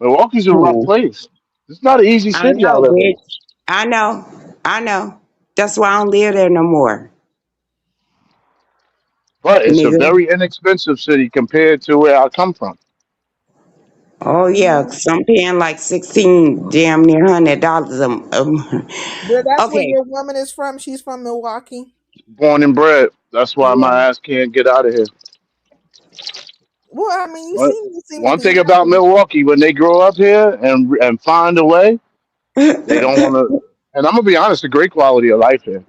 Milwaukee's a rough Hmm. place. It's not an easy I city I know, live in. bitch. I know. I know. That's why I don't live there no more, But it's a nigga. very inexpensive city compared to where I come from. Oh yeah, Mhm. 'cause I'm paying like 16, damn near $100. But that's where Okay, your woman is from. She's from Milwaukee. Born and bred. That's why Yeah. my ass can't get out of here. Well, I mean, One, you seem to one be thing about happy. Milwaukee, when they grow up here and find a way, they don't want to. And I'm gonna be honest, a great quality of life here.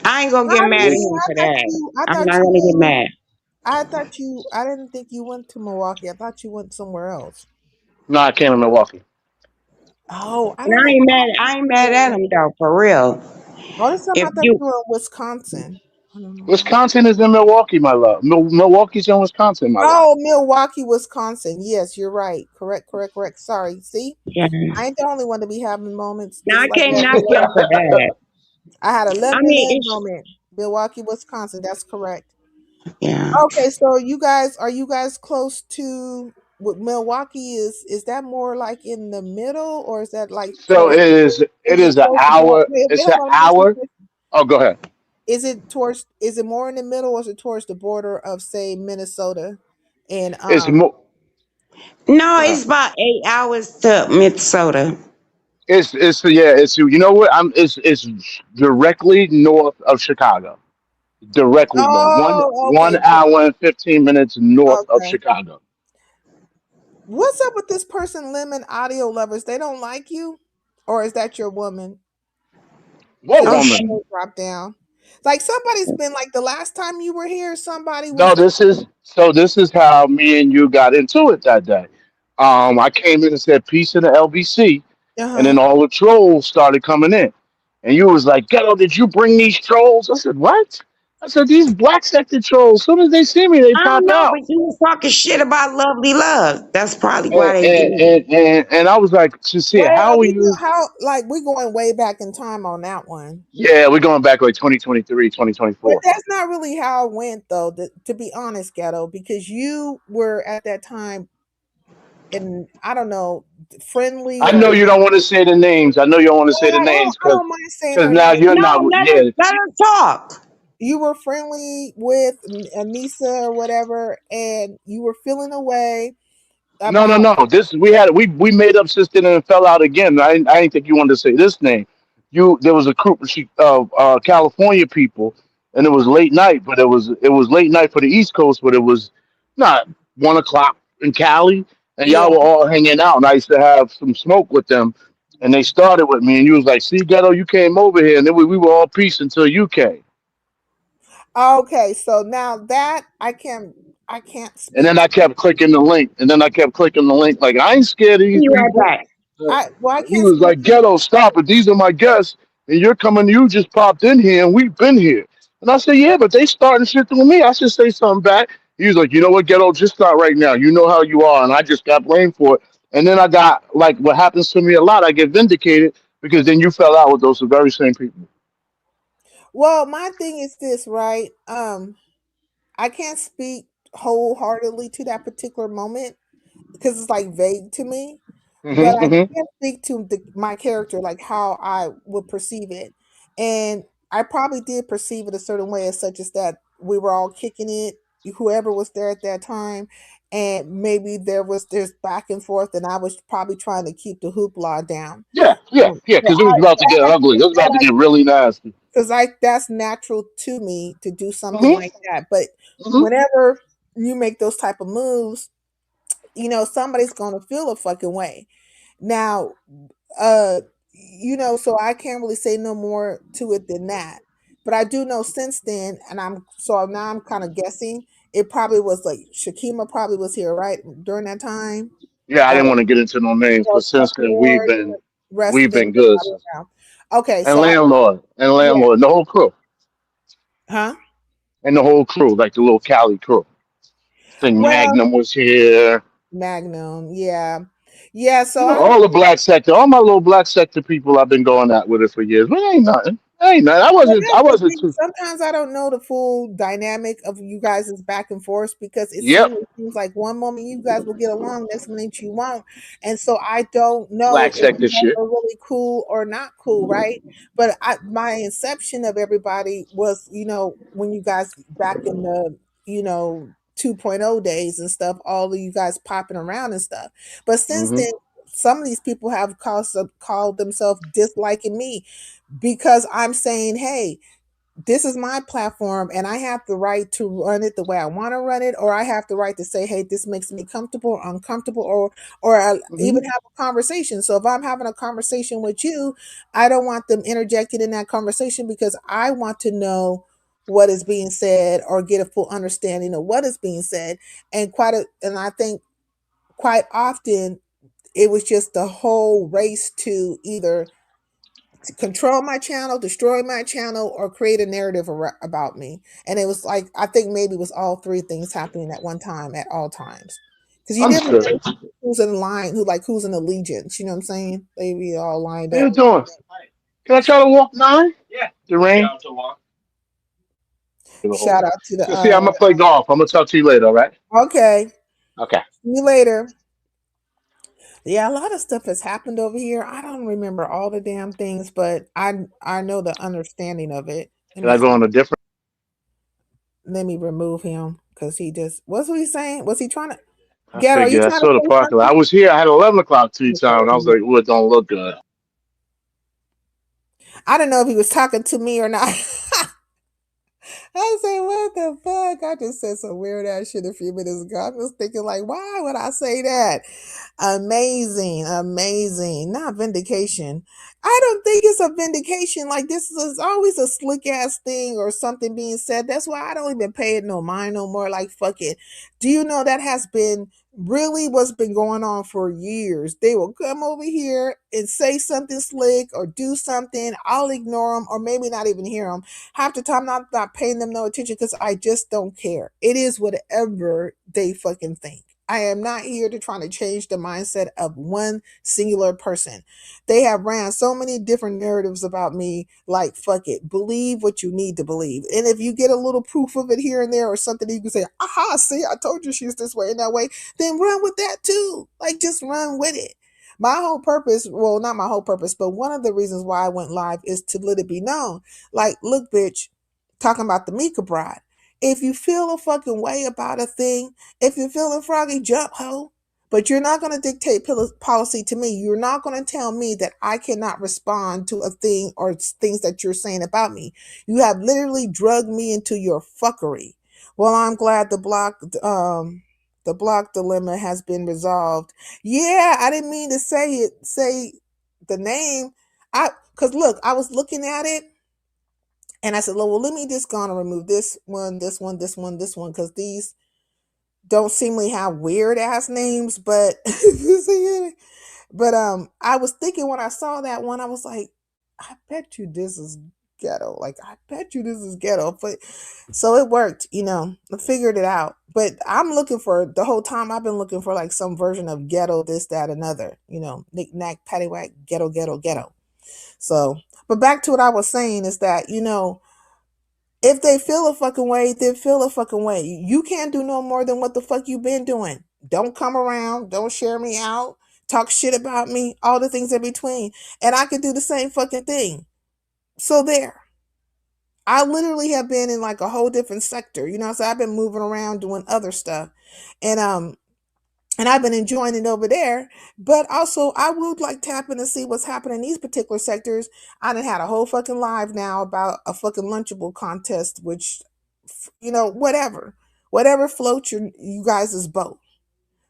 I ain't gonna get I mad at mean, him for that. I'm not gonna get mad. I didn't think you went to Milwaukee. I thought you went somewhere else. No, I came to Milwaukee. Oh, I And didn't I know. ain't mad. I ain't mad at him though, for real. Oh, this time If I thought you, you were in Wisconsin. I don't know why. Wisconsin is in Milwaukee, my love. Milwaukee's in Wisconsin, my love. Oh, Milwaukee, Wisconsin. Yes, you're right. Correct. Sorry. See, yeah. I ain't the only one to be having moments Now just I like can't Lovely knock him Love. for that. I had a I Lovely mean, Love it's moment. Milwaukee, Wisconsin. That's correct. yeah. Okay, so are you guys close to what Milwaukee is that more like in the middle or is that like So towards it is. It is it is an close to hour. wait, It's an hold on, let me ask you a hour. question. Oh, go ahead. Is it towards? Is it more in the middle, or is it towards the border of, say, Minnesota? And It's more. No, it's about 8 hours to Minnesota. It's yeah. It's you know what? It's directly north of Chicago. Directly north. oh, One okay, hour and 15 minutes north of okay. Chicago. What's up with this person, Lemon Audio Lovers? They don't like you, or is that your woman? What Because Oh, the woman? she, photo dropped down. Like somebody's been like the last time you were here, somebody No, was. this is how me and you got into it that day. I came in and said peace in the LBC, Uh and huh. then all the trolls started coming in, and you was like, "Ghetto, did you bring these trolls?" I said, "What?" I said, "These black sector trolls. As soon as they see me, they I don't pop know, but out." you was talking shit about Lovely Love. That's probably why And they did and it. and, and I was like, "Sincere, Well, how are we do you?" how like we going way back in time on that one, Yeah, we're going back like 2023, but 2024. that's not really how it went, though. To be honest, Ghetto, because you were at that time, and I don't know, friendly I or know you don't want to say the names. I know you don't want to say the names I don't mind saying because her now name. you're No, not. let her Yeah, let her talk. You were friendly with Anissa or whatever, and you were feeling away no, no, about. no. This we made up since then and fell out again. I didn't think you wanted to say this name. You there was a group of California people, and it was late night, but it was late night for the East Coast, but it was not 1 o'clock in Cali, and Yeah. y'all were all hanging out, and I used to have some smoke with them, and they started with me, and you was like, "See, Ghetto, you came over here," and then we were all peace until you came. Okay, so now that I can't And speak then I to. kept clicking the link, and then I kept clicking the link. Like I ain't scared of these Be right people. back. I He can't was speak like, to. "Ghetto, stop it! These are my guests, and you're coming. You just popped in here, and we've been here." And I said, "Yeah, but they starting shit through me. I should say something back." He was like, "You know what, Ghetto? Just not right now. You know how you are." And I just got blamed for it. And then I got like what happens to me a lot. I get vindicated because then you fell out with those very same people. Well, my thing is this, right? I can't speak wholeheartedly to that particular moment because it's like vague to me. But I Hmm. can speak to my character, like how I would perceive it, and I probably did perceive it a certain way, as such as that we were all kicking it, whoever was there at that time, and maybe there's back and forth, and I was probably trying to keep the hoopla down. Yeah, yeah, yeah. Because it was about to get ugly. It was about to get really nasty. Because that's natural to me to do something Hmm. like that. But Hmm. whenever you make those type of moves, somebody's gonna feel a fucking way. Now, so I can't really say no more to it than that. But I do know since then, and now I'm kind of guessing. It probably was like Shakima probably was here right during that time. Yeah, I Uh, didn't want to get into no names, so but since Chucky then Ward, rest we've of it, been good. everybody around. Okay, And so yeah, landlord, and the whole crew, huh? and the whole crew, like the little Cali crew. I think Well, Magnum was here. Magnum, yeah, yeah. So You know, I all the black sector, all my little black sector people I've been going at with it for years. But it ain't nothing. It ain't nothing. Well, I that's the wasn't thing. too. Sometimes I don't know the full dynamic of you guys' back and forth because Yep, it seems like one moment you guys will get along, next minute you won't, and so I don't know black if sector you guys shit. are really cool or not cool, right? But my inception of everybody was, when you guys back in the 2.0 days and stuff, all of you guys popping around and stuff. But since Hmm. then, some of these people have called themselves disliking me because I'm saying, hey, this is my platform and I have the right to run it the way I want to run it, or I have the right to say, hey, this makes me comfortable or uncomfortable, or Hmm. even have a conversation. So if I'm having a conversation with you, I don't want them interjected in that conversation because I want to know what is being said or get a full understanding of what is being said. And I think quite often it was just the whole race to either to control my channel, destroy my channel, or create a narrative about me. And it was like I think maybe it was all three things happening at one time at all times. Because you never Understood. know who's in line, who's in allegiance. You know what I'm saying? They be all lined How you up. doing? Can I try to walk 9? The rain. Shout out to the So see, I'm gonna play golf. I'm gonna talk to you later. All right? okay. Okay. See you later. Yeah, a lot of stuff has happened over here. I don't remember all the damn things, but I know the understanding of it. Let Can me I go see. on a different? Let me remove him because he just what's what he saying? Was he trying to I Ghetto, are you figured I trying to saw the say parking lot. something? I was here. I had 11 o'clock tea time, and I was like, "Oh, it don't look good." I don't know if he was talking to me or not. I say, what the fuck? I just said some weird ass shit a few minutes ago. I was thinking, like, why would I say that? Amazing, amazing. Not vindication. I don't think it's a vindication. Like, this is always a slick ass thing or something being said. That's why I don't even pay it no mind no more. Like, fuck it. Do you know that has been really what's been going on for years? They will come over here and say something slick or do something. I'll ignore them or maybe not even hear them. Half the time, I'm not paying them no attention because I just don't care. It is whatever they fucking think. I am not here to try to change the mindset of one singular person. They have ran so many different narratives about me, like, fuck it, believe what you need to believe. And if you get a little proof of it here and there or something, you can say, aha, see, I told you she's this way and that way, then run with that too. Like, just run with it. My whole purpose, well, not my whole purpose, but one of the reasons why I went live is to let it be known. Like, look, bitch, talking about the Mika bride. If you feel a fucking way about a thing, if you're feeling froggy, jump, ho. But you're not going to dictate policy to me. You're not going to tell me that I cannot respond to a thing or things that you're saying about me. You have literally drugged me into your fuckery. Well, I'm glad the block dilemma has been resolved. Yeah, I didn't mean to say the name. Cause look, I was looking at it and I said, well, let me just go and remove this one, this one, this one, this one, because these don't seemingly have weird ass names, but I was thinking when I saw that one, I was like, I bet you this is ghetto. Like, I bet you this is ghetto. But so it worked, I figured it out. But I'm looking for the whole time I've been looking for like some version of ghetto, this, that, another, knick knack, paddywhack, ghetto, ghetto, ghetto. So, but back to what I was saying is that, if they feel a fucking way, then feel a fucking way. You can't do no more than what the fuck you been doing. Don't come around. Don't share me out. Talk shit about me. All the things in between. And I could do the same fucking thing. So there. I literally have been in like a whole different sector. So I've been moving around doing other stuff. And I've been enjoying it over there. But also, I would like tap in and see what's happening in these particular sectors. I done had a whole fucking live now about a fucking Lunchable contest, which, whatever. Whatever floats you guys' boat.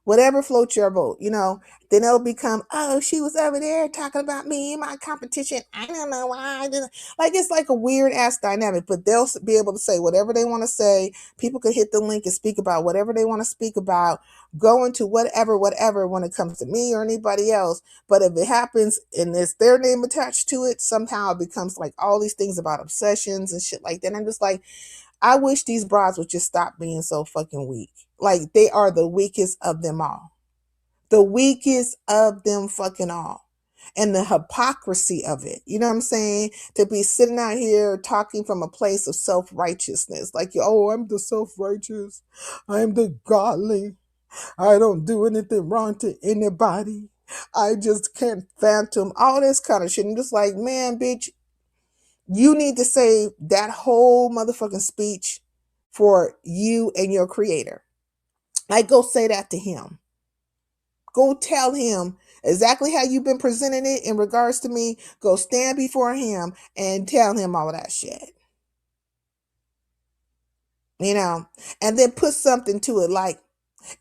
Whatever floats your boat, then it'll become, oh, she was over there talking about me in my competition. I don't know why I didn't. Like, it's like a weird ass dynamic, but they'll be able to say whatever they want to say. People can hit the link and speak about whatever they want to speak about, go into whatever when it comes to me or anybody else. But if it happens and it's their name attached to it, somehow it becomes like all these things about obsessions and shit like that. And I'm just like, I wish these brides would just stop being so fucking weak. Like, they are the weakest of them all. The weakest of them fucking all. And the hypocrisy of it. You know what I'm saying? To be sitting out here talking from a place of self-righteousness. Like, oh, I'm the self-righteous. I'm the godly. I don't do anything wrong to anybody. I just can't phantom. All this kind of shit. And just like, man, bitch, you need to say that whole motherfucking speech for you and your creator. Like, go say that to him. Go tell him exactly how you've been presenting it in regards to me. Go stand before him and tell him all of that shit. And then put something to it like,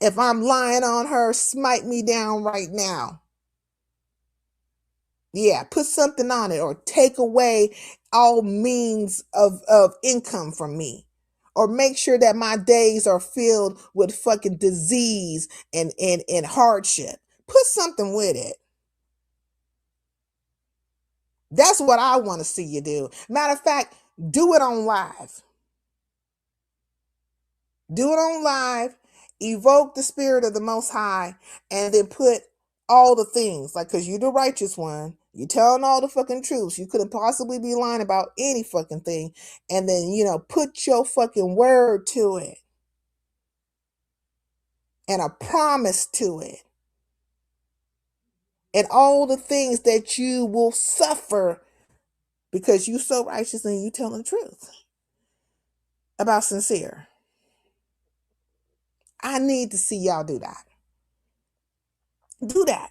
if I'm lying on her, smite me down right now. Yeah, put something on it or take away all means of income from me. Or make sure that my days are filled with fucking disease and hardship. Put something with it. That's what I want to see you do. Matter of fact, do it on live. Do it on live. Evoke the spirit of the Most High and then put all the things. Like, because you're the righteous one. You're telling all the fucking truths. You couldn't possibly be lying about any fucking thing. And then, put your fucking word to it. And a promise to it. And all the things that you will suffer because you so righteous and you telling the truth about sincere. I need to see y'all do that. Do that.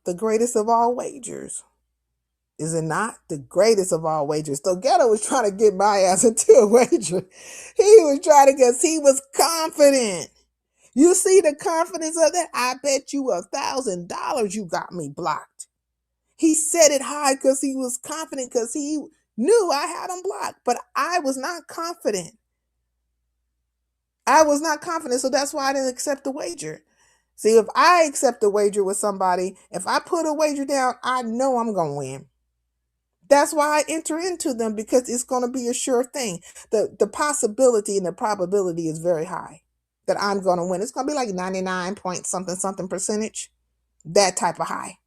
The greatest of all wagers. Is it not the greatest of all wagers? So Ghetto was trying to get my ass into a wager. He was trying to, because he was confident. You see the confidence of that? I bet you $1,000 you got me blocked. He said it high because he was confident, because he knew I had him blocked. But I was not confident. I was not confident, so that's why I didn't accept the wager. See, if I accept a wager with somebody, if I put a wager down, I know I'm going to win. That's why I enter into them, because it's going to be a sure thing. The possibility and the probability is very high that I'm going to win. It's going to be like 99 point something percentage, that type of high.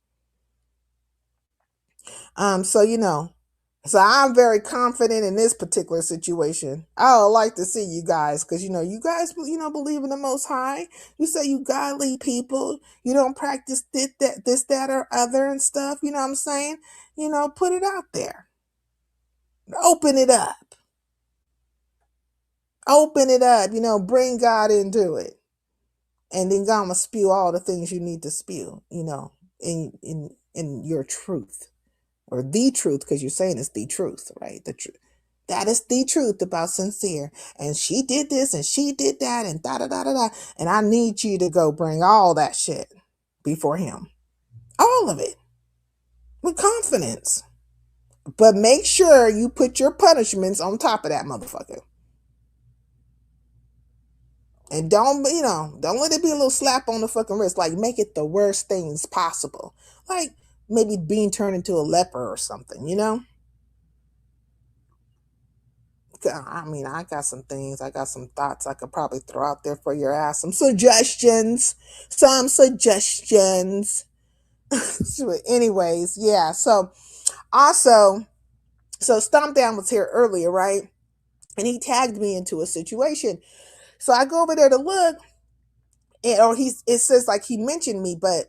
So I'm very confident in this particular situation. I would like to see you guys, because you guys believe in the Most High. You say you godly people. You don't practice this, that, or other and stuff. You know what I'm saying? Put it out there. Open it up. Open it up. Bring God into it, and then God will spew all the things you need to spew. In your truth. Or the truth, because you're saying it's the truth, right? The truth. That is the truth about sincere. And she did this and she did that and da da da da da. And I need you to go bring all that shit before him. All of it. With confidence. But make sure you put your punishments on top of that motherfucker. And don't let it be a little slap on the fucking wrist. Like, make it the worst things possible. Like, maybe being turned into a leper or something, I got some things, I got some thoughts I could probably throw out there for your ass. Some suggestions. So anyways, yeah. So Stomp Down was here earlier, right? And he tagged me into a situation. So I go over there to look, it says like he mentioned me, but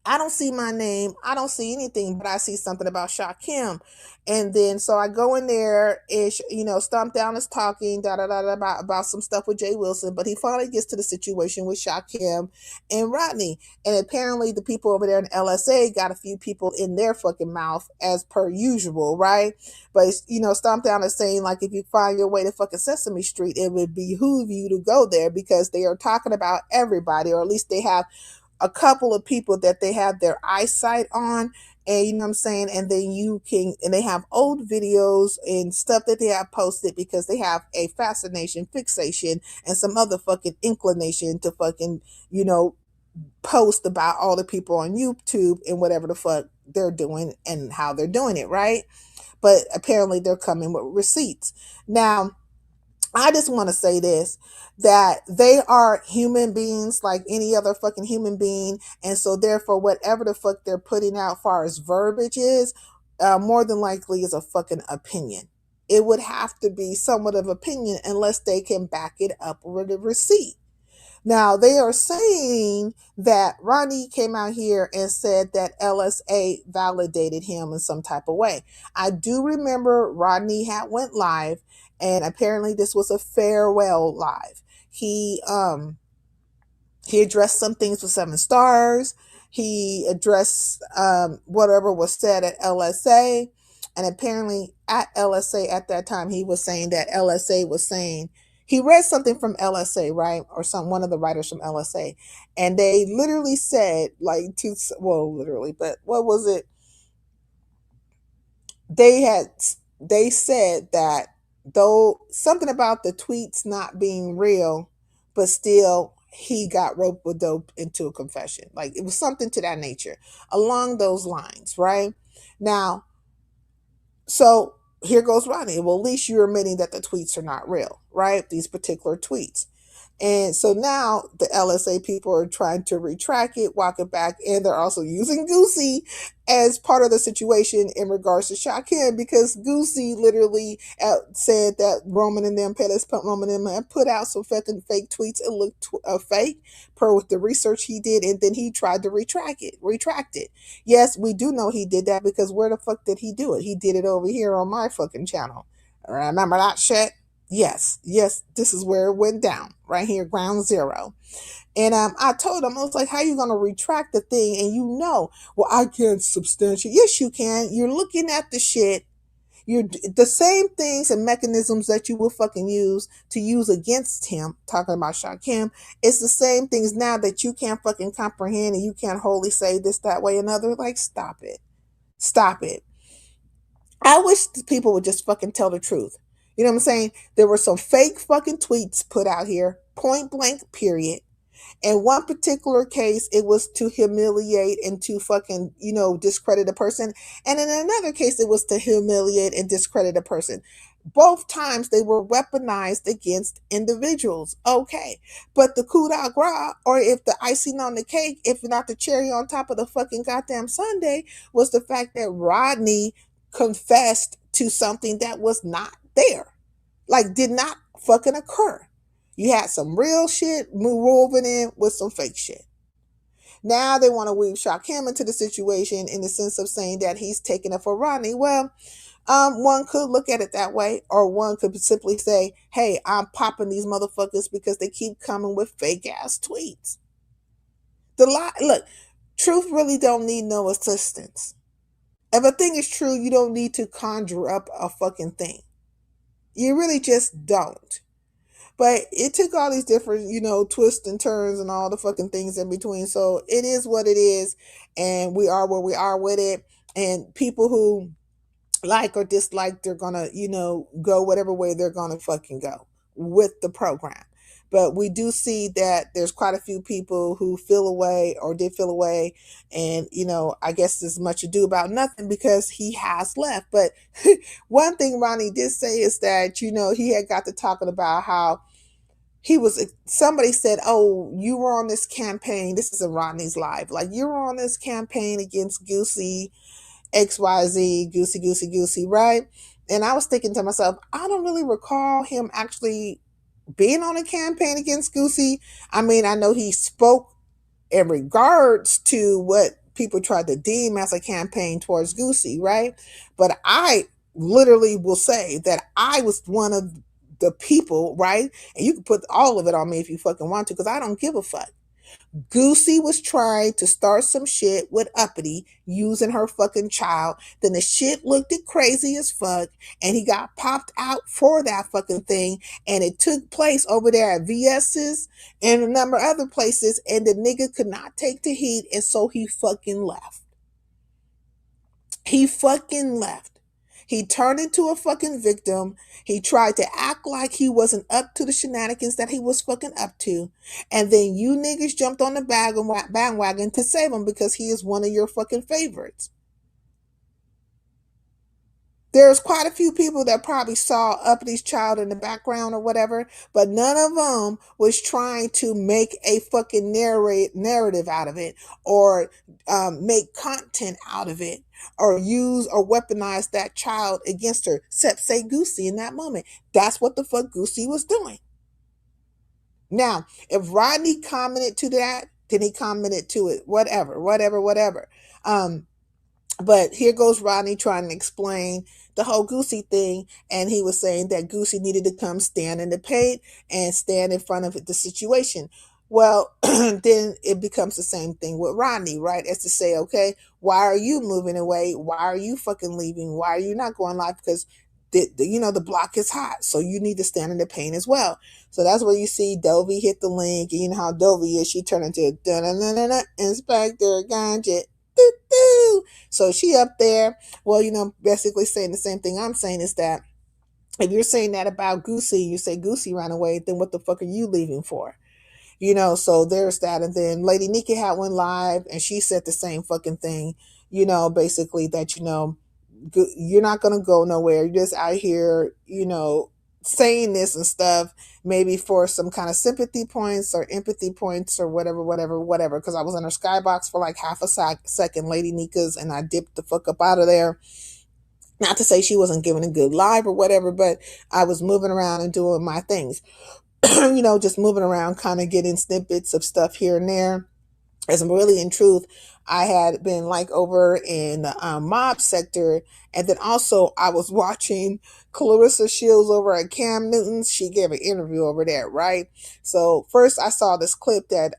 I don't see my name. I don't see anything, but I see something about Shakim. And then, so I go in there, Stomp Down is talking, about some stuff with Jay Wilson, but he finally gets to the situation with Shakim and Rodney. And apparently the people over there in LSA got a few people in their fucking mouth as per usual, right? But, Stomp Down is saying, like, if you find your way to fucking Sesame Street, it would behoove you to go there, because they are talking about everybody, or at least they have a couple of people that they have their eyesight on, and you know what I'm saying, and then and they have old videos and stuff that they have posted, because they have a fascination, fixation, and some other fucking inclination to fucking, post about all the people on YouTube and whatever the fuck they're doing and how they're doing it, right? But apparently they're coming with receipts. Now, I just want to say this, that they are human beings like any other fucking human being. And so therefore, whatever the fuck they're putting out far as verbiage is, more than likely is a fucking opinion. It would have to be somewhat of opinion unless they can back it up with a receipt. Now, they are saying that Ronnie came out here and said that LSA validated him in some type of way. I do remember Rodney had went live, and apparently this was a farewell live. He addressed some things with 7 stars. He addressed whatever was said at LSA. And apparently at LSA at that time, he was saying that LSA was saying, he read something from LSA, right? Or one of the writers from LSA. And they literally said, like, literally, but what was it? They said that, though, something about the tweets not being real, but still he got roped with dope into a confession. Like, it was something to that nature, along those lines, right? Now, so here goes Ronnie. Well, at least you're admitting that the tweets are not real, right? These particular tweets. And so now the LSA people are trying to retract it, walk it back, and they're also using Goosey as part of the situation in regards to Shaquem, because Goosey literally said that Roman and them, Pettis put Roman and them, and put out some fucking fake tweets. It looked fake per with the research he did, and then he tried to retract it. Yes, we do know he did that, because where the fuck did he do it? He did it over here on my fucking channel. Remember that shit? Yes, this is where it went down, right here, ground zero. And I told him, I was like, how you going to retract the thing? And well, I can't substantiate. Yes, you can. You're looking at the shit. You're the same things and mechanisms that you will fucking use against him, talking about Shaquem. It's the same things now that you can't fucking comprehend, and you can't wholly say this, that way, another. Like, stop it. Stop it. I wish people would just fucking tell the truth. You know what I'm saying? There were some fake fucking tweets put out here, point blank, period. In one particular case, it was to humiliate and to fucking, discredit a person. And in another case, it was to humiliate and discredit a person. Both times they were weaponized against individuals. Okay. But the coup de grace, or if the icing on the cake, if not the cherry on top of the fucking goddamn sundae, was the fact that Rodney confessed to something that was not there. Like, did not fucking occur. You had some real shit woven in with some fake shit. Now they want to weave Shaquem into the situation in the sense of saying that he's taking it for Rodney. Well, one could look at it that way, or one could simply say, hey, I'm popping these motherfuckers because they keep coming with fake ass tweets. Look, truth really don't need no assistance. If a thing is true, you don't need to conjure up a fucking thing. You really just don't. But it took all these different, twists and turns and all the fucking things in between. So it is what it is. And we are where we are with it. And people who like or dislike, they're going to, go whatever way they're going to fucking go with the program. But we do see that there's quite a few people who feel away or did feel away. And, I guess there's much ado about nothing because he has left. But one thing Ronnie did say is that, he had got to talking about how somebody said, oh, you were on this campaign. This is in Rodney's live. Like, you were on this campaign against Goosey, XYZ, Goosey, right? And I was thinking to myself, I don't really recall him actually being on a campaign against Goosey. I mean, I know he spoke in regards to what people tried to deem as a campaign towards Goosey, right? But I literally will say that I was one of the people, right? And you can put all of it on me if you fucking want to, because I don't give a fuck. Goosey was trying to start some shit with Uppity using her fucking child. Then the shit looked crazy as fuck, and he got popped out for that fucking thing. And it took place over there at VS's and a number of other places, and the nigga could not take the heat, and so he fucking left. He fucking left. He turned into a fucking victim. He tried to act like he wasn't up to the shenanigans that he was fucking up to. And then you niggas jumped on the bandwagon to save him because he is one of your fucking favorites. There's quite a few people that probably saw Uppy's child in the background or whatever, but none of them was trying to make a fucking narrative out of it, or make content out of it, or use or weaponize that child against her, except say Goosey in that moment. That's what the fuck Goosey was doing. Now, if Rodney commented to that, then he commented to it. Whatever. But here goes Rodney trying to explain the whole Goosey thing, and he was saying that Goosey needed to come stand in the paint and stand in front of the situation. Well, then it becomes the same thing with Rodney, right? As to say, okay, why are you moving away? Why are you fucking leaving? Why are you not going live? Because the block is hot, so you need to stand in the paint as well. So that's where you see Dovey hit the link, and you know how Dovey is. She turned into Inspector Gadget. So she up there, well, basically saying the same thing I'm saying, is that if you're saying that about Goosey, you say Goosey ran away, then what the fuck are you leaving for? So there's that. And then Lady Nikki had went live, and she said the same fucking thing, basically that, you're not going to go nowhere. You're just out here, saying this and stuff, maybe for some kind of sympathy points or empathy points or whatever. Because I was in her skybox for like half a second, Lady Nika's, and I dipped the fuck up out of there. Not to say she wasn't giving a good live or whatever, but I was moving around and doing my things. Just moving around, kind of getting snippets of stuff here and there. As really in truth, I had been like over in the mob sector, and then also I was watching Clarissa Shields over at Cam Newton's. She gave an interview over there, right? So first I saw this clip that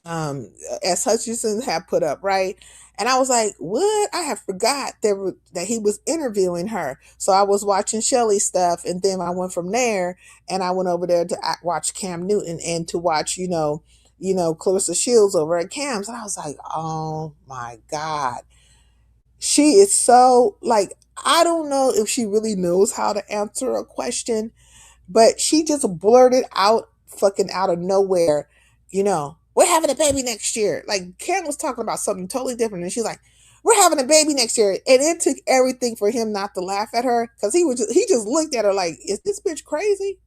S. Hutchinson had put up, right? And I was like, what? I have forgot that he was interviewing her. So I was watching Shelly's stuff, and then I went from there, and I went over there to watch Cam Newton and to watch, Clarissa Shields over at Cam's. And I was like, oh my God. She is so, like, I don't know if she really knows how to answer a question, but she just blurted out fucking out of nowhere, we're having a baby next year. Like, Karen was talking about something totally different, and she's like, we're having a baby next year. And it took everything for him not to laugh at her, because he just looked at her like, is this bitch crazy?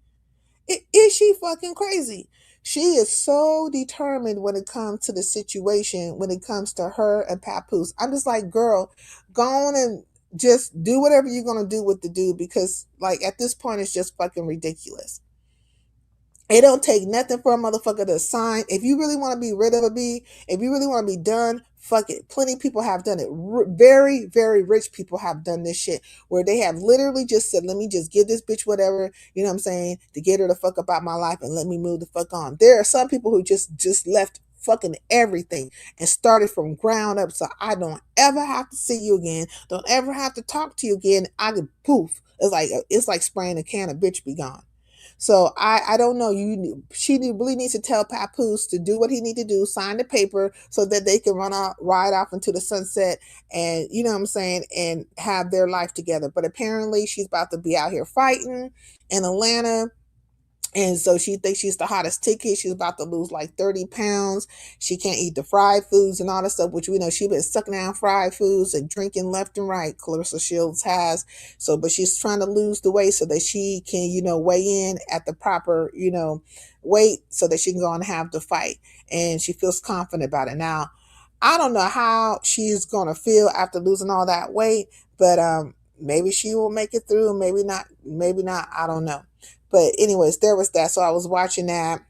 Is she fucking crazy? She is so determined when it comes to the situation, when it comes to her and Papoose. I'm just like, girl, go on and just do whatever you're going to do with the dude, because, like, at this point, it's just fucking ridiculous. It don't take nothing for a motherfucker to sign. If you really want to be rid of a bee, if you really want to be done, fuck it. Plenty of people have done it. Very, very rich people have done this shit, where they have literally just said, let me just give this bitch whatever, you know what I'm saying, to get her the fuck up out my life and let me move the fuck on. There are some people who just left fucking everything and started from ground up, so I don't ever have to see you again. Don't ever have to talk to you again. I could poof. It's like spraying a can of bitch be gone. So I don't know. She really needs to tell Papoose to do what he need to do, sign the paper so that they can ride off into the sunset, and you know what I'm saying, and have their life together. But apparently she's about to be out here fighting in Atlanta. And so she thinks she's the hottest ticket. She's about to lose like 30 pounds. She can't eat the fried foods and all that stuff, which we know she's been sucking down fried foods and drinking left and right. Clarissa Shields has. So, but she's trying to lose the weight so that she can, weigh in at the proper, weight so that she can go on and have the fight. And she feels confident about it. Now, I don't know how she's going to feel after losing all that weight, but maybe she will make it through. Maybe not. I don't know. But anyways, there was that. So I was watching that.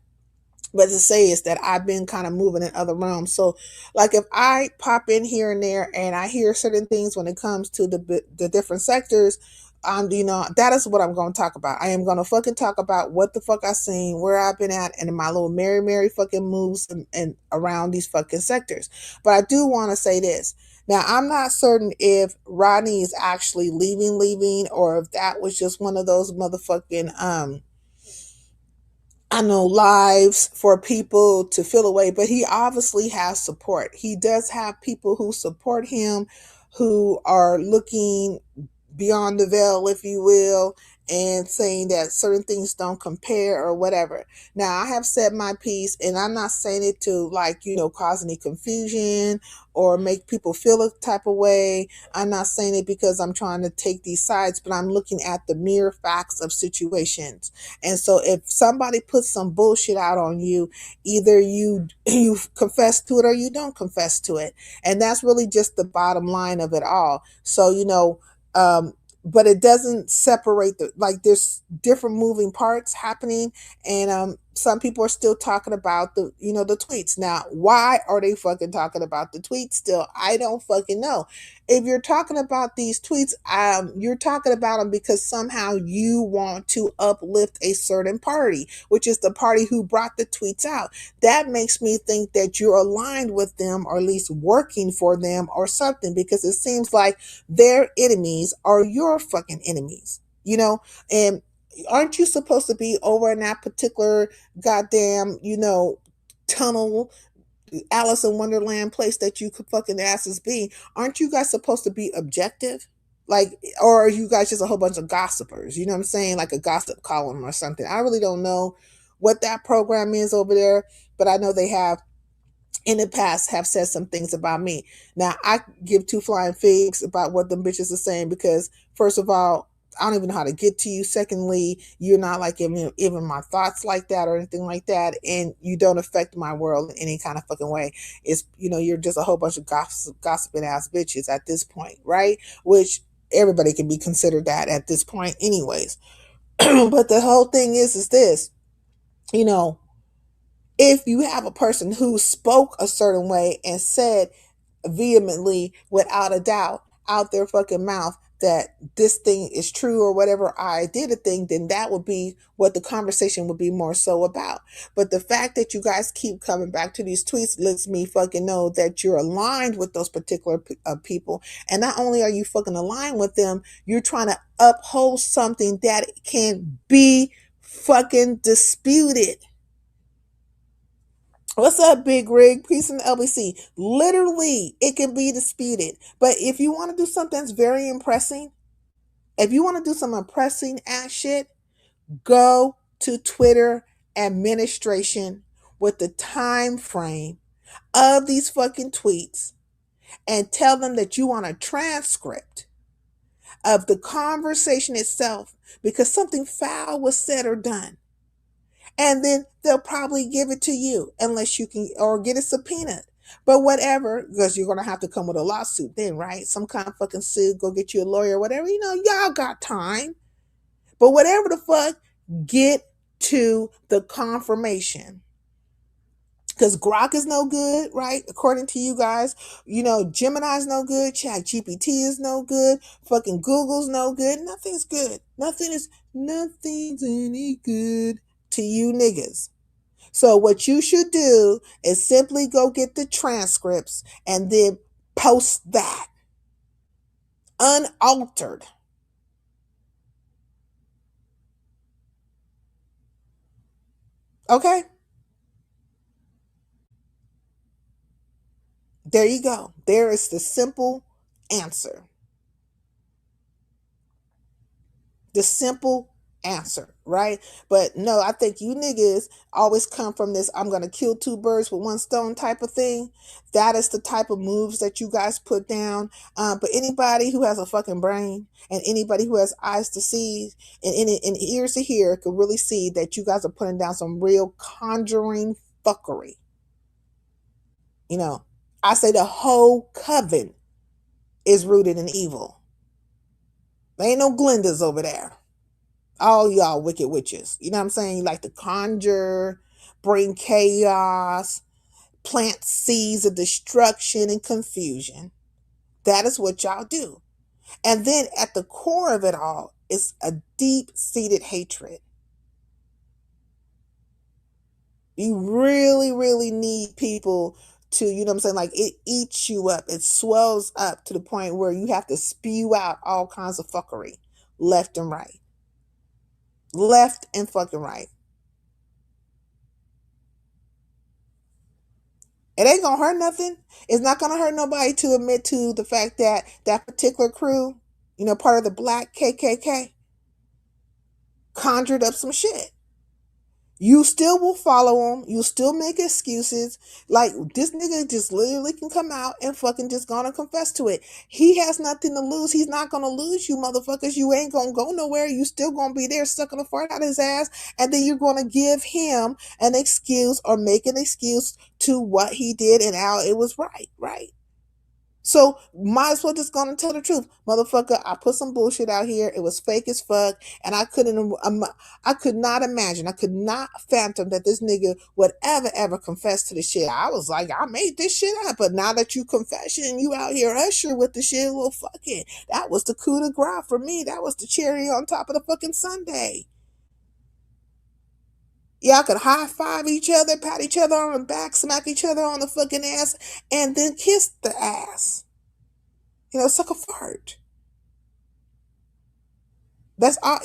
But to say is that I've been kind of moving in other realms. So like if I pop in here and there and I hear certain things when it comes to the different sectors, that is what I'm going to talk about. I am going to fucking talk about what the fuck I seen, where I've been at, and my little Mary fucking moves and around these fucking sectors. But I do want to say this. Now, I'm not certain if Rodney is actually leaving, or if that was just one of those motherfucking, lives for people to feel away, but he obviously has support. He does have people who support him, who are looking beyond the veil, if you will, and saying that certain things don't compare or whatever. Now, I have said my piece, and I'm not saying it to cause any confusion or make people feel a type of way. I'm not saying it because I'm trying to take these sides, but I'm looking at the mere facts of situations. And so if somebody puts some bullshit out on you, either you confess to it or you don't confess to it. And that's really just the bottom line of it all. So, but it doesn't separate there's different moving parts happening, and some people are still talking about the tweets. Now, why are they fucking talking about the tweets still? I don't fucking know. If you're talking about these tweets, you're talking about them because somehow you want to uplift a certain party, which is the party who brought the tweets out. That makes me think that you're aligned with them, or at least working for them or something, because it seems like their enemies are your fucking enemies, and aren't you supposed to be over in that particular goddamn, tunnel, Alice in Wonderland place that you could fucking asses be? Aren't you guys supposed to be objective? Like, or are you guys just a whole bunch of gossipers? You know what I'm saying? Like a gossip column or something. I really don't know what that program is over there, but I know they have in the past have said some things about me. Now, I give two flying figs about what them bitches are saying, because first of all, I don't even know how to get to you. Secondly, you're not like even my thoughts like that or anything like that, and you don't affect my world in any kind of fucking way. It's you're just a whole bunch of gossiping ass bitches at this point, right? Which everybody can be considered that at this point, anyways. But the whole thing is this, you know, if you have a person who spoke a certain way and said vehemently, without a doubt, out their fucking mouth that this thing is true or whatever, I did a thing, then that would be what the conversation would be more so about. But the fact that you guys keep coming back to these tweets lets me fucking know that you're aligned with those particular people. And not only are you fucking aligned with them, you're trying to uphold something that can be fucking disputed. What's up, Big Rig? Peace in the LBC. Literally, it can be disputed. But if you want to do something that's very impressing, if you want to do some impressing ass shit, go to Twitter administration with the time frame of these fucking tweets and tell them that you want a transcript of the conversation itself because something foul was said or done. And then they'll probably give it to you unless you can, or get it subpoenaed. But whatever, because you're going to have to come with a lawsuit then, right? Some kind of fucking suit, go get you a lawyer, whatever. Y'all got time. But whatever the fuck, get to the confirmation. Because Grok is no good, right? According to you guys, Gemini's no good. Chat GPT is no good. Fucking Google's no good. Nothing's good. Nothing's any good to you niggas. So what you should do is simply go get the transcripts and then post that unaltered. Okay? There you go. There is the simple answer. The simple answer, right? But no, I think you niggas always come from this I'm gonna kill two birds with one stone type of thing. That is the type of moves that you guys put down. But anybody who has a fucking brain and anybody who has eyes to see and ears to hear could really see that you guys are putting down some real conjuring fuckery. I say the whole coven is rooted in evil. There ain't no Glendas over there. All y'all wicked witches. You know what I'm saying? You like to conjure, bring chaos, plant seeds of destruction and confusion. That is what y'all do. And then at the core of it all is a deep-seated hatred. You really, really need people to, like it eats you up. It swells up to the point where you have to spew out all kinds of fuckery left and right. Left and fucking right. It ain't gonna hurt nothing. It's not gonna hurt nobody to admit to the fact that that particular crew, part of the black KKK, conjured up some shit. You still will follow them. You still make excuses. Like, this nigga just literally can come out and fucking just gonna confess to it. He has nothing to lose. He's not gonna lose, you motherfuckers. You ain't gonna go nowhere. You still gonna be there sucking the fart out of his ass. And then you're gonna give him an excuse or make an excuse to what he did and how it was right? So might as well just go and tell the truth. Motherfucker, I put some bullshit out here. It was fake as fuck. And I could not imagine, I could not phantom that this nigga would ever confess to the shit. I was like, I made this shit up. But now that you confession and you out here usher with the shit, well, fuck it. That was the coup de grace for me. That was the cherry on top of the fucking sundae. Y'all could high five each other, pat each other on the back, smack each other on the fucking ass, and then kiss the ass. Suck a fart. That's all,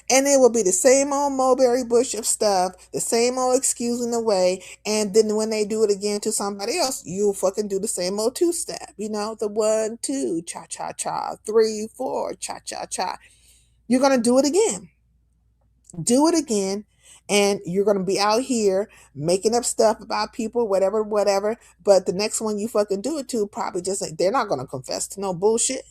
and it will be the same old mulberry bush of stuff, the same old excusing the way, and then when they do it again to somebody else, you'll fucking do the same old two-step, the 1, 2, cha-cha-cha, 3, 4, cha-cha-cha. You're going to do it again. Do it again. And you're going to be out here making up stuff about people, whatever. But the next one you fucking do it to, probably just like, they're not going to confess to no bullshit.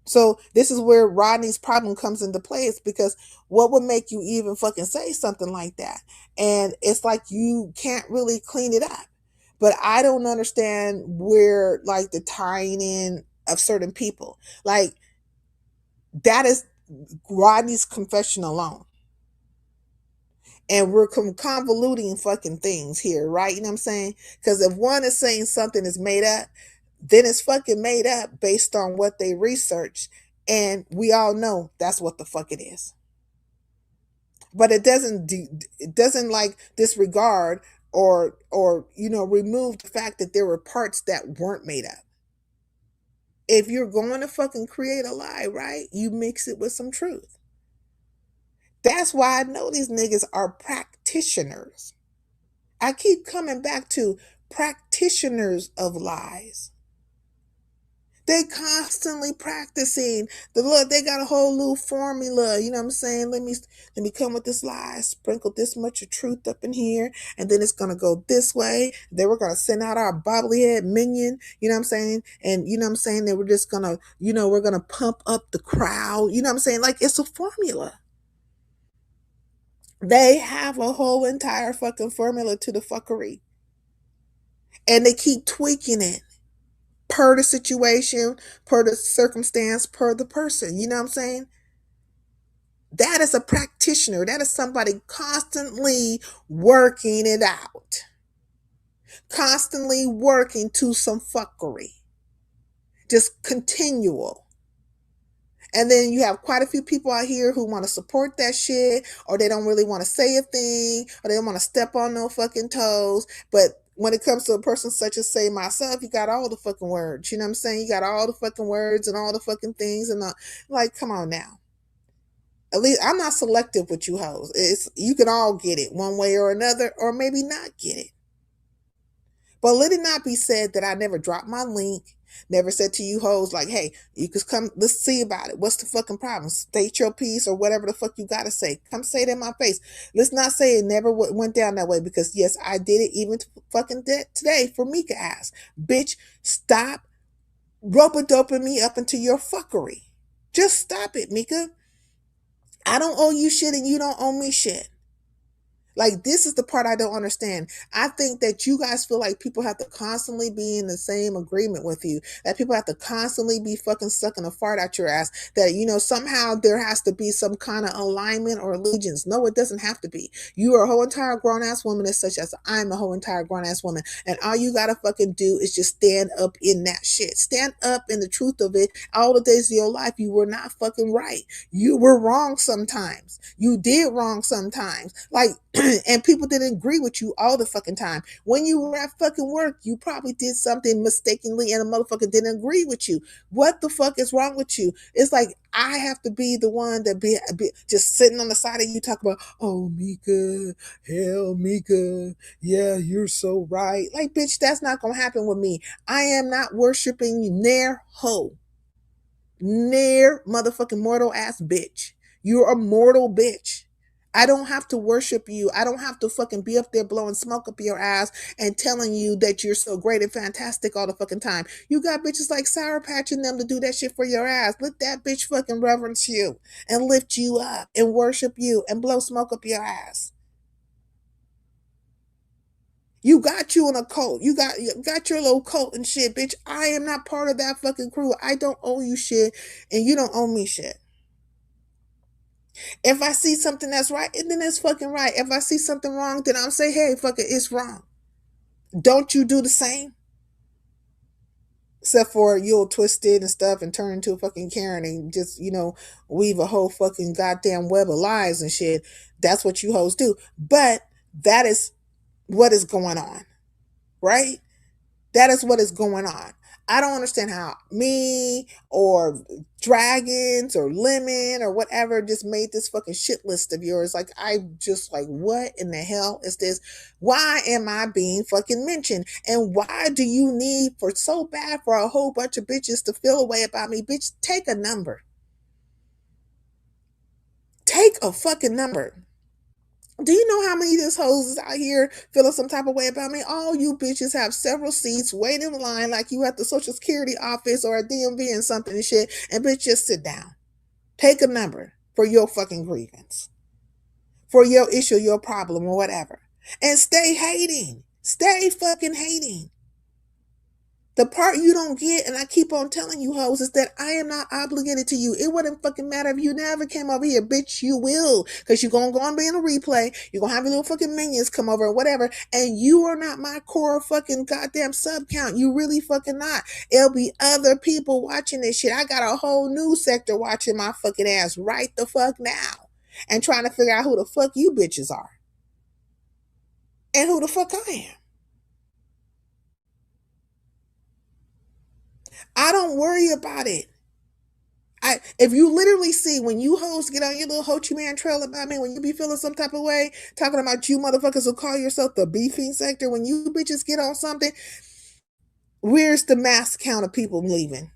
So this is where Rodney's problem comes into play. It's because what would make you even fucking say something like that? And it's like you can't really clean it up. But I don't understand where like the tying in of certain people. Like that is Rodney's confession alone. And we're convoluting fucking things here, right? You know what I'm saying? Because if one is saying something is made up, then it's fucking made up based on what they researched. And we all know that's what the fuck it is. But it doesn't like disregard or remove the fact that there were parts that weren't made up. If you're going to fucking create a lie, right? You mix it with some truth. That's why I know these niggas are practitioners. I keep coming back to practitioners of lies. They constantly practicing the look. They got a whole new formula. You know what I'm saying? Let me come with this lie. Sprinkle this much of truth up in here, and then it's gonna go this way. Then we're gonna send out our bobblehead minion. You know what I'm saying? And you know what I'm saying? That we're just gonna, we're gonna pump up the crowd. You know what I'm saying? Like it's a formula. They have a whole entire fucking formula to the fuckery, and they keep tweaking it per the situation, per the circumstance, per the person. You know what I'm saying? That is a practitioner. That is somebody constantly working it out, constantly working to some fuckery, just continual. And then you have quite a few people out here who want to support that shit, or they don't really want to say a thing, or they don't want to step on no fucking toes. But when it comes to a person such as, say, myself, you got all the fucking words. You know what I'm saying? You got all the fucking words and all the fucking things. And like, come on now. At least I'm not selective with you hoes. You can all get it one way or another, or maybe not get it. But let it not be said that I never dropped my link, never said to you hoes like, hey, you can come, let's see about it. What's the fucking problem? State your piece or whatever the fuck you gotta say. Come say it in my face. Let's not say it never went down that way, because yes, I did it even fucking today for Mika ass. Bitch, stop rope-a-doping me up into your fuckery. Just stop it, Mika. I don't owe you shit and you don't owe me shit. Like, this is the part I don't understand. I think that you guys feel like people have to constantly be in the same agreement with you, that people have to constantly be fucking sucking a fart out your ass, that, somehow there has to be some kind of alignment or allegiance. No, it doesn't have to be. You are a whole entire grown-ass woman as such as I'm a whole entire grown-ass woman. And all you gotta fucking do is just stand up in that shit. Stand up in the truth of it. All the days of your life, you were not fucking right. You were wrong sometimes. You did wrong sometimes. Like, and people didn't agree with you all the fucking time. When you were at fucking work, you probably did something mistakenly and a motherfucker didn't agree with you. What the fuck is wrong with you? It's like I have to be the one that be just sitting on the side of you talking about, oh, Mika, hell, Mika, yeah, you're so right. Like, bitch, that's not gonna happen with me. I am not worshiping you, near hoe. Near motherfucking mortal ass bitch. You're a mortal bitch. I don't have to worship you. I don't have to fucking be up there blowing smoke up your ass and telling you that you're so great and fantastic all the fucking time. You got bitches like Sour Patch and them to do that shit for your ass. Let that bitch fucking reverence you and lift you up and worship you and blow smoke up your ass. You got you in a cult. You got your little cult and shit, bitch. I am not part of that fucking crew. I don't owe you shit and you don't owe me shit. If I see something that's right, then it's fucking right. If I see something wrong, then I'll say, hey, fuck it, it's wrong. Don't you do the same? Except for you'll twist it and stuff and turn into a fucking Karen and just, weave a whole fucking goddamn web of lies and shit. That's what you hoes do. But that is what is going on, right? That is what is going on. I don't understand how me or Dragons or Lemon or whatever just made this fucking shit list of yours. Like, I just like, what in the hell is this? Why am I being fucking mentioned? And why do you need for so bad for a whole bunch of bitches to feel away about me? Bitch, take a number. Take a fucking number. Do you know how many of these hoes is out here feeling some type of way about me? All you bitches have several seats, wait in line like you at the Social Security office or a DMV and something and shit, and bitch, just sit down. Take a number for your fucking grievance, for your issue, your problem, or whatever. And stay hating. Stay fucking hating. The part you don't get, and I keep on telling you hoes, is that I am not obligated to you. It wouldn't fucking matter if you never came over here. Bitch, you will. Because you're going to go and be in a replay. You're going to have your little fucking minions come over or whatever. And you are not my core fucking goddamn sub count. You really fucking not. It'll be other people watching this shit. I got a whole news sector watching my fucking ass right the fuck now. And trying to figure out who the fuck you bitches are. And who the fuck I am. I don't worry about it. If you literally see when you hoes get on your little Ho Chi Man trail about me, when you be feeling some type of way, talking about you motherfuckers who call yourself the beefing sector, when you bitches get on something, where's the mass count of people leaving?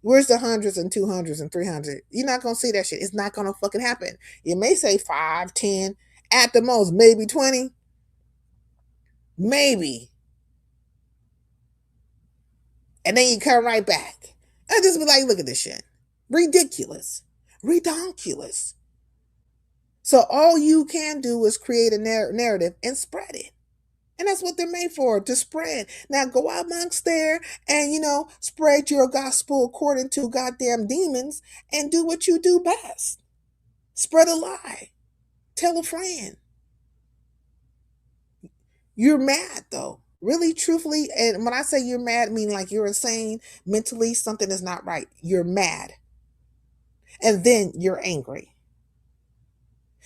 Where's the hundreds and 200s and 300? You're not going to see that shit. It's not going to fucking happen. You may say 5, 10, at the most, maybe 20. Maybe. And then you come right back. I just be like, look at this shit. Ridiculous. Redonkulous. So all you can do is create a narrative and spread it. And that's what they're made for, to spread. Now go out amongst there and, spread your gospel according to goddamn demons and do what you do best. Spread a lie. Tell a friend. You're mad though. Really, truthfully, and when I say you're mad, I mean like you're insane. Mentally, something is not right. You're mad. And then you're angry.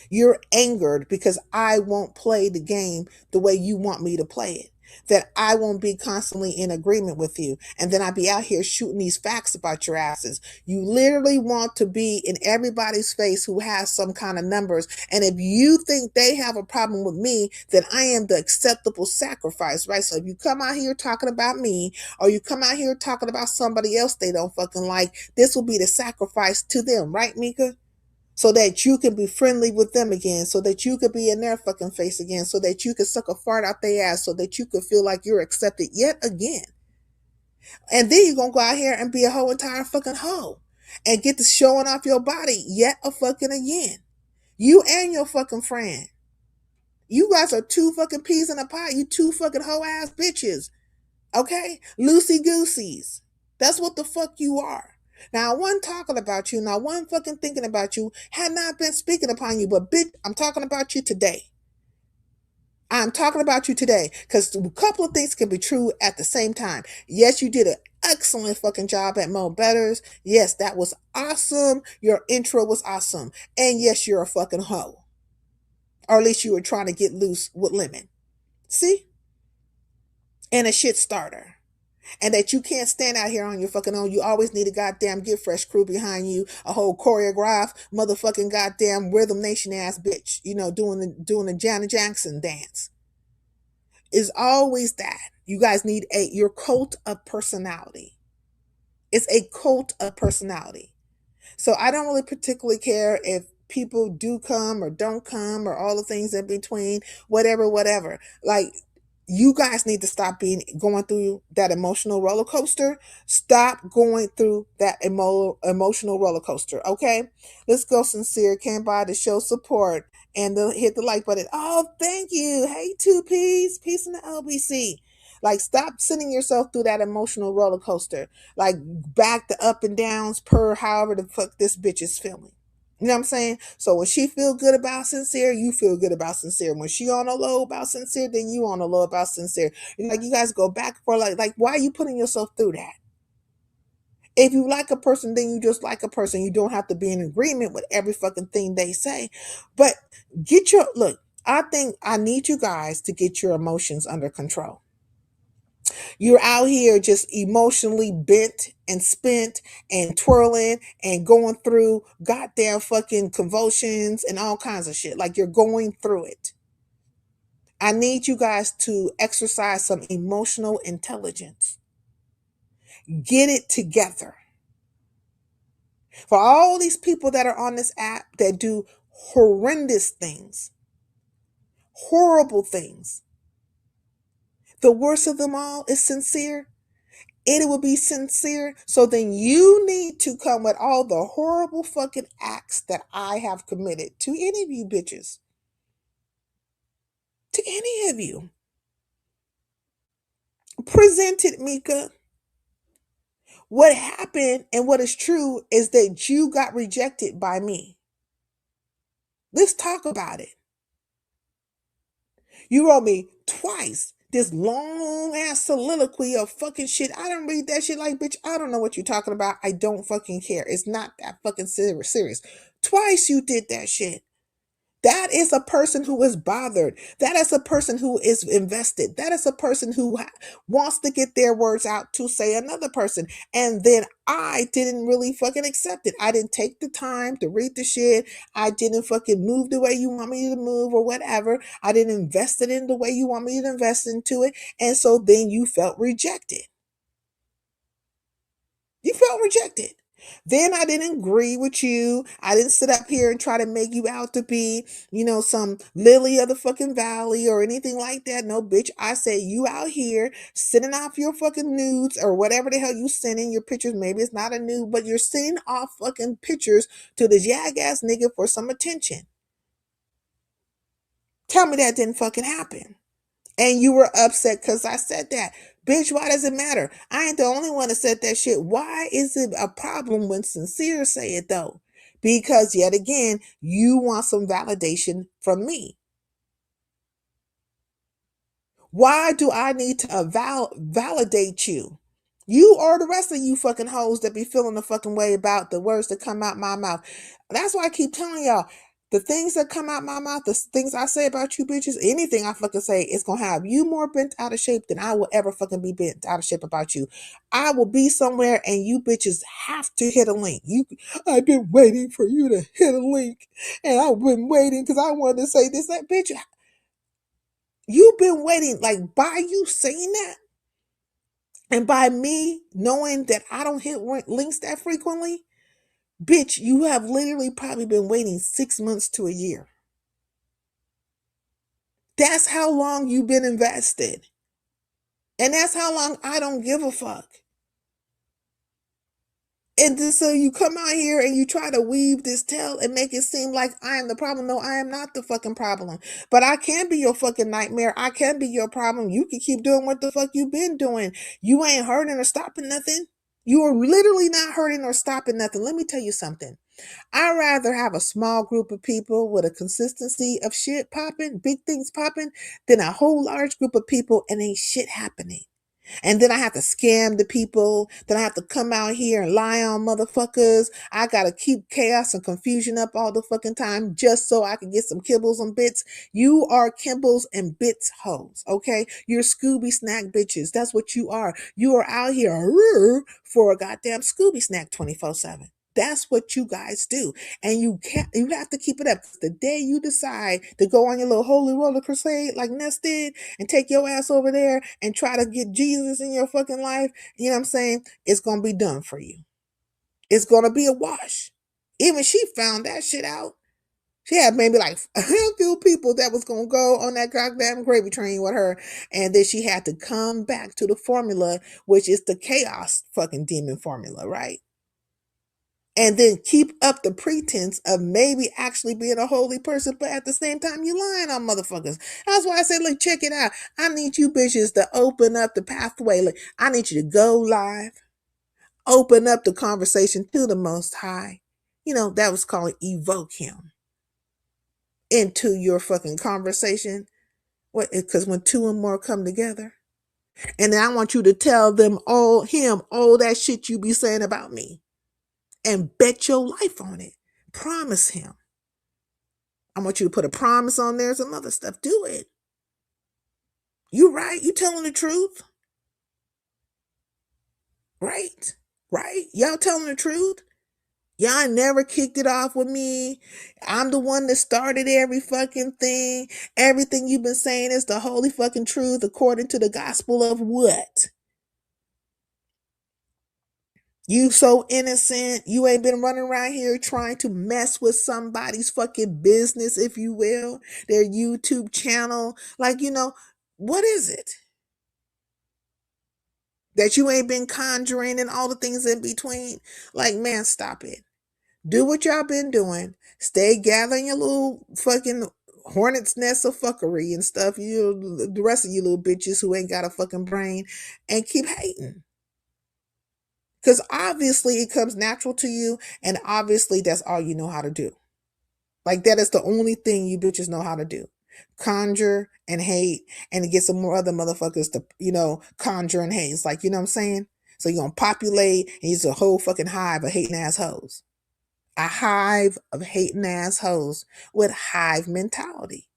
You're angered because I won't play the game the way you want me to play it. That I won't be constantly in agreement with you. And then I be out here shooting these facts about your asses. You literally want to be in everybody's face who has some kind of numbers. And if you think they have a problem with me, then I am the acceptable sacrifice, right? So if you come out here talking about me, or you come out here talking about somebody else they don't fucking like, this will be the sacrifice to them, right, Mika? So that you can be friendly with them again, so that you could be in their fucking face again, so that you could suck a fart out their ass, so that you could feel like you're accepted yet again. And then you're going to go out here and be a whole entire fucking hoe and get to showing off your body yet a fucking again. You and your fucking friend. You guys are two fucking peas in a pot. You two fucking hoe ass bitches. Okay? Loosey gooseys. That's what the fuck you are. Now, I wasn't talking about you, and I wasn't fucking thinking about you, had not been speaking upon you, but bitch, I'm talking about you today. I'm talking about you today, because a couple of things can be true at the same time. Yes, you did an excellent fucking job at Mo Betters. Yes, that was awesome. Your intro was awesome. And yes, you're a fucking hoe. Or at least you were trying to get loose with lemon. See? And a shit starter. And that you can't stand out here on your fucking own. You always need a goddamn Get Fresh crew behind you, a whole choreographed motherfucking goddamn Rhythm Nation ass bitch, doing the Janet Jackson dance. It's always that. You guys need your cult of personality. It's a cult of personality. So I don't really particularly care if people do come or don't come or all the things in between, whatever. Like, you guys need to stop going through that emotional roller coaster. Stop going through that emotional roller coaster. Okay, let's go sincere. Came by to show support and hit the like button. Oh, thank you. Hey, 2Ps, peace in the LBC. Like, stop sending yourself through that emotional roller coaster. Like, back the up and downs per however the fuck this bitch is feeling. You know what I'm saying? So when she feel good about sincere, you feel good about sincere. When she on a low about sincere, then you on a low about sincere. Like, you guys go back for like why are you putting yourself through that? If you like a person, then you just like a person. You don't have to be in agreement with every fucking thing they say. But I think I need you guys to get your emotions under control. You're out here just emotionally bent and spent and twirling and going through goddamn fucking convulsions and all kinds of shit. Like, you're going through it. I need you guys to exercise some emotional intelligence. Get it together. For all these people that are on this app that do horrendous things, horrible things. The worst of them all is sincere. It will be sincere. So then you need to come with all the horrible fucking acts that I have committed to any of you bitches. To any of you. Present it, Mika. What happened and what is true is that you got rejected by me. Let's talk about it. You wrote me twice this long ass soliloquy of fucking shit. I don't read that shit like, bitch, I don't know what you're talking about. I don't fucking care. It's not that fucking serious. Twice you did that shit. That is a person who is bothered. That is a person who is invested. That is a person who wants to get their words out to say another person. And then I didn't really fucking accept it. I didn't take the time to read the shit. I didn't fucking move the way you want me to move or whatever. I didn't invest it in the way you want me to invest into it. And so then you felt rejected. You felt rejected. Then I didn't agree with you. I didn't sit up here and try to make you out to be, some lily of the fucking valley or anything like that. No, bitch. I said you out here sending off your fucking nudes or whatever the hell you sending your pictures. Maybe it's not a nude, but you're sending off fucking pictures to this yag ass nigga for some attention. Tell me that didn't fucking happen. And you were upset because I said that. Bitch, why does it matter? I ain't the only one that said that shit. Why is it a problem when sincere say it though? Because yet again, you want some validation from me. Why do I need to validate you? You or the rest of you fucking hoes that be feeling the fucking way about the words that come out my mouth. That's why I keep telling y'all, the things that come out my mouth, the things I say about you bitches, anything I fucking say, it's gonna have you more bent out of shape than I will ever fucking be bent out of shape about you. I will be somewhere and you bitches have to hit a link. I've been waiting for you to hit a link, and I've been waiting because I wanted to say this, that bitch. You've been waiting, like by you saying that, and by me knowing that I don't hit links that frequently, bitch, you have literally probably been waiting 6 months to a year. That's how long you've been invested. And that's how long I don't give a fuck. And so you come out here and you try to weave this tale and make it seem like I am the problem. No, I am not the fucking problem. But I can be your fucking nightmare. I can be your problem. You can keep doing what the fuck you been doing. You ain't hurting or stopping nothing. You are literally not hurting or stopping nothing. Let me tell you something. I'd rather have a small group of people with a consistency of shit popping, big things popping, than a whole large group of people and ain't shit happening. And then I have to scam the people. Then I have to come out here and lie on motherfuckers. I gotta keep chaos and confusion up all the fucking time just so I can get some kibbles and bits. You are kibbles and bits hoes, okay? You're Scooby snack bitches. That's what you are. You are out here for a goddamn Scooby snack 24/7. That's what you guys do. And you have to keep it up. The day you decide to go on your little holy roller crusade like Ness did and take your ass over there and try to get Jesus in your fucking life, you know what I'm saying? It's going to be done for you. It's going to be a wash. Even she found that shit out. She had maybe like a few people that was going to go on that goddamn gravy train with her. And then she had to come back to the formula, which is the chaos fucking demon formula, right? And then keep up the pretense of maybe actually being a holy person, but at the same time, you lying on motherfuckers. That's why I said, look, check it out. I need you bitches to open up the pathway. Like, I need you to go live, open up the conversation to the Most High. That was called evoke him into your fucking conversation. What? Because when two and more come together, and then I want you to tell them all that shit you be saying about me. And bet your life on it. Promise him. I want you to put a promise on there, some other stuff. Do it. You right. You telling the truth. Right. Y'all telling the truth. Y'all never kicked it off with me. I'm the one that started every fucking thing. Everything you've been saying is the holy fucking truth according to the gospel of what? You so innocent. You ain't been running around here trying to mess with somebody's fucking business, if you will, their YouTube channel. Like, what is it that you ain't been conjuring and all the things in between? Like, man, stop it. Do what y'all been doing. Stay gathering your little fucking hornet's nest of fuckery and stuff. The rest of you little bitches who ain't got a fucking brain, and keep hating. Because obviously it comes natural to you, and obviously that's all you know how to do. Like, that is the only thing you bitches know how to do. Conjure and hate, and to get some more other motherfuckers to, conjure and hate. It's like, you know what I'm saying? So you're going to populate, and use a whole fucking hive of hating assholes. A hive of hating assholes with hive mentality.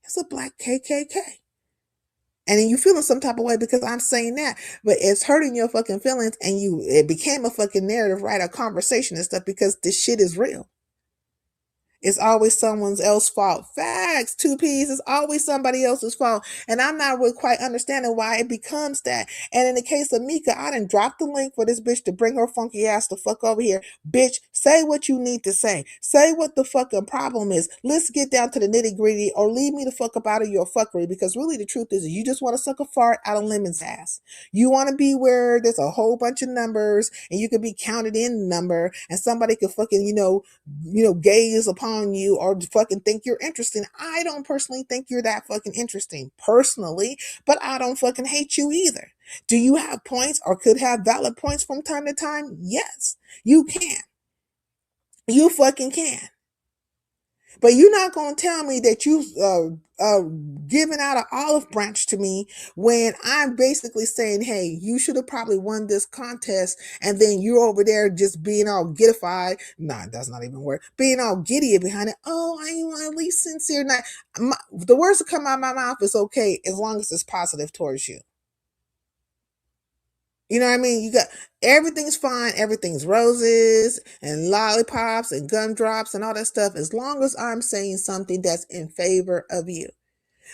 It's a black KKK. And then you feeling some type of way because I'm saying that, but it's hurting your fucking feelings, and it became a fucking narrative, right? A conversation and stuff, because this shit is real. It's always someone else's fault. Facts, 2Ps. It's always somebody else's fault. And I'm not really quite understanding why it becomes that. And in the case of Mika, I done dropped the link for this bitch to bring her funky ass the fuck over here. Bitch, say what you need to say. Say what the fucking problem is. Let's get down to the nitty gritty, or leave me the fuck up out of your fuckery, because really the truth is you just want to suck a fart out of Lemon's ass. You want to be where there's a whole bunch of numbers and you could be counted in the number, and somebody could fucking, gaze upon you or fucking think you're interesting. I don't personally think you're that fucking interesting personally, but I don't fucking hate you either. Do you have points, or could have valid points from time to time? Yes, you can. You fucking can. But you're not going to tell me that you giving out an olive branch to me when I'm basically saying, hey, you should have probably won this contest, and then you're over there just being all giddified. Nah, that's not even word. Being all giddy behind it. Oh, I ain't at least sincere. The words that come out of my mouth is okay as long as it's positive towards you. You know what I mean? You got everything's fine, everything's roses and lollipops and gumdrops and all that stuff, as long as I'm saying something that's in favor of you.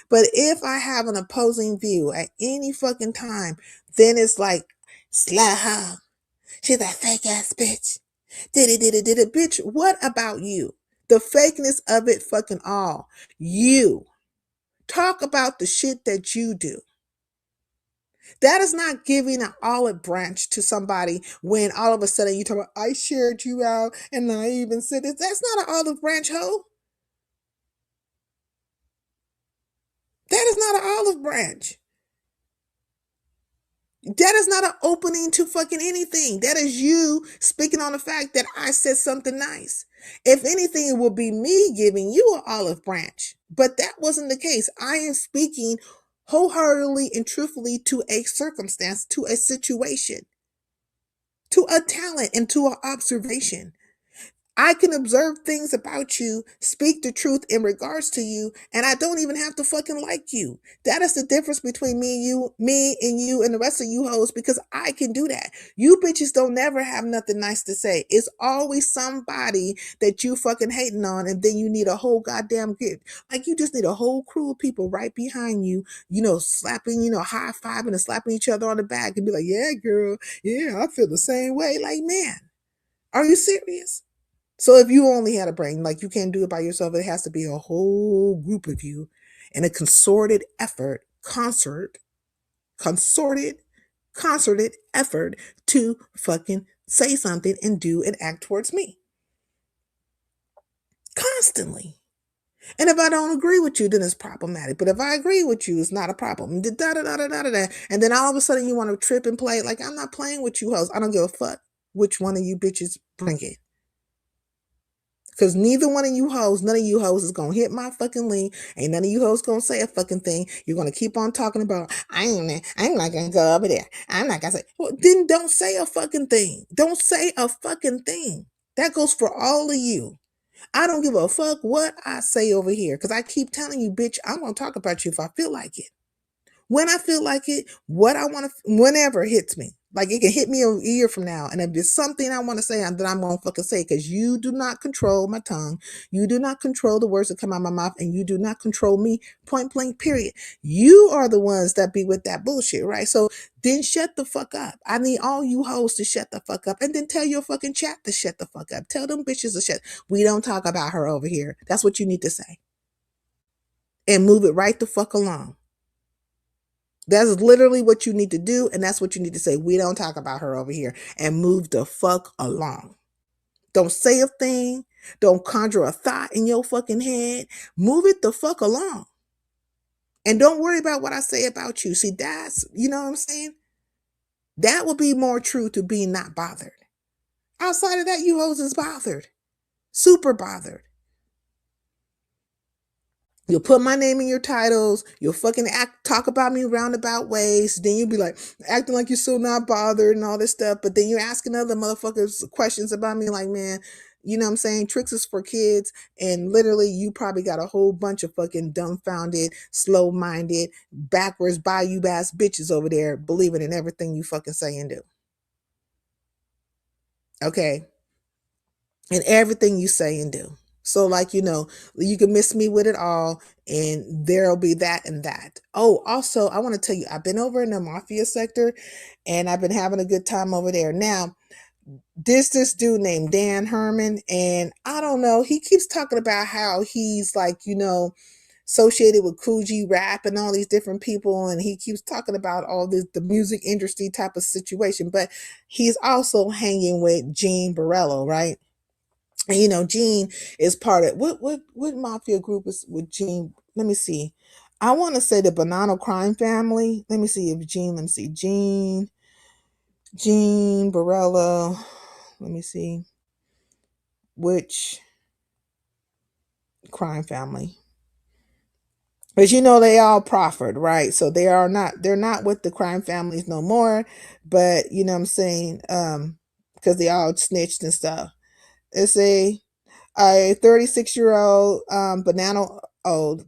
But if I have an opposing view at any fucking time, then it's like, slut hoe. She's a fake ass bitch. Did it, bitch. What about you? The fakeness of it fucking all. You. Talk about the shit that you do. That is not giving an olive branch to somebody when all of a sudden you talk about, I shared you out and I even said this. That's not an olive branch, hoe. That is not an olive branch. That is not an opening to fucking anything. That is you speaking on the fact that I said something nice. If anything, it will be me giving you an olive branch. But that wasn't the case. I am speaking wholeheartedly and truthfully to a circumstance, to a situation, to a talent, and to an observation. I can observe things about you, speak the truth in regards to you, and I don't even have to fucking like you. That is the difference between me and you and the rest of you hoes, because I can do that. You bitches don't never have nothing nice to say. It's always somebody that you fucking hating on, and then you need a whole goddamn group. Like, you just need a whole crew of people right behind you, slapping, high-fiving and slapping each other on the back and be like, yeah, girl, yeah, I feel the same way. Like, man, are you serious? So if you only had a brain, like, you can't do it by yourself, it has to be a whole group of you in a concerted effort to fucking say something and do and act towards me. Constantly. And if I don't agree with you, then it's problematic. But if I agree with you, it's not a problem. And then all of a sudden you want to trip and play. Like, I'm not playing with you hoes. I don't give a fuck which one of you bitches bring it. Because neither one of you hoes, none of you hoes is going to hit my fucking link. Ain't none of you hoes going to say a fucking thing. You're going to keep on talking about, I'm not going to go over there. I'm not going to say. Well, then don't say a fucking thing. Don't say a fucking thing. That goes for all of you. I don't give a fuck what I say over here. Because I keep telling you, bitch, I'm going to talk about you if I feel like it. When I feel like it, what I want to, whenever it hits me. Like it can hit me a year from now, and if there's something I want to say, then I'm gonna fucking say, because you do not control my tongue, you do not control the words that come out of my mouth, and you do not control me. Point blank. Period. You are the ones that be with that bullshit, right? So then shut the fuck up. I need all you hoes to shut the fuck up, and then tell your fucking chat to shut the fuck up. Tell them bitches to shut. We don't talk about her over here. That's what you need to say, and move it right the fuck along. That's literally what you need to do, and that's what you need to say. We don't talk about her over here, and move the fuck along. Don't say a thing. Don't conjure a thought in your fucking head. Move it the fuck along. And don't worry about what I say about you. See, that's, you know what I'm saying? That would be more true to being not bothered. Outside of that, you hoes is bothered. Super bothered. You'll put my name in your titles. You'll fucking talk about me roundabout ways. Then you'll be like acting like you're so not bothered and all this stuff. But then you're asking other motherfuckers questions about me like, man, you know what I'm saying? Tricks is for kids. And literally you probably got a whole bunch of fucking dumbfounded, slow-minded, backwards, bayou ass bitches over there believing in everything you fucking say and do. Okay? And everything you say and do. So like, you know, you can miss me with it all and there'll be that and that. Oh, also, I want to tell you, I've been over in the mafia sector and I've been having a good time over there. Now, this dude named Dan Herman, and I don't know, he keeps talking about how he's like, you know, associated with Coogee Rap and all these different people, and he keeps talking about all this, the music industry type of situation, but he's also hanging with Gene Borello, right? And you know, Gene is part of what mafia group is with Gene? Let me see. I want to say the Banana Crime Family. Let me see if Gene. Let me see. Gene Borello. Let me see. Which crime family? But you know, they all proffered, right? So they're not with the crime families no more. But you know what I'm saying? Because they all snitched and stuff. It's a 36-year-old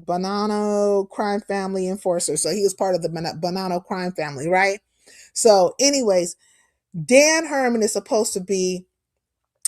Banana crime family enforcer. So he was part of the Banana crime family, right? So anyways, Dan Herman is supposed to be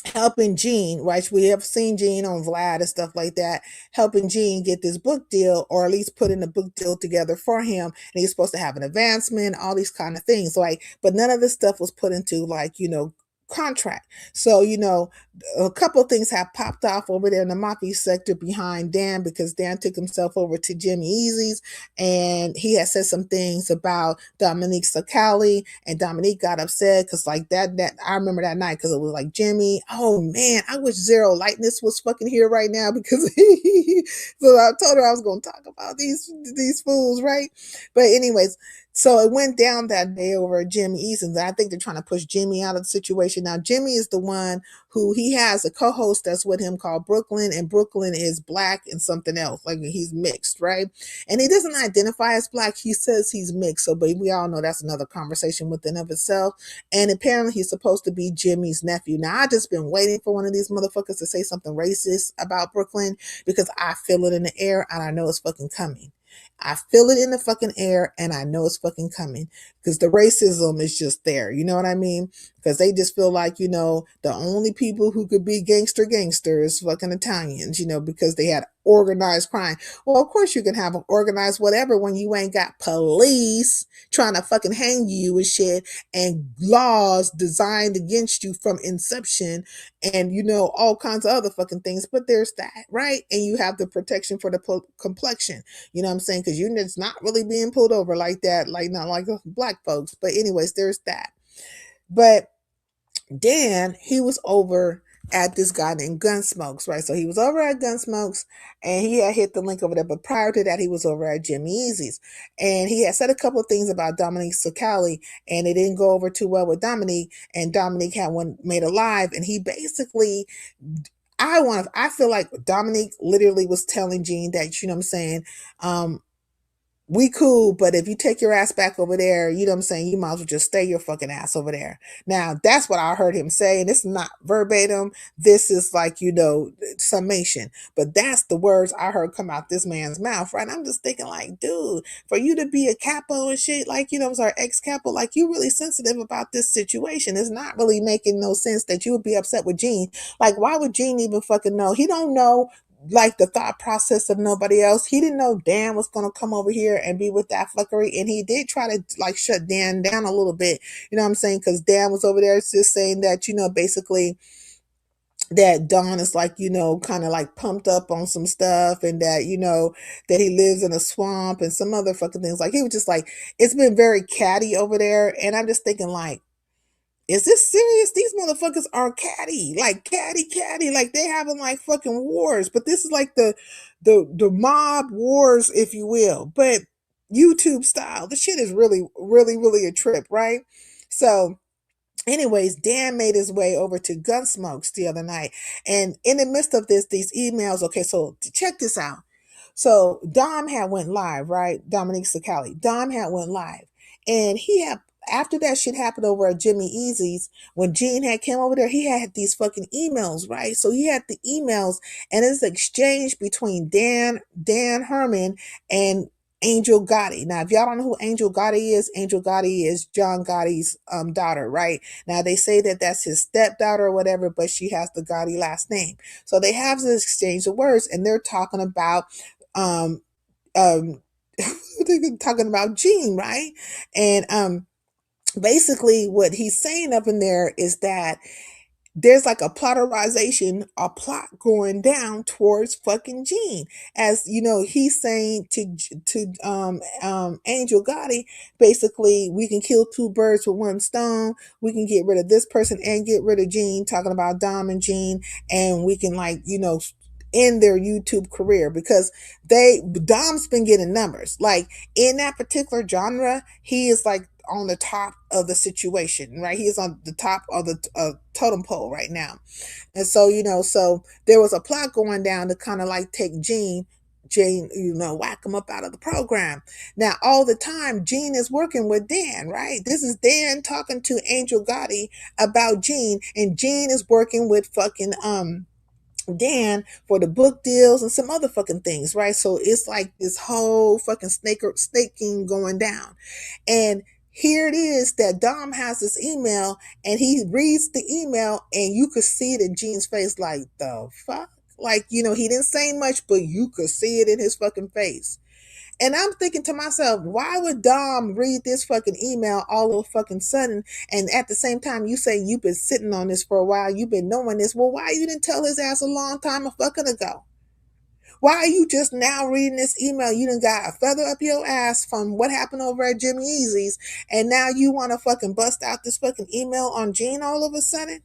helping Gene, right? We have seen Gene on Vlad and stuff like that, helping Gene get this book deal, or at least putting the book deal together for him. And he's supposed to have an advancement, all these kind of things. Like, but none of this stuff was put into like, you know, contract. So, you know, a couple of things have popped off over there in the mafia sector behind Dan, because Dan took himself over to Jimmy Easy's and he had said some things about Dominique Sacali, and Dominique got upset because like that I remember that night, because it was like, Jimmy, oh man, I wish Zero Lightness was fucking here right now, because so I told her I was going to talk about these fools, right? But anyways, so it went down that day over at Jimmy Eason's. I think they're trying to push Jimmy out of the situation. Now, Jimmy is the one who, he has a co-host that's with him called Brooklyn, and Brooklyn is black and something else. Like, he's mixed, right? And he doesn't identify as black. He says he's mixed. So, but we all know that's another conversation within of itself. And apparently he's supposed to be Jimmy's nephew. Now, I just been waiting for one of these motherfuckers to say something racist about Brooklyn, because I feel it in the air and I know it's fucking coming. I feel it in the fucking air and I know it's fucking coming, because the racism is just there. You know what I mean? Because they just feel like, you know, the only people who could be gangster is fucking Italians, you know, because they had organized crime. Well, of course you can have organized whatever when you ain't got police trying to fucking hang you and shit, and laws designed against you from inception, and, you know, all kinds of other fucking things. But there's that, right? And you have the protection for the complexion. You know what I'm saying? Because you're just not really being pulled over like that, like not like black folks. But anyways, there's that. But Dan, he was over at this guy named Gunsmokes, right? So he was over at Gunsmokes and he had hit the link over there. But prior to that, he was over at Jimmy Easy's. And he had said a couple of things about Dominique Sacali, and it didn't go over too well with Dominique. And Dominique had one made a live, and he basically, I feel like Dominique literally was telling Gene that, you know what I'm saying, we cool, but if you take your ass back over there, you know what I'm saying, you might as well just stay your fucking ass over there. Now, that's what I heard him say, and it's not verbatim. This is like, summation. But that's the words I heard come out this man's mouth, right? I'm just thinking like, dude, for you to be a capo and shit, like, I'm sorry, ex-capo, like, you really sensitive about this situation. It's not really making no sense that you would be upset with Gene. Like, why would Gene even fucking know? He don't know like the thought process of nobody else. He didn't know Dan was going to come over here and be with that fuckery, and he did try to like shut Dan down a little bit, you know what I'm saying, because Dan was over there just saying that, basically that Don is like, kind of like pumped up on some stuff, and that, that he lives in a swamp and some other fucking things. Like, he was just like, it's been very catty over there, and I'm just thinking like, is this serious? These motherfuckers are catty, like catty, like they having like fucking wars. But this is like the mob wars, if you will, but YouTube style. The shit is really, really, really a trip, right? So, anyways, Dan made his way over to Gunsmokes the other night, and in the midst of these emails. Okay, so check this out. So Dom had went live, right? Dominique Sicali. Dom had went live, and he had, after that shit happened over at Jimmy Easy's, when Gene had came over there, he had these fucking emails, right? So he had the emails, and it's an exchange between Dan Herman and Angel Gotti. Now, if y'all don't know who Angel Gotti is John Gotti's daughter, right? Now, they say that that's his stepdaughter or whatever, but she has the Gotti last name. So they have this exchange of words, and they're talking about um they're talking about Gene, right? And basically what he's saying up in there is that there's like a plot going down towards fucking Gene. As he's saying to Angel Gotti, basically, we can kill two birds with one stone. We can get rid of this person and get rid of Gene, talking about Dom and Gene, and we can end their YouTube career, because Dom's been getting numbers. Like, in that particular genre, he is like on the top of the situation, right? He is on the top of the totem pole right now. And so, so there was a plot going down to kind of like take Gene, whack him up out of the program. Now, all the time, Gene is working with Dan, right? This is Dan talking to Angel Gotti about Gene, and Gene is working with fucking Dan for the book deals and some other fucking things, right? So it's like this whole fucking snaking going down. And here it is that Dom has this email, and he reads the email, and you could see it in Gene's face, like, the fuck? Like, he didn't say much, but you could see it in his fucking face. And I'm thinking to myself, why would Dom read this fucking email all of a fucking sudden? And at the same time, you say you've been sitting on this for a while, you've been knowing this. Well, why you didn't tell his ass a long time a fucking ago? Why are you just now reading this email? You done got a feather up your ass from what happened over at Jimmy Easy's, and now you want to fucking bust out this fucking email on Gene all of a sudden?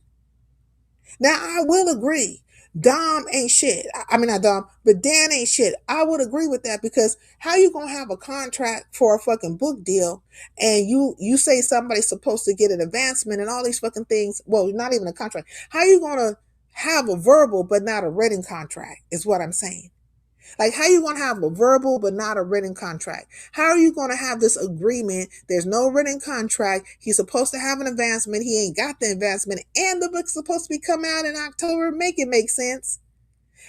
Now, I will agree. Dom ain't shit. I mean, not Dom, but Dan ain't shit. I would agree with that, because how you gonna have a contract for a fucking book deal, and you say somebody's supposed to get an advancement and all these fucking things? Well, not even a contract. How you gonna have a verbal but not a written contract is what I'm saying. Like, how you going to have a verbal but not a written contract? How are you going to have this agreement? There's no written contract. He's supposed to have an advancement. He ain't got the advancement. And the book's supposed to be coming out in October. Make it make sense.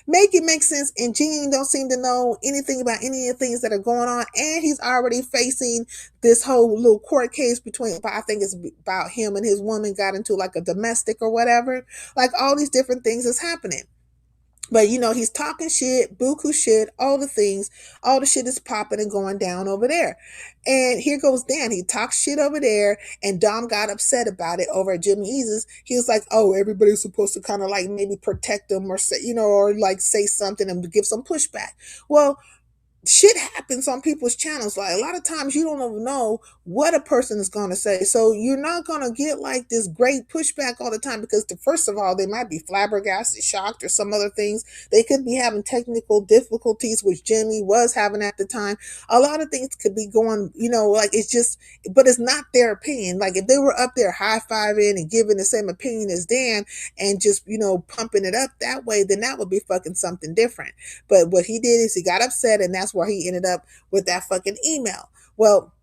Make it make sense. And Gene don't seem to know anything about any of the things that are going on. And he's already facing this whole little court case between, I think it's about him and his woman got into like a domestic or whatever. Like, all these different things is happening. But, he's talking shit, buku shit, all the things, all the shit is popping and going down over there. And here goes Dan. He talks shit over there, and Dom got upset about it over at Jimmy Easy's. He was like, oh, everybody's supposed to kind of like maybe protect him, or say, or like say something and give some pushback. Well, shit happens on people's channels. Like, a lot of times you don't even know what a person is going to say. So you're not going to get like this great pushback all the time, because first of all, they might be flabbergasted, shocked, or some other things. They could be having technical difficulties, which Jimmy was having at the time. A lot of things could be going, like, it's just, but it's not their opinion. Like, if they were up there high-fiving and giving the same opinion as Dan and just, pumping it up that way, then that would be fucking something different. But what he did is he got upset, and that's that's where he ended up with that fucking email. Well,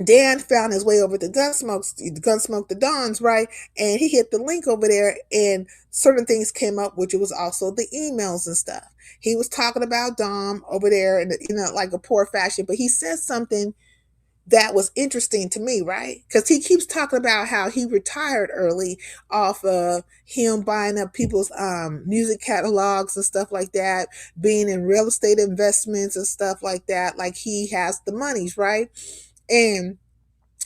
Dan found his way over to Gunsmoke the Dons, right? And he hit the link over there, and certain things came up, which it was also the emails and stuff. He was talking about Dom over there in like a poor fashion, but he said something that was interesting to me, right? Because he keeps talking about how he retired early off of him buying up people's music catalogs and stuff like that, being in real estate investments and stuff like that. Like he has the monies, right? And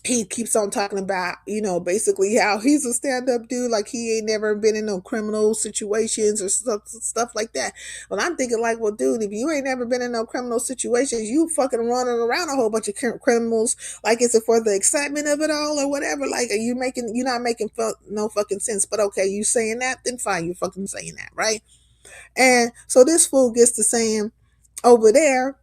he keeps on talking about, basically how he's a stand-up dude, like he ain't never been in no criminal situations or stuff like that. Well, I'm thinking like, well, dude, if you ain't never been in no criminal situations, you fucking running around a whole bunch of criminals. Like, is it for the excitement of it all or whatever? Like, you're not making no fucking sense. But okay, you saying that, then fine, you fucking saying that, right? And so this fool gets to saying over there,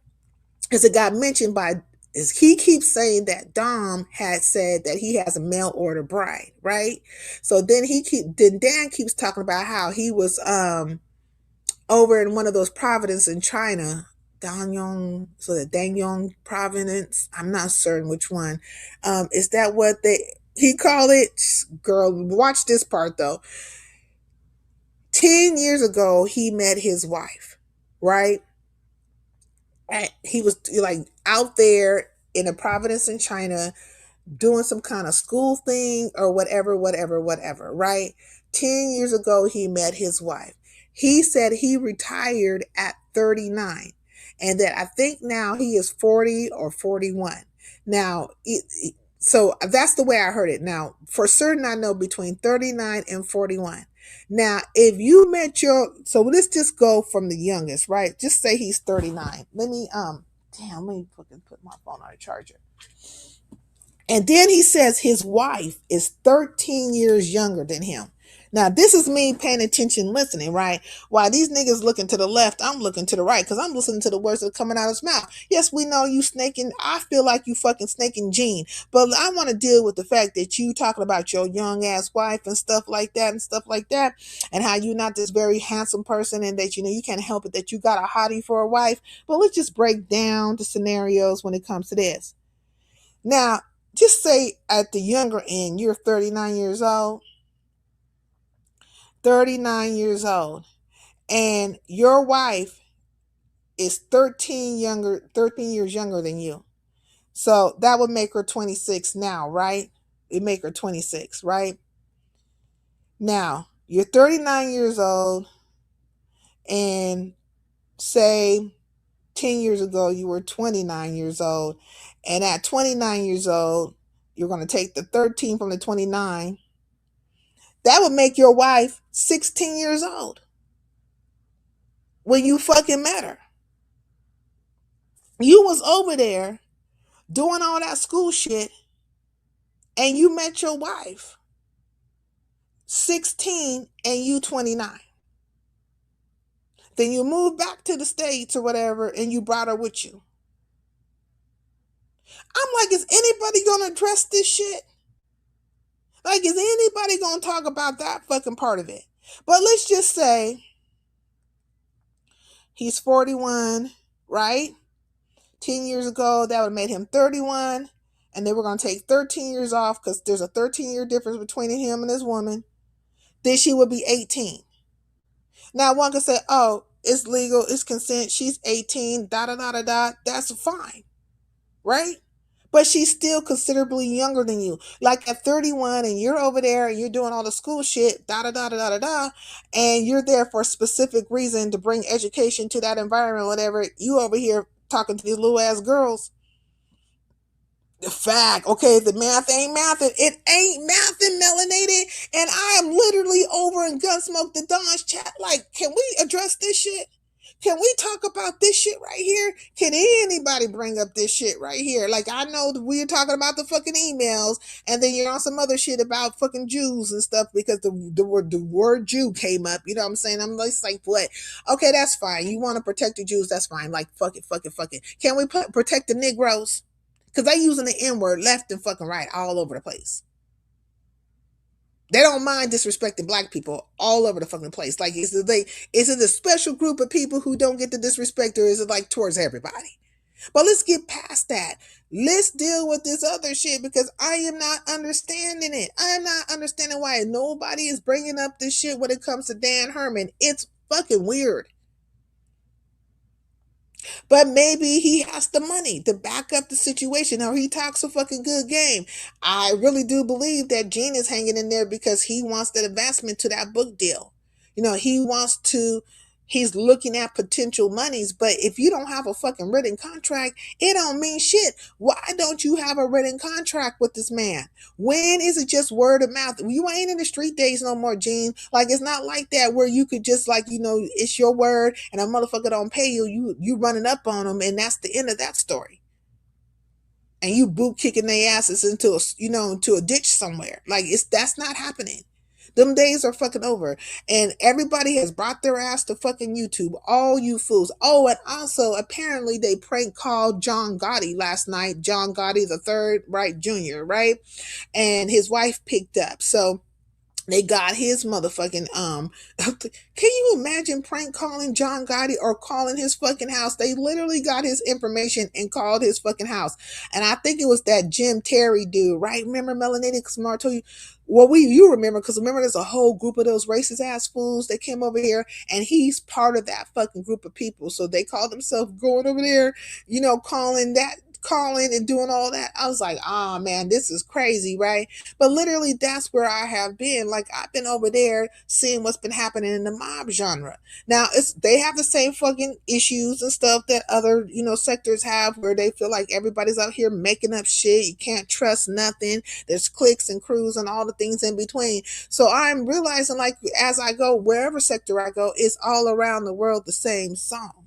because it got mentioned by, is he keeps saying that Dom had said that he has a mail order bride, right? So then Dan keeps talking about how he was over in one of those provinces in China, Dangyong, so the Dangyong province. I'm not certain which one. Is that what he called it? Girl, watch this part though. 10 years ago, he met his wife, right? He was like out there in a province in China doing some kind of school thing or whatever, right? 10 years ago, he met his wife. He said he retired at 39 and that I think now he is 40 or 41. Now, so that's the way I heard it. Now, for certain, I know between 39 and 41. Now, if you met so let's just go from the youngest, right? Just say he's 39. Let me fucking put my phone on a charger. And then he says his wife is 13 years younger than him. Now, this is me paying attention, listening, right? While these niggas looking to the left, I'm looking to the right because I'm listening to the words that are coming out of his mouth. Yes, we know you snaking. I feel like you fucking snaking Gene. But I want to deal with the fact that you talking about your young ass wife and stuff like that, and how you not this very handsome person and that, you can't help it that you got a hottie for a wife. But let's just break down the scenarios when it comes to this. Now, just say at the younger end, you're 39 years old. 39 years old. And your wife is 13 years younger than you. So that would make her 26 now, right? It make her 26, right? Now, you're 39 years old and say 10 years ago you were 29 years old. And at 29 years old, you're going to take the 13 from the 29. That would make your wife 16 years old when you fucking met her. You was over there doing all that school shit and you met your wife 16 and you 29. Then you moved back to the States or whatever and you brought her with you. I'm like, is anybody going to address this shit? Like, is anybody going to talk about that fucking part of it? But let's just say he's 41, right? 10 years ago, that would have made him 31. And they were going to take 13 years off because there's a 13-year difference between him and his woman. Then she would be 18. Now, one could say, oh, it's legal, it's consent, she's 18, da-da-da-da-da. That's fine, right? But she's still considerably younger than you. Like at 31 and you're over there and you're doing all the school shit, da-da-da-da-da-da, and you're there for a specific reason to bring education to that environment, whatever. You over here talking to these little ass girls. The fact, okay, the math ain't mathing. It ain't mathing, melanated. And I am literally over in Gunsmoke the Don's chat. Like, can we address this shit? Can we talk about this shit right here? Can anybody bring up this shit right here? Like, I know that we're talking about the fucking emails, and then you're on some other shit about fucking Jews and stuff because the word Jew came up. You know what I'm saying? I'm like, what? Okay, that's fine. You want to protect the Jews? That's fine. Like, fuck it. Can we protect the Negroes? Because they using the N-word left and fucking right all over the place. They don't mind disrespecting black people all over the fucking place. Like, is it a special group of people who don't get the disrespect, or is it like towards everybody? But let's get past that. Let's deal with this other shit because I am not understanding it. I am not understanding why nobody is bringing up this shit when it comes to Dan Herman. It's fucking weird. But maybe he has the money to back up the situation, or he talks a fucking good game. I really do believe that Gene is hanging in there because he wants that advancement to that book deal. He's looking at potential monies, but if you don't have a fucking written contract, it don't mean shit. Why don't you have a written contract with this man? When is it just word of mouth? You ain't in the street days no more, Gene. Like, it's not like that where you could just it's your word and a motherfucker don't pay you running up on them and that's the end of that story. And you boot kicking their asses into a ditch somewhere. Like, that's not happening. Them days are fucking over. And everybody has brought their ass to fucking YouTube. All you fools. Oh, and also, apparently they prank called John Gotti last night. John Gotti the third, right? Junior, right? And his wife picked up. So they got his motherfucking can you imagine prank calling John Gotti or calling his fucking house? They literally got his information and called his fucking house. And I think it was that Jim Terry dude, right? Remember Melanated? Because Mar told you. Well, you remember, because remember there's a whole group of those racist ass fools that came over here, and he's part of that fucking group of people. So they call themselves going over there, calling and doing all that. I was like, oh man, this is crazy, right? But literally that's where I have been. Like, I've been over there seeing what's been happening in the mob genre. Now they have the same fucking issues and stuff that other sectors have, where they feel like everybody's out here making up shit. You can't trust nothing. There's cliques and crews and all the things in between. So I'm realizing, like, as I go, wherever sector I go, it's all around the world the same song.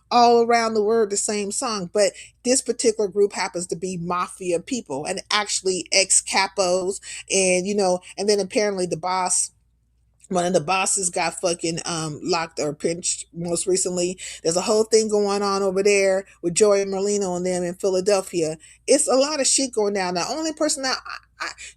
All around the world the same song. But this particular group happens to be mafia people and actually ex-capos, and then apparently the boss, one of the bosses, got fucking locked or pinched most recently. There's a whole thing going on over there with Joey Merlino and them in Philadelphia. It's a lot of shit going down. The only person that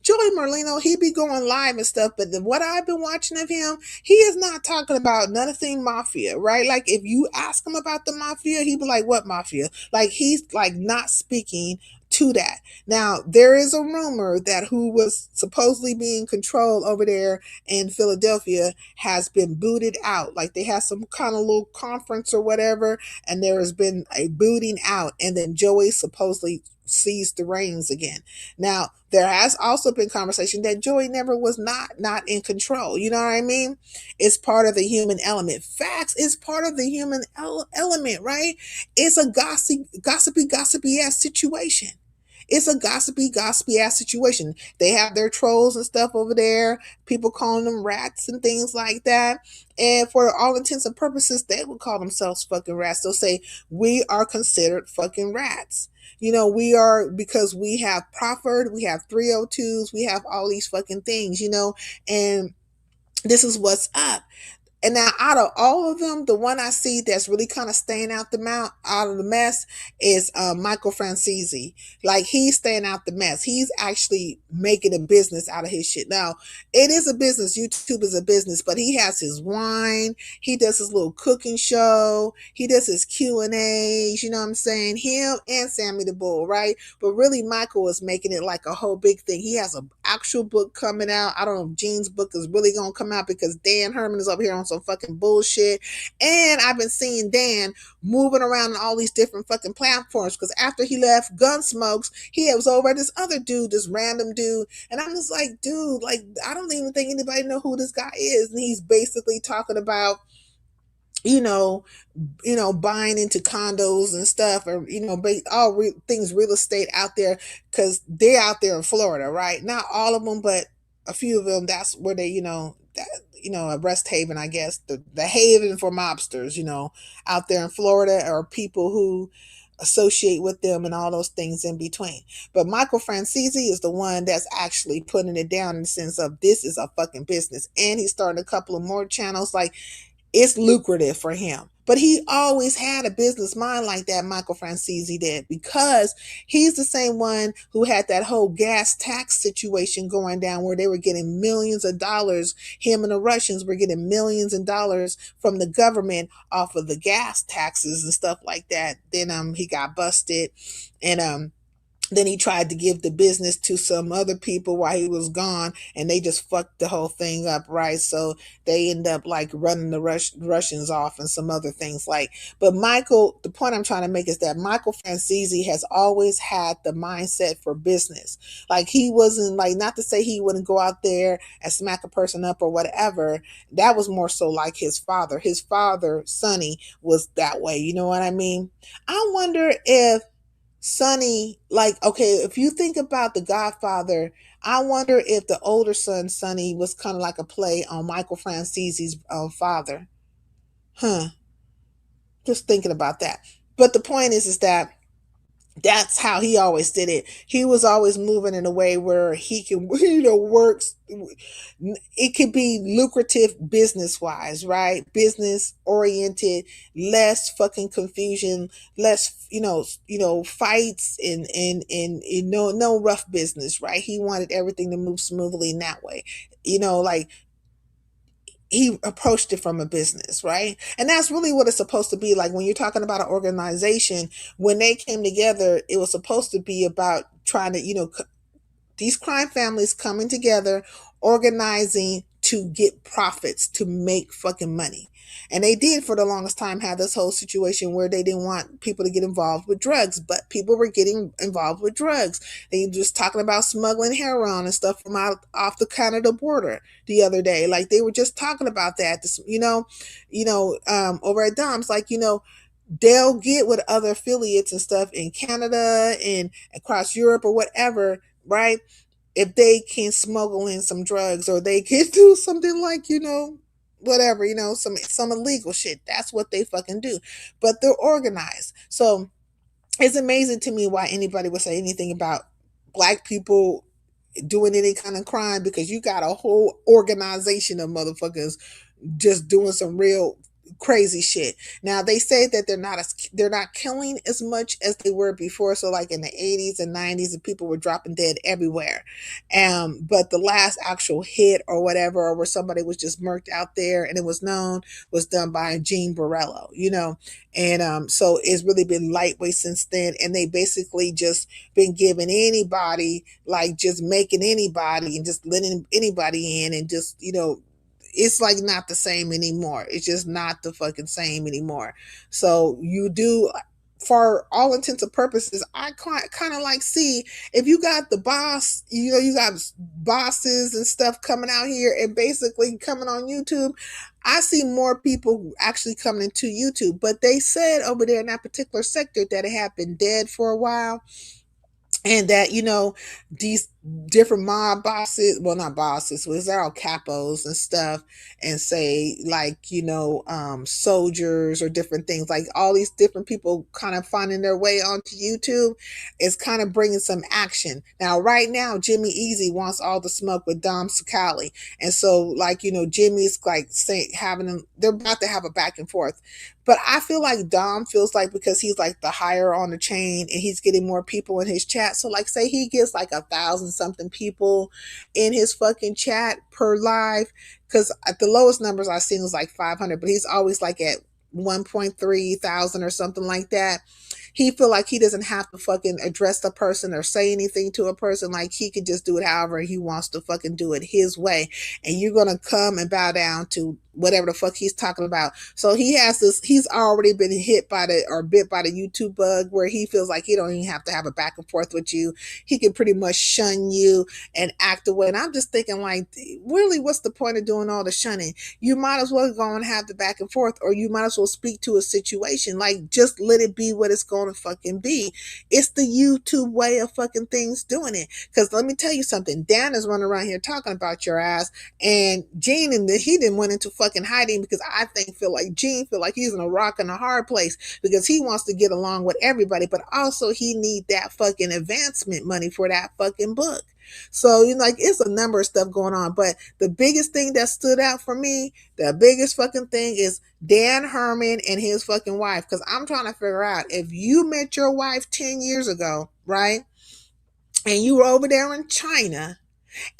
Joey Merlino, he be going live and stuff, but what I've been watching of him, he is not talking about nothing mafia, right? Like, if you ask him about the mafia, he be like, what mafia? Like, he's like not speaking to that. Now, there is a rumor that who was supposedly being controlled over there in Philadelphia has been booted out. Like, they had some kind of little conference or whatever, and there has been a booting out, and then Joey supposedly seized the reins again. Now, there has also been conversation that Joey never was not in control. You know what I mean? It's part of the human element. Facts is part of the human element, right? It's a gossipy ass situation. It's a gossipy ass situation. They have their trolls and stuff over there, people calling them rats and things like that. And for all intents and purposes, they would call themselves fucking rats. They'll say, we are considered fucking rats. We are, because we have proffered, we have 302s, we have all these fucking things, and this is what's up. And now, out of all of them, the one I see that's really kind of staying out of the mess is Michael Francese. Like, he's staying out the mess. He's actually making a business out of his shit. Now, it is a business. YouTube is a business, but he has his wine. He does his little cooking show. He does his Q&As. You know what I'm saying? Him and Sammy the Bull, right? But really, Michael is making it like a whole big thing. He has an actual book coming out. I don't know if Gene's book is really going to come out because Dan Herman is up here on some fucking bullshit. And I've been seeing Dan moving around on all these different fucking platforms, because after he left Gunsmokes, he was over at this other dude, this random dude, and I'm just like, dude, like, I don't even think anybody know who this guy is. And he's basically talking about buying into condos and stuff, or things real estate out there, because they're out there in Florida, right? Not all of them, but a few of them. That's where they a rest haven, I guess, the haven for mobsters, out there in Florida, or people who associate with them and all those things in between. But Michael Francese is the one that's actually putting it down in the sense of, this is a fucking business. And he's starting a couple of more channels. Like, it's lucrative for him. But he always had a business mind like that, Michael Francese did, because he's the same one who had that whole gas tax situation going down where they were getting millions of dollars. Him and the Russians were getting millions of dollars from the government off of the gas taxes and stuff like that. Then he got busted, and then he tried to give the business to some other people while he was gone, and they just fucked the whole thing up, right? So they end up like running the Russians off and some other things like. But Michael, the point I'm trying to make is that Michael Francese has always had the mindset for business. Like he wasn't like, not to say he wouldn't go out there and smack a person up or whatever. That was more so like his father. His father, Sonny, was that way. You know what I mean? I wonder if Sonny, like, okay, if you think about The Godfather, I wonder if the older son, Sonny, was kind of like a play on Michael Francese's father. Huh. Just thinking about that. But the point is that that's how he always did it. He was always moving in a way where he can, works. It could be lucrative business wise, right? Business oriented, less fucking confusion, less, fights and no rough business, right? He wanted everything to move smoothly in that way. Like he approached it from a business, right? And that's really what it's supposed to be. Like when you're talking about an organization, when they came together, it was supposed to be about trying to, these crime families coming together, organizing to get profits, to make fucking money. And they did for the longest time have this whole situation where they didn't want people to get involved with drugs, but people were getting involved with drugs. They were just talking about smuggling heroin and stuff from off the Canada border the other day. Like they were just talking about that, over at Dom's, like, they'll get with other affiliates and stuff in Canada and across Europe or whatever, right? If they can smuggle in some drugs or they can do something like, whatever, some illegal shit. That's what they fucking do. But they're organized. So it's amazing to me why anybody would say anything about black people doing any kind of crime, because you got a whole organization of motherfuckers just doing some real crazy shit. Now they say that they're not killing as much as they were before. So like in the 80s and 90s, and people were dropping dead everywhere. But the last actual hit or whatever, or where somebody was just murked out there and it was known, was done by Gene Borello, and so it's really been lightweight since then. And they basically just been giving anybody, like just making anybody and just letting anybody in, and just, it's like not the same anymore. It's just not the fucking same anymore. So you do, for all intents and purposes, I kind of like see if you got the boss, you got bosses and stuff coming out here and basically coming on YouTube. I see more people actually coming into YouTube, but they said over there in that particular sector that it had been dead for a while. And that, these different mob bosses, well, not bosses, was they're all capos and stuff, and say like, soldiers or different things, like all these different people kind of finding their way onto YouTube is kind of bringing some action. Now, right now, Jimmy Easy wants all the smoke with Dom Sakali. And so like, Jimmy's like they're about to have a back and forth. But I feel like Dom feels like, because he's like the higher on the chain and he's getting more people in his chat. So like say he gets like 1,000 something people in his fucking chat per live. Cause at the lowest numbers I've seen was like 500, but he's always like at 1.3 thousand or something like that. He feel like he doesn't have to fucking address the person or say anything to a person. Like he can just do it however he wants to fucking do it his way. And you're going to come and bow down to whatever the fuck he's talking about. So he's already been bit by the YouTube bug, where he feels like he don't even have to have a back and forth with you. He can pretty much shun you and act away. And I'm just thinking like, really, what's the point of doing all the shunning? You might as well go and have the back and forth, or you might as well speak to a situation. Like just let it be what it's going to fucking be. It's the YouTube way of fucking things doing it. Because let me tell you something, Dan is running around here talking about your ass, and Gene he didn't went into fucking hiding, because I feel like he's in a rock and a hard place, because he wants to get along with everybody, but also he need that fucking advancement money for that fucking book. So, like, it's a number of stuff going on. But the biggest thing that stood out for me, the biggest fucking thing is Dan Herman and his fucking wife. Because I'm trying to figure out, if you met your wife 10 years ago, right? And you were over there in China,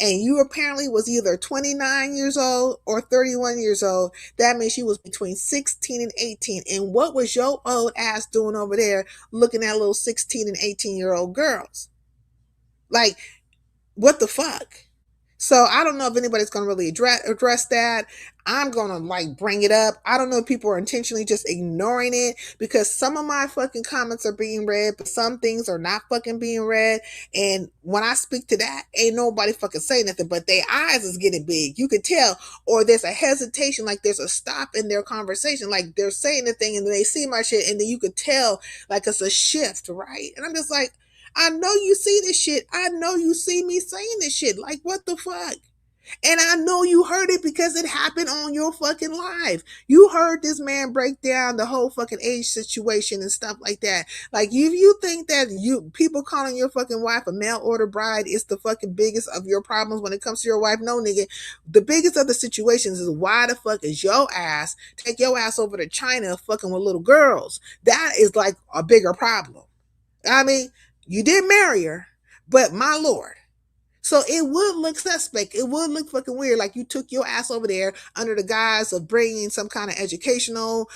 and you apparently was either 29 years old or 31 years old, that means she was between 16 and 18. And what was your old ass doing over there looking at little 16 and 18-year-old girls? Like, what the fuck? So I don't know if anybody's going to really address that. I'm going to like bring it up. I don't know if people are intentionally just ignoring it, because some of my fucking comments are being read, but some things are not fucking being read. And when I speak to that, ain't nobody fucking say nothing, but their eyes is getting big. You could tell, or there's a hesitation, like there's a stop in their conversation. Like they're saying the thing and then they see my shit and then you could tell like it's a shift, right? And I'm just like, I know you see this shit. I know you see me saying this shit. Like, what the fuck? And I know you heard it because it happened on your fucking live. You heard this man break down the whole fucking age situation and stuff like that. Like, if you think that you people calling your fucking wife a mail order bride is the fucking biggest of your problems when it comes to your wife, no, nigga. The biggest of the situations is, why the fuck is your ass take your ass over to China fucking with little girls? That is like a bigger problem. I mean, you did marry her, but my lord. So it would look suspect. It would look fucking weird. Like you took your ass over there under the guise of bringing some kind of educational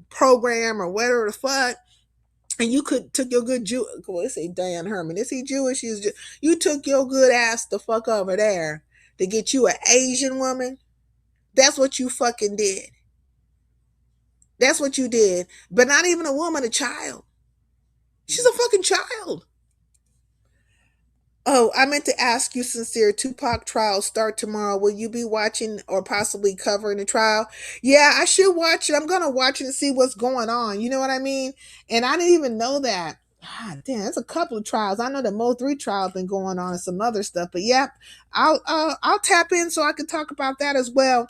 program or whatever the fuck. And you took your good Jew. Well, let's say Dan Herman. Is he Jewish? You took your good ass the fuck over there to get you an Asian woman. That's what you fucking did. That's what you did. But not even a woman, a child. She's a fucking child. Oh, I meant to ask you, Sincere, Tupac trial start tomorrow. Will you be watching or possibly covering the trial? Yeah, I should watch it. I'm going to watch it and see what's going on. You know what I mean? And I didn't even know that. Ah, damn, there's a couple of trials. I know the Mo3 trial been going on and some other stuff. But yeah, I'll tap in so I can talk about that as well.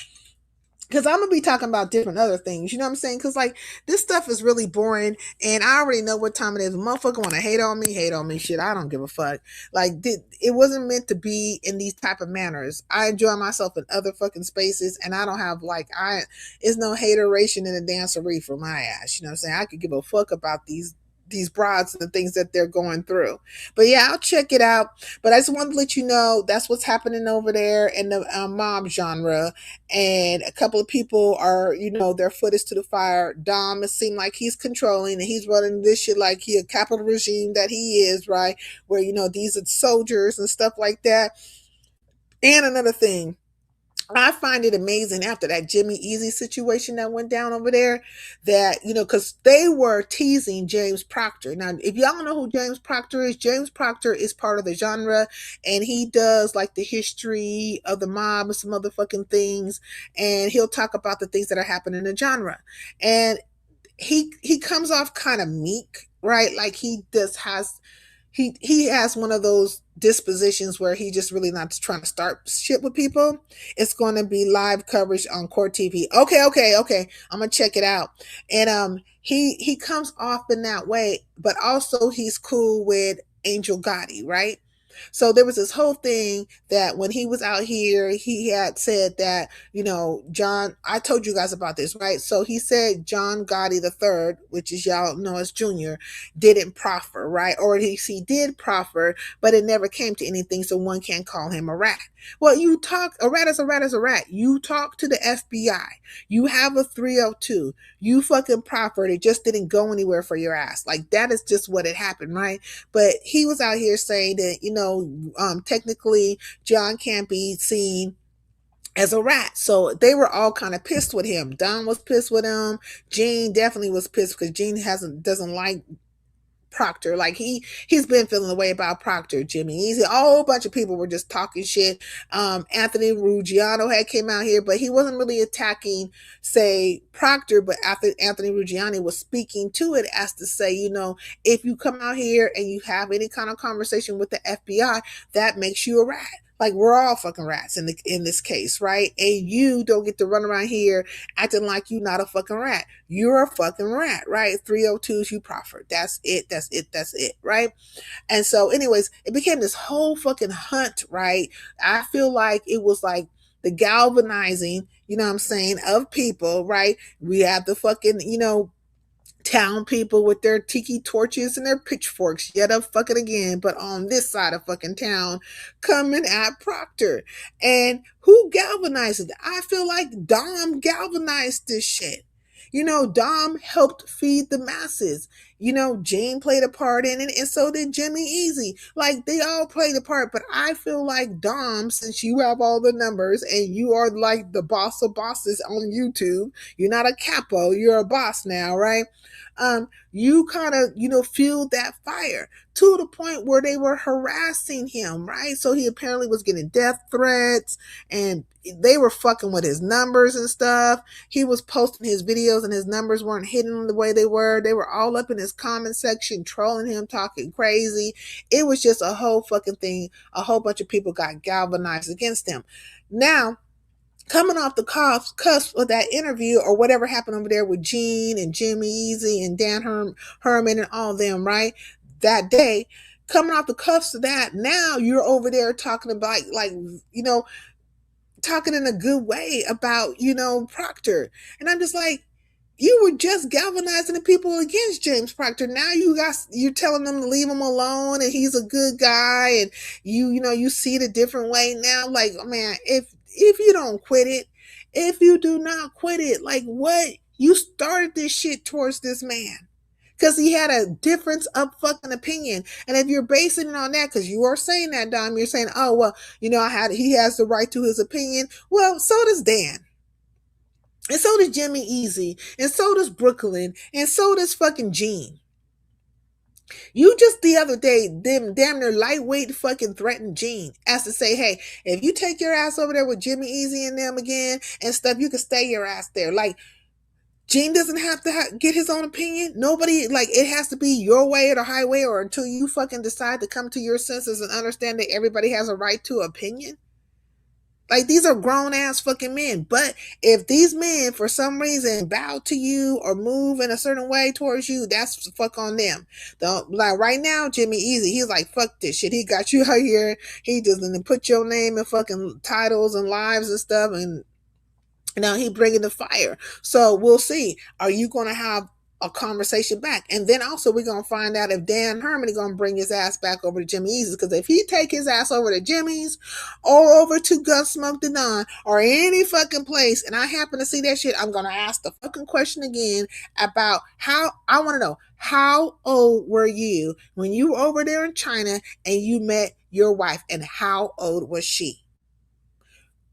Because I'm going to be talking about different other things. You know what I'm saying? Because, like, this stuff is really boring. And I already know what time it is. Motherfucker want to hate on me. Shit, I don't give a fuck. Like, it wasn't meant to be in these type of manners. I enjoy myself in other fucking spaces. And I don't have, like, it's no hateration in a dancery for my ass. You know what I'm saying? I could give a fuck about these broads and the things that they're going through. But yeah, I'll check it out. But I just wanted to let you know that's what's happening over there in the mob genre. And a couple of people are, their foot is to the fire. Dom, it seemed like he's controlling and he's running this shit like he a capital regime that he is, right? Where, these are soldiers and stuff like that. And another thing, I find it amazing after that Jimmy Easy situation that went down over there that, because they were teasing James Proctor. Now, if y'all don't know who James Proctor is part of the genre, and he does like the history of the mob and some other fucking things, and he'll talk about the things that are happening in the genre. And he comes off kind of meek, right? Like he has one of those dispositions where he just really not trying to start shit with people. It's going to be live coverage on Court TV. Okay. I'm gonna check it out. And he comes off in that way, but also he's cool with Angel Gotti, right? So there was this whole thing that when he was out here, he had said that, John, I told you guys about this, right? So he said John Gotti III, which is y'all know as Junior, didn't proffer, right? Or he did proffer, but it never came to anything, so one can't call him a rat. Well, a rat is a rat is a rat. You talk to the FBI. You have a 302. You fucking proffered. It just didn't go anywhere for your ass. Like, that is just what had happened, right? But he was out here saying that, technically John can't be seen as a rat. So they were all kind of pissed with him. Don was pissed with him. Gene definitely was pissed because Gene doesn't like Proctor. Like he's been feeling the way about Proctor, Jimmy Easy. A whole bunch of people were just talking shit. Anthony Ruggiano had came out here, but he wasn't really attacking, say, Proctor, but after Anthony Ruggiano was speaking to it as to say, if you come out here and you have any kind of conversation with the FBI, that makes you a rat. Like we're all fucking rats in this case, right? And you don't get to run around here acting like you not a fucking rat. You're a fucking rat, right? 302s you proffered. That's it. That's it. That's it, right? And so, anyways, it became this whole fucking hunt, right? I feel like it was like the galvanizing, you know what I'm saying, of people, right? We have the fucking, town people with their tiki torches and their pitchforks yet up fucking again, but on this side of fucking town coming at Proctor. And who galvanized it? I feel like Dom galvanized this shit. Dom helped feed the masses. Jane played a part in it, and so did Jimmy Easy. Like, they all played a part, but I feel like Dom, since you have all the numbers and you are like the boss of bosses on YouTube, you're not a capo, you're a boss now, right? You kind of, fueled that fire to the point where they were harassing him, right? So he apparently was getting death threats and they were fucking with his numbers and stuff. He was posting his videos and his numbers weren't hidden the way they were. They were all up in his comment section, trolling him, talking crazy. It was just a whole fucking thing. A whole bunch of people got galvanized against him. Now, coming off the cusp of that interview or whatever happened over there with Gene and Jimmy Easy and Dan Herman and all them, right? That day, coming off the cusp of that, now you're over there talking about talking in a good way about, Proctor. And I'm just like, you were just galvanizing the people against James Proctor. Now you're telling them to leave him alone and he's a good guy and you see it a different way now. Like, man, if you don't quit it, if you do not quit it, like what? You started this shit towards this man because he had a difference of fucking opinion. And if you're basing it on that, because you are saying that, Dom, you're saying, oh, well, he has the right to his opinion. Well, so does Dan. And so does Jimmy Easy. And so does Brooklyn. And so does fucking Gene. You just the other day, them damn near lightweight fucking threatened Gene as to say, hey, if you take your ass over there with Jimmy Easy and them again and stuff, you can stay your ass there. Like, Gene doesn't have to get his own opinion. Nobody, like, it has to be your way or the highway or until you fucking decide to come to your senses and understand that everybody has a right to opinion. Like, these are grown-ass fucking men. But if these men, for some reason, bow to you or move in a certain way towards you, that's fuck on them. Like, right now, Jimmy Easy, he's like, fuck this shit. He got you out here. He just put your name in fucking titles and lives and stuff, and now he bringing the fire. So we'll see. Are you going to have a conversation back? And then also we're going to find out if Dan Herman is going to bring his ass back over to Jimmy Easy. Because if he take his ass over to Jimmy's or over to Gunsmoke the Don or any fucking place and I happen to see that shit, I'm going to ask the fucking question again about I want to know, how old were you when you were over there in China and you met your wife, and how old was she?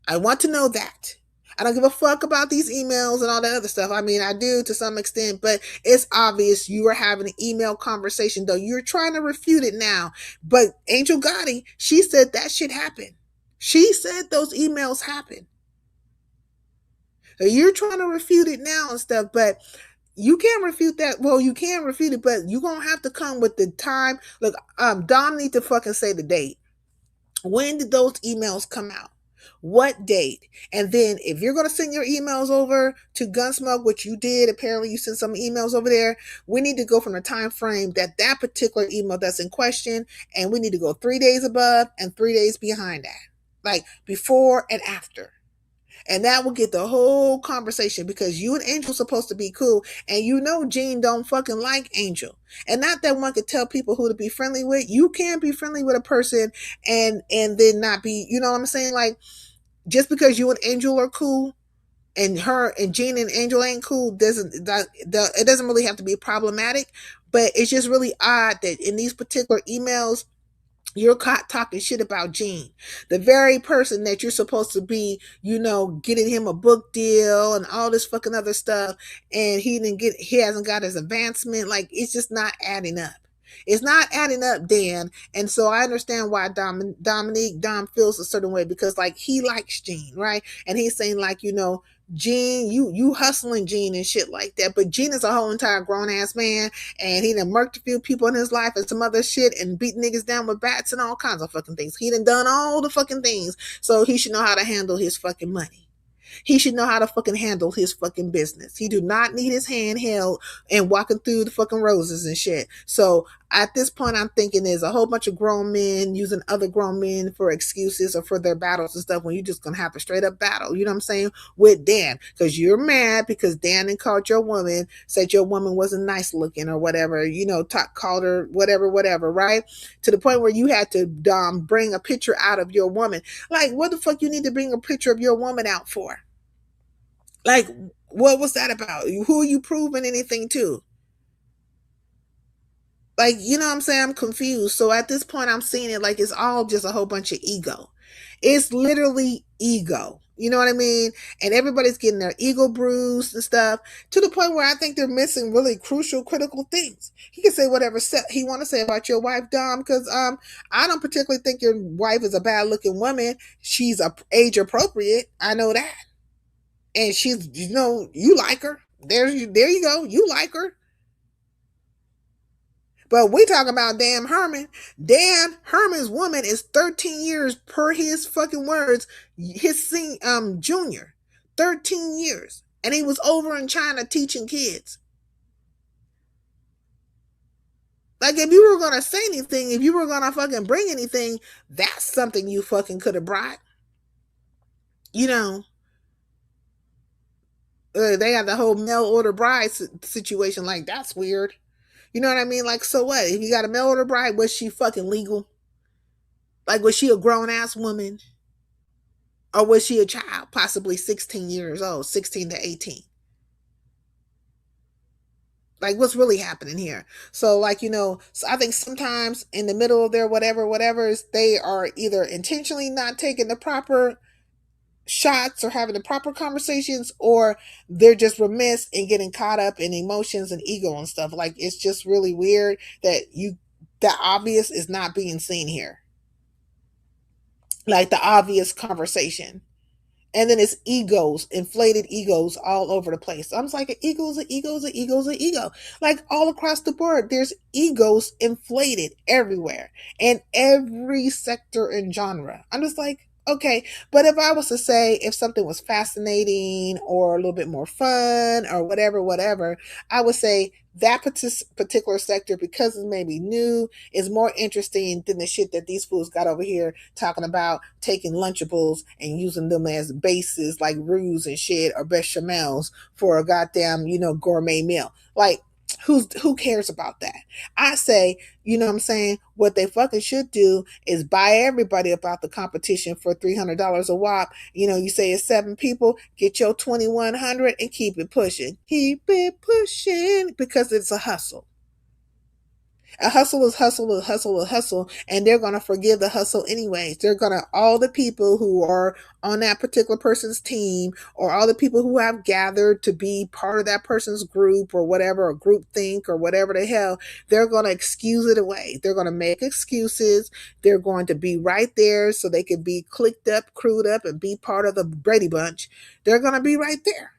I want to know that. I don't give a fuck about these emails and all that other stuff. I mean, I do to some extent, but it's obvious you are having an email conversation, though you're trying to refute it now. But Angel Gotti, she said that shit happened. She said those emails happened. So you're trying to refute it now and stuff, but you can't refute that. Well, you can refute it, but you're going to have to come with the time. Look, Dom need to fucking say the date. When did those emails come out? What date? And then if you're going to send your emails over to Gunsmoke, which you did, apparently you sent some emails over there, we need to go from the time frame that particular email that's in question, and we need to go 3 days above and 3 days behind that, like before and after. And that will get the whole conversation, because you and Angel supposed to be cool, and Gene don't fucking like Angel. And not that one could tell people who to be friendly with. You can't be friendly with a person and then not be, you know what I'm saying? Like, just because you and Angel are cool and her and Gene and Angel ain't cool, it doesn't really have to be problematic. But it's just really odd that in these particular emails, you're caught talking shit about Gene, the very person that you're supposed to be, getting him a book deal and all this fucking other stuff, and he hasn't got his advancement. Like, it's just not adding up. It's not adding up, Dan. And so I understand why Dom feels a certain way, because like he likes Gene, right? And he's saying like, Gene, you hustling Gene and shit like that. But Gene is a whole entire grown ass man, and he done murked a few people in his life and some other shit and beat niggas down with bats and all kinds of fucking things. He done all the fucking things. So he should know how to handle his fucking money. He should know how to fucking handle his fucking business. He do not need his hand held and walking through the fucking roses and shit. So at this point, I'm thinking there's a whole bunch of grown men using other grown men for excuses or for their battles and stuff, when you're just going to have a straight up battle, you know what I'm saying, with Dan. Because you're mad because Dan and called your woman, said your woman wasn't nice looking or whatever, called her whatever, right? To the point where you had to bring a picture out of your woman. Like, what the fuck you need to bring a picture of your woman out for? Like, what was that about? Who are you proving anything to? Like, you know what I'm saying? I'm confused. So at this point, I'm seeing it like it's all just a whole bunch of ego. It's literally ego. You know what I mean? And everybody's getting their ego bruised and stuff, to the point where I think they're missing really crucial, critical things. He can say whatever he want to say about your wife, Dom, because I don't particularly think your wife is a bad looking woman. She's age appropriate. I know that. And she's, you like her. There you go. You like her. But we talking about Dan Herman. Dan Herman's woman is 13 years per his fucking words. His junior. 13 years. And he was over in China teaching kids. Like, if you were going to say anything, if you were going to fucking bring anything, that's something you fucking could have brought. They got the whole mail order bride situation. Like, that's weird. You know what I mean? Like, so what? If you got a mail order bride, was she fucking legal? Like, was she a grown ass woman? Or was she a child, possibly 16 years old, 16 to 18? Like, what's really happening here? So, like, so I think sometimes in the middle of their whatever, they are either intentionally not taking the proper shots or having the proper conversations, or they're just remiss in getting caught up in emotions and ego and stuff. Like, it's just really weird that the obvious is not being seen here. Like, the obvious conversation. And then it's egos, inflated egos all over the place. So I'm just like, an ego is an ego is an ego is an ego. Like, all across the board, there's egos inflated everywhere in every sector and genre. I'm just like, okay, but if I was to say if something was fascinating or a little bit more fun or whatever, I would say that particular sector, because it's maybe new, is more interesting than the shit that these fools got over here talking about taking Lunchables and using them as bases like roux and shit or bechamels for a goddamn, gourmet meal. Like, who cares about that? I say, you know what I'm saying? What they fucking should do is buy everybody about the competition for $300 a wop. You say it's 7 people, get your 2,100 and keep it pushing. Keep it pushing, because it's a hustle. A hustle is hustle is hustle is hustle, and they're going to forgive the hustle anyways. They're going to, all the people who are on that particular person's team, or all the people who have gathered to be part of that person's group or whatever, or group think or whatever the hell, they're going to excuse it away. They're going to make excuses. They're going to be right there so they can be clicked up, crewed up, and be part of the Brady Bunch. They're going to be right there.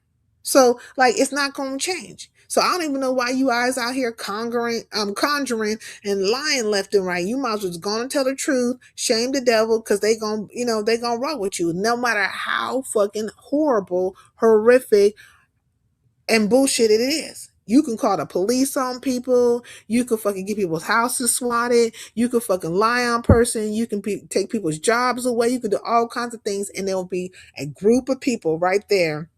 So, like, it's not going to change. So I don't even know why you guys out here conjuring and lying left and right. You might as well just go and tell the truth, shame the devil, because they gonna roll with you, no matter how fucking horrible, horrific, and bullshit it is. You can call the police on people. You can fucking get people's houses swatted. You can fucking lie on person. You can take people's jobs away. You can do all kinds of things, and there will be a group of people right there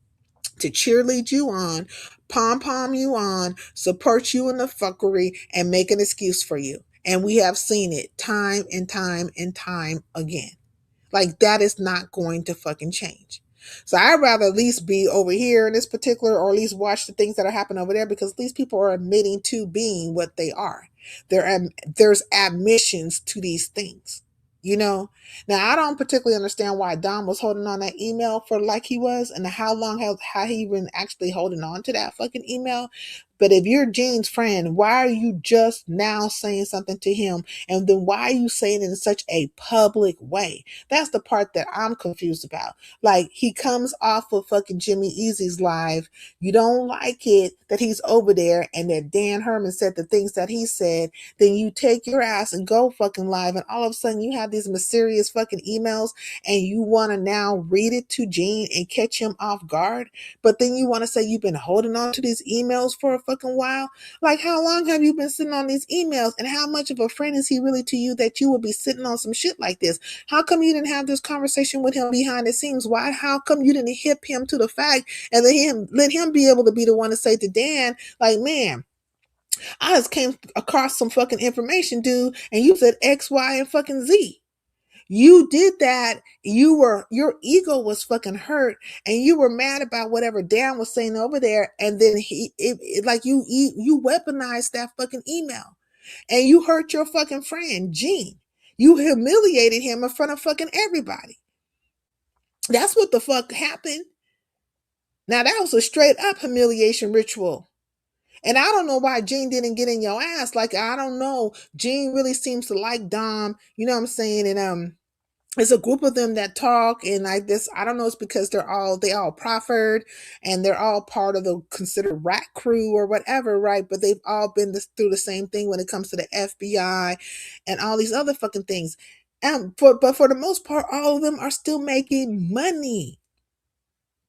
to cheerlead you on, pom-pom you on, support you in the fuckery, and make an excuse for you. And we have seen it time and time and time again. Like, that is not going to fucking change. So I'd rather at least be over here in this particular, or at least watch the things that are happening over there, because these people are admitting to being what they are. There's admissions to these things. Now I don't particularly understand why Dom was holding on that email for like he was, and how long how he been actually holding on to that fucking email. But if you're Gene's friend, why are you just now saying something to him? And then why are you saying it in such a public way? That's the part that I'm confused about. Like, he comes off of fucking Jimmy Easy's live. You don't like it that he's over there and that Dan Herman said the things that he said. Then you take your ass and go fucking live. And all of a sudden you have these mysterious fucking emails and you want to now read it to Gene and catch him off guard. But then you want to say you've been holding on to these emails for a fucking while. Like, how long have you been sitting on these emails? And how much of a friend is he really to you that you would be sitting on some shit like this? How come you didn't have this conversation with him behind the scenes? Why? How come you didn't hip him to the fact and let him be able to be the one to say to Dan, like, man, I just came across some fucking information, dude, and you said X, Y, and fucking Z. You did that. Your ego was fucking hurt, and you were mad about whatever Dan was saying over there. And then you weaponized that fucking email, and you hurt your fucking friend Gene. You humiliated him in front of fucking everybody. That's what the fuck happened. Now that was a straight up humiliation ritual. And I don't know why Gene didn't get in your ass. Like, I don't know. Gene really seems to like Dom. You know what I'm saying? And it's a group of them that talk, and like this, I don't know, it's because they all proffered and they're all part of the considered rat crew or whatever, right? But they've all been through the same thing when it comes to the FBI and all these other fucking things. But for the most part, all of them are still making money.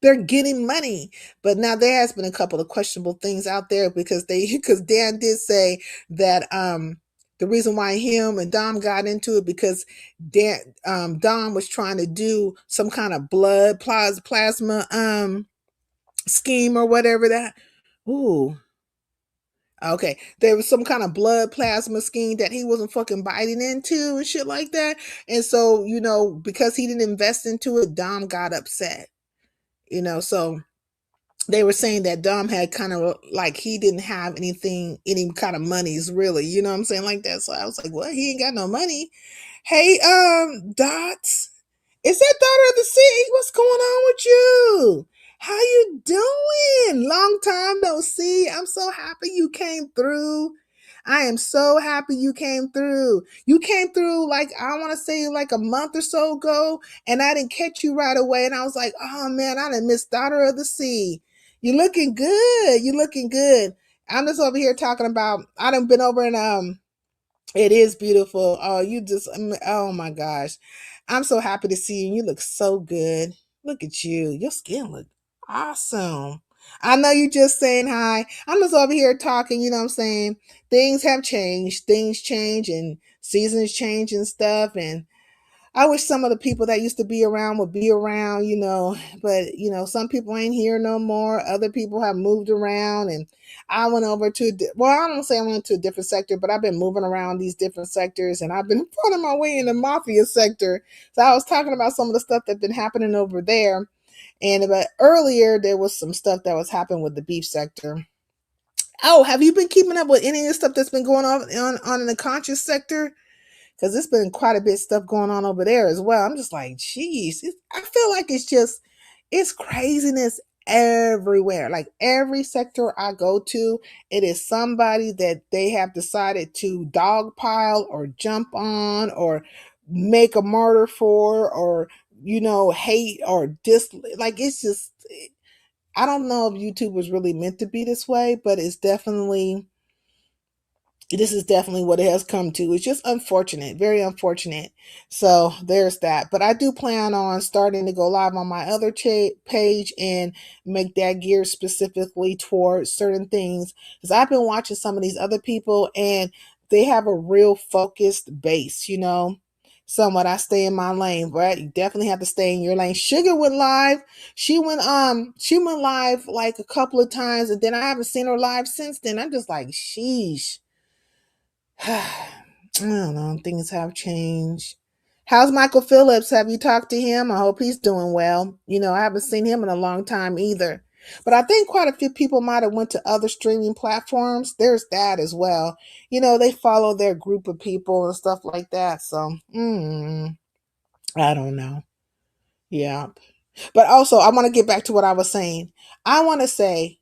They're getting money. But now there has been a couple of questionable things out there because Dan did say that the reason why him and Dom got into it because Dom was trying to do some kind of blood plasma scheme or whatever that. Ooh. Okay, there was some kind of blood plasma scheme that he wasn't fucking biting into and shit like that. And so, because he didn't invest into it, Dom got upset. So they were saying that Dom had kind of like he didn't have any kind of monies really, you know what I'm saying, like that. So I was like, well, he ain't got no money. Hey, Dots, is that Daughter of the Sea? What's going on with you? How you doing? Long time no see. I'm so happy you came through. I am so happy you came through. You came through like I want to say like a month or so ago, and I didn't catch you right away. And I was like, oh man, I done missed Daughter of the Sea. You looking good. You looking good. I'm just over here talking about. I done been over and it is beautiful. Oh, oh my gosh. I'm so happy to see you. You look so good. Look at you. Your skin look awesome. I know you just saying hi. I'm just over here talking, you know what I'm saying? Things have changed. Things change and seasons change and stuff. And I wish some of the people that used to be around would be around, but some people ain't here no more. Other people have moved around, and I went over to, well, I don't say I went to a different sector, but I've been moving around these different sectors, and I've been finding my way in the mafia sector. So I was talking about some of the stuff that's been happening over there. But earlier there was some stuff that was happening with the beef sector. Oh, have you been keeping up with any of the stuff that's been going on in the conscious sector? Because there's been quite a bit of stuff going on over there as well. I'm just like, geez, I feel like it's craziness everywhere. Like every sector I go to, it is somebody that they have decided to dogpile or jump on or make a murder for or, hate or like it's just, I don't know if YouTube was really meant to be this way, but this is definitely what it has come to. It's just unfortunate, very unfortunate. So there's that. But I do plan on starting to go live on my other page and make that geared specifically towards certain things. Because I've been watching some of these other people and they have a real focused base, Somewhat I stay in my lane, right? You definitely have to stay in your lane. Sugar went live. She went live like a couple of times, and then I haven't seen her live since then. I'm just like, sheesh. I don't know. Things have changed. How's Michael Phillips? Have you talked to him? I hope he's doing well. I haven't seen him in a long time either. But I think quite a few people might have went to other streaming platforms. There's that as well. They follow their group of people and stuff like that. So, I don't know. Yeah. But also, I want to get back to what I was saying. I want to say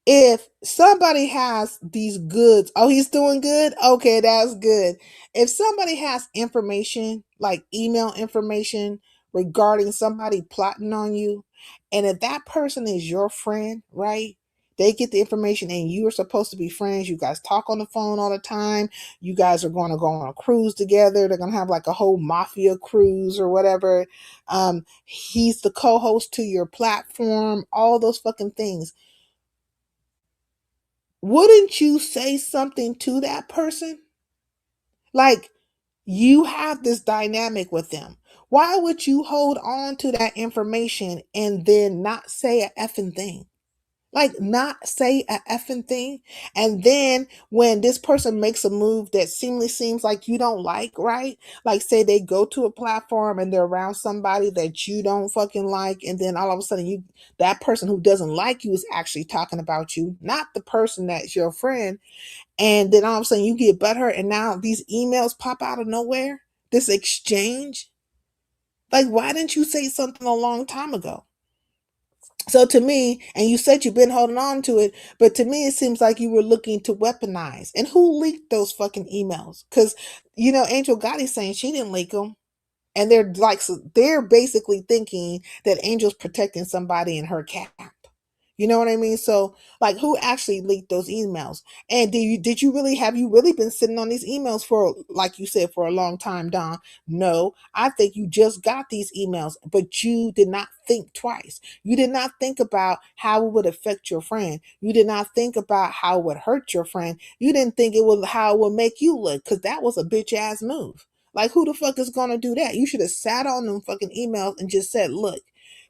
if somebody has these goods, oh, he's doing good. Okay, that's good. If somebody has information, like email information regarding somebody plotting on you, and if that person is your friend, right? They get the information and you are supposed to be friends. You guys talk on the phone all the time. You guys are going to go on a cruise together. They're going to have like a whole mafia cruise or whatever. He's the co-host to your platform, all those fucking things. Wouldn't you say something to that person? Like, you have this dynamic with them. Why would you hold on to that information and then not say a effing thing? Like, not say a effing thing. And then when this person makes a move that seemingly seems like you don't like, right? Like, say they go to a platform and they're around somebody that you don't fucking like, and then all of a sudden that person who doesn't like you is actually talking about you, not the person that's your friend. And then all of a sudden you get butthurt, and now these emails pop out of nowhere. This exchange. Like, why didn't you say something a long time ago? So to me, and you said you've been holding on to it, but to me, it seems like you were looking to weaponize. And who leaked those fucking emails? Because, Angel Gotti's saying she didn't leak them. And they're basically thinking that Angel's protecting somebody in her camp. You know what I mean? So, like, who actually leaked those emails? And have you really been sitting on these emails for, like you said, for a long time, Don? No, I think you just got these emails, but you did not think twice. You did not think about how it would affect your friend. You did not think about how it would hurt your friend. You didn't think how it would make you look, because that was a bitch ass move. Like, who the fuck is gonna do that? You should have sat on them fucking emails and just said, look,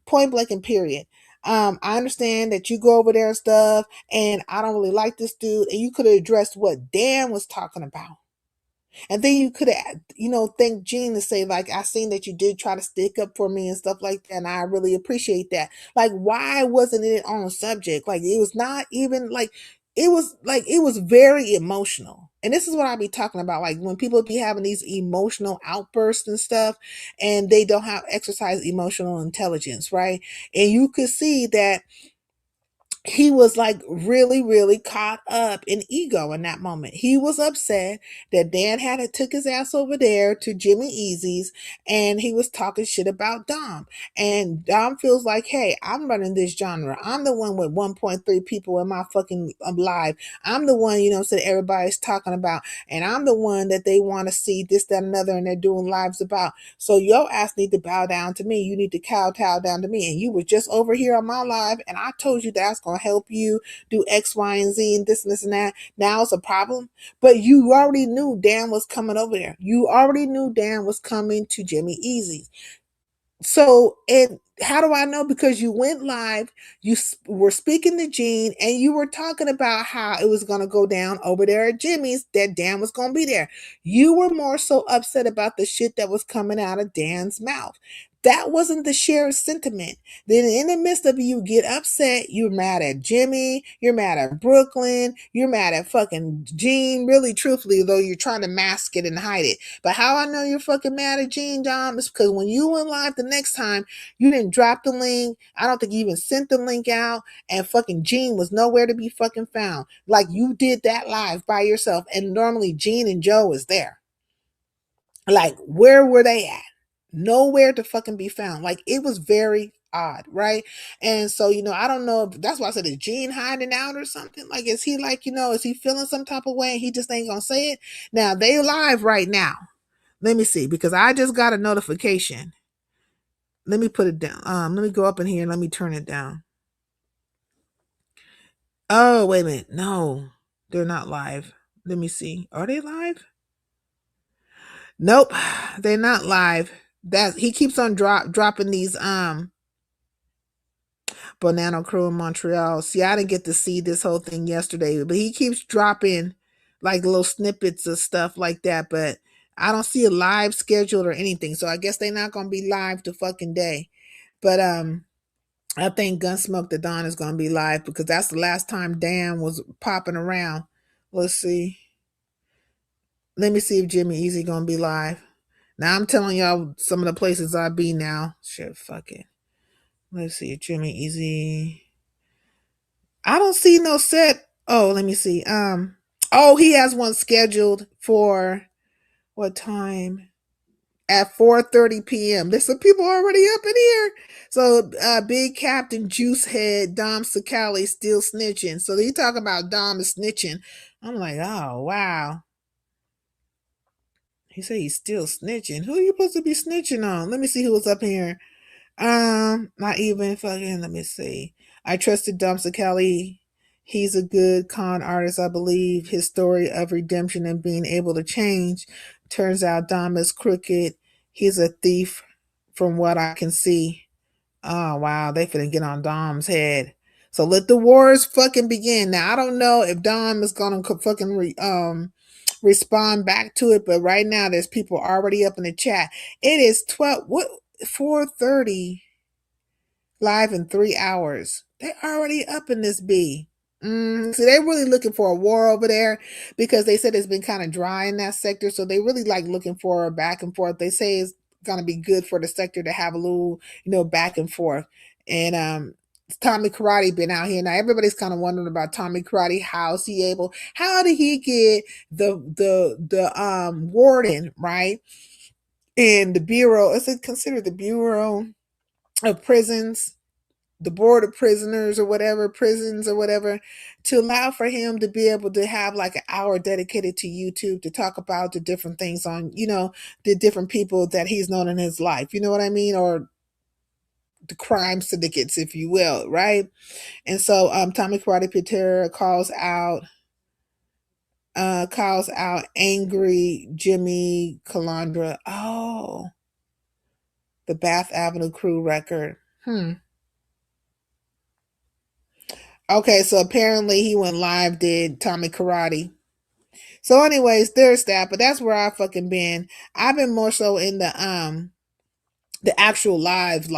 point blank and period. I understand that you go over there and stuff, and I don't really like this dude. And you could have addressed what Dan was talking about. And then you could have, thanked Gene to say, like, I seen that you did try to stick up for me and stuff like that, and I really appreciate that. Like, why wasn't it on subject? Like, it was not even like, it was very emotional. And this is what I be talking about. Like, when people be having these emotional outbursts and stuff, and they don't have exercise emotional intelligence, right? And you could see that he was like really, really caught up in ego in that moment. He was upset that Dan took his ass over there to Jimmy Easy's, and he was talking shit about Dom. And Dom feels like, hey, I'm running this genre. I'm the one with 1.3 people in my fucking live. I'm the one, said everybody's talking about. And I'm the one that they want to see this, that, another, and they're doing lives about. So your ass need to bow down to me. You need to kowtow down to me. And you were just over here on my live, and I told you that's going to help you do X, Y, and Z, and this and this and that. Now it's a problem. But you already knew Dan was coming over there. You already knew Dan was coming to Jimmy Easy's. So, and how do I know? Because you went live, you were speaking to Gene, and you were talking about how it was going to go down over there at Jimmy's, that Dan was going to be there. You were more so upset about the shit that was coming out of Dan's mouth. That wasn't the shared sentiment. Then in the midst of you get upset, you're mad at Jimmy, you're mad at Brooklyn, you're mad at fucking Gene, really truthfully, though you're trying to mask it and hide it. But how I know you're fucking mad at Gene, Dom, is because when you went live the next time, you didn't drop the link. I don't think you even sent the link out, and fucking Gene was nowhere to be fucking found. Like, you did that live by yourself, and normally Gene and Joe is there. Like, where were they at? Nowhere to fucking be found. Like, it was very odd, right? And so, I don't know if that's why I said, is Gene hiding out or something? Like, is he like, is he feeling some type of way and he just ain't gonna say it? Now, they live right now. Let me see, because I just got a notification. Let me put it down. Let me go up in here and let me turn it down. Oh, wait a minute. No, they're not live. Let me see. Are they live? Nope, they're not live. That he keeps on dropping these Banana Crew in Montreal. See, I didn't get to see this whole thing yesterday, but he keeps dropping like little snippets of stuff like that, but I don't see a live schedule or anything. So I guess they're not gonna be live the fucking day. But I think Gunsmoke the Dawn is gonna be live because that's the last time Dan was popping around. Let's see. Let me see if Jimmy Easy gonna be live. Now I'm telling y'all some of the places I be now. Shit, fuck it. Let's see, Jimmy Easy. I don't see no set. Oh, let me see. Oh, he has one scheduled for what time? At 4:30 p.m. There's some people already up in here. So big Captain Juicehead Dom Sakali still snitching. So they talk about Dom is snitching. I'm like, oh wow. He said he's still snitching. Who are you supposed to be snitching on? Let me see who was up here. Not even fucking. Let me see. I trusted Dumpster Kelly. He's a good con artist, I believe. His story of redemption and being able to change. Turns out Dom is crooked. He's a thief, from what I can see. Oh wow, they finna get on Dom's head. So let the wars fucking begin. Now I don't know if Dom is gonna fucking respond back to it, but right now there's people already up in the chat. It is 4:30 live in 3 hours. They already up in this B. So they're really looking for a war over there because they said it's been kind of dry in that sector. So they really like looking for a back and forth. They say it's gonna be good for the sector to have a little, back and forth. And Tommy Karate been out here now. Everybody's kind of wondering about Tommy Karate. How's he able? How did he get the warden right? And the bureau? Is it considered the bureau of prisons? The board of prisoners or whatever, prisons or whatever, to allow for him to be able to have like an hour dedicated to YouTube to talk about the different things on, the different people that he's known in his life. You know what I mean? Or the crime syndicates, if you will, right? And so Tommy Karate Pitera calls out angry Jimmy Calandra. Oh, the Bath Avenue crew record. Okay, so apparently he went live, did Tommy Karate. So, anyways, there's that, but that's where I fucking been. I've been more so in the actual lives,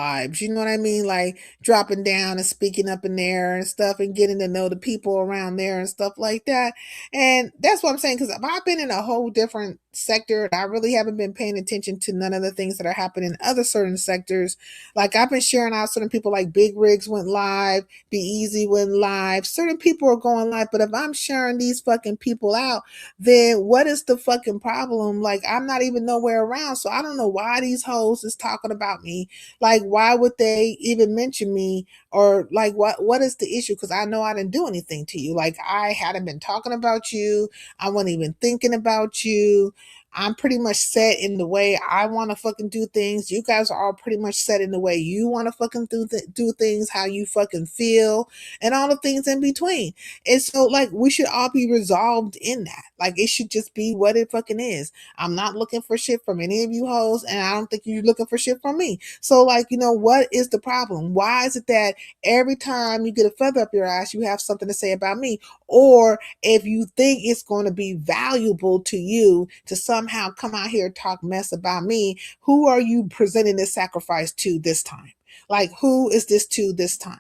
you know what I mean? Like dropping down and speaking up in there and stuff and getting to know the people around there and stuff like that. And that's what I'm saying, because I've been in a whole different sector. I really haven't been paying attention to none of the things that are happening in other certain sectors. Like I've been sharing out certain people like Big Rigs went live, Be Easy went live. Certain people are going live, but if I'm sharing these fucking people out, then what is the fucking problem? Like I'm not even nowhere around, so I don't know why these hoes is talking about me. Like why would they even mention me? Or like what is the issue? Because I know I didn't do anything to you. Like I hadn't been talking about you. I wasn't even thinking about you. I'm pretty much set in the way I want to fucking do things. You guys are all pretty much set in the way you want to fucking do things, how you fucking feel, and all the things in between. And so, like, we should all be resolved in that. Like, it should just be what it fucking is. I'm not looking for shit from any of you hoes, and I don't think you're looking for shit from me. So, like, what is the problem? Why is it that every time you get a feather up your ass, you have something to say about me? Or if you think it's going to be valuable to you to somehow come out here and talk mess about me, who are you presenting this sacrifice to this time? Like, who is this to this time?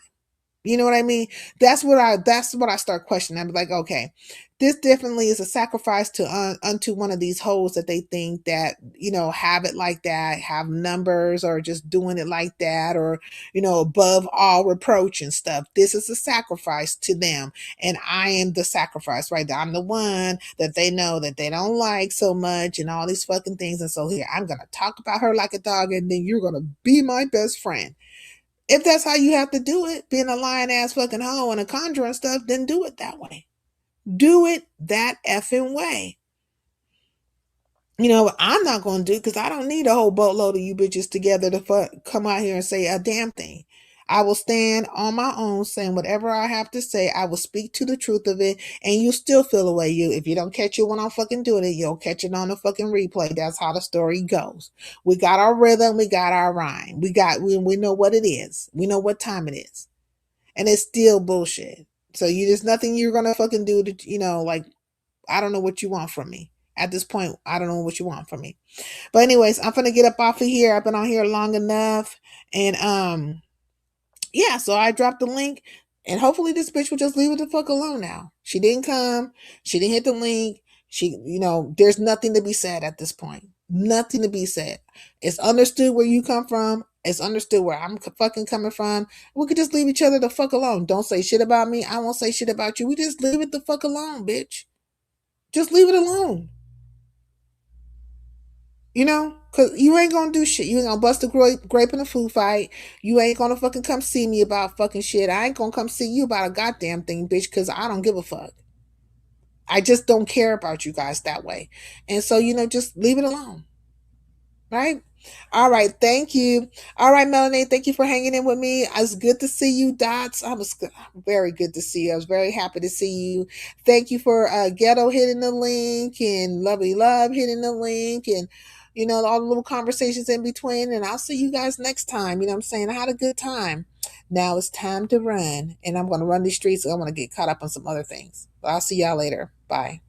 You know what I mean? That's what I start questioning. I'm like, okay, this definitely is a sacrifice to unto one of these hoes that they think that, have it like that, have numbers, or just doing it like that, or, above all reproach and stuff. This is a sacrifice to them. And I am the sacrifice, right? I'm the one that they know that they don't like so much and all these fucking things. And so here, I'm going to talk about her like a dog, and then you're going to be my best friend. If that's how you have to do it, being a lying ass fucking hoe and a conjurer and stuff, then do it that way. Do it that effing way. I'm not going to do, because I don't need a whole boatload of you bitches together to come out here and say a damn thing. I will stand on my own saying whatever I have to say. I will speak to the truth of it, and you still feel away. If you don't catch it when I'm fucking doing it, you'll catch it on the fucking replay. That's how the story goes. We got our rhythm, we got our rhyme. We know what it is. We know what time it is. And it's still bullshit. So there's nothing you're gonna fucking do to, like, I don't know what you want from me. At this point, I don't know what you want from me. But anyways, I'm gonna get up off of here. I've been on here long enough. And yeah, so I dropped the link, and hopefully this bitch will just leave it the fuck alone now. She didn't come. She didn't hit the link. There's nothing to be said at this point. Nothing to be said. It's understood where you come from. It's understood where I'm fucking coming from. We could just leave each other the fuck alone. Don't say shit about me. I won't say shit about you. We just leave it the fuck alone, bitch. Just leave it alone. You know? Because you ain't gonna do shit. You ain't gonna bust a grape in a food fight. You ain't gonna fucking come see me about fucking shit. I ain't gonna come see you about a goddamn thing, bitch, because I don't give a fuck. I just don't care about you guys that way. And so, just leave it alone. Right? All right. Thank you. All right, Melanie. Thank you for hanging in with me. It's good to see you, Dots. Very good to see you. I was very happy to see you. Thank you for Ghetto hitting the link and Lovely Love hitting the link and, all the little conversations in between. And I'll see you guys next time. You know what I'm saying? I had a good time. Now it's time to run. And I'm going to run these streets. I'm going to get caught up on some other things. But I'll see y'all later. Bye.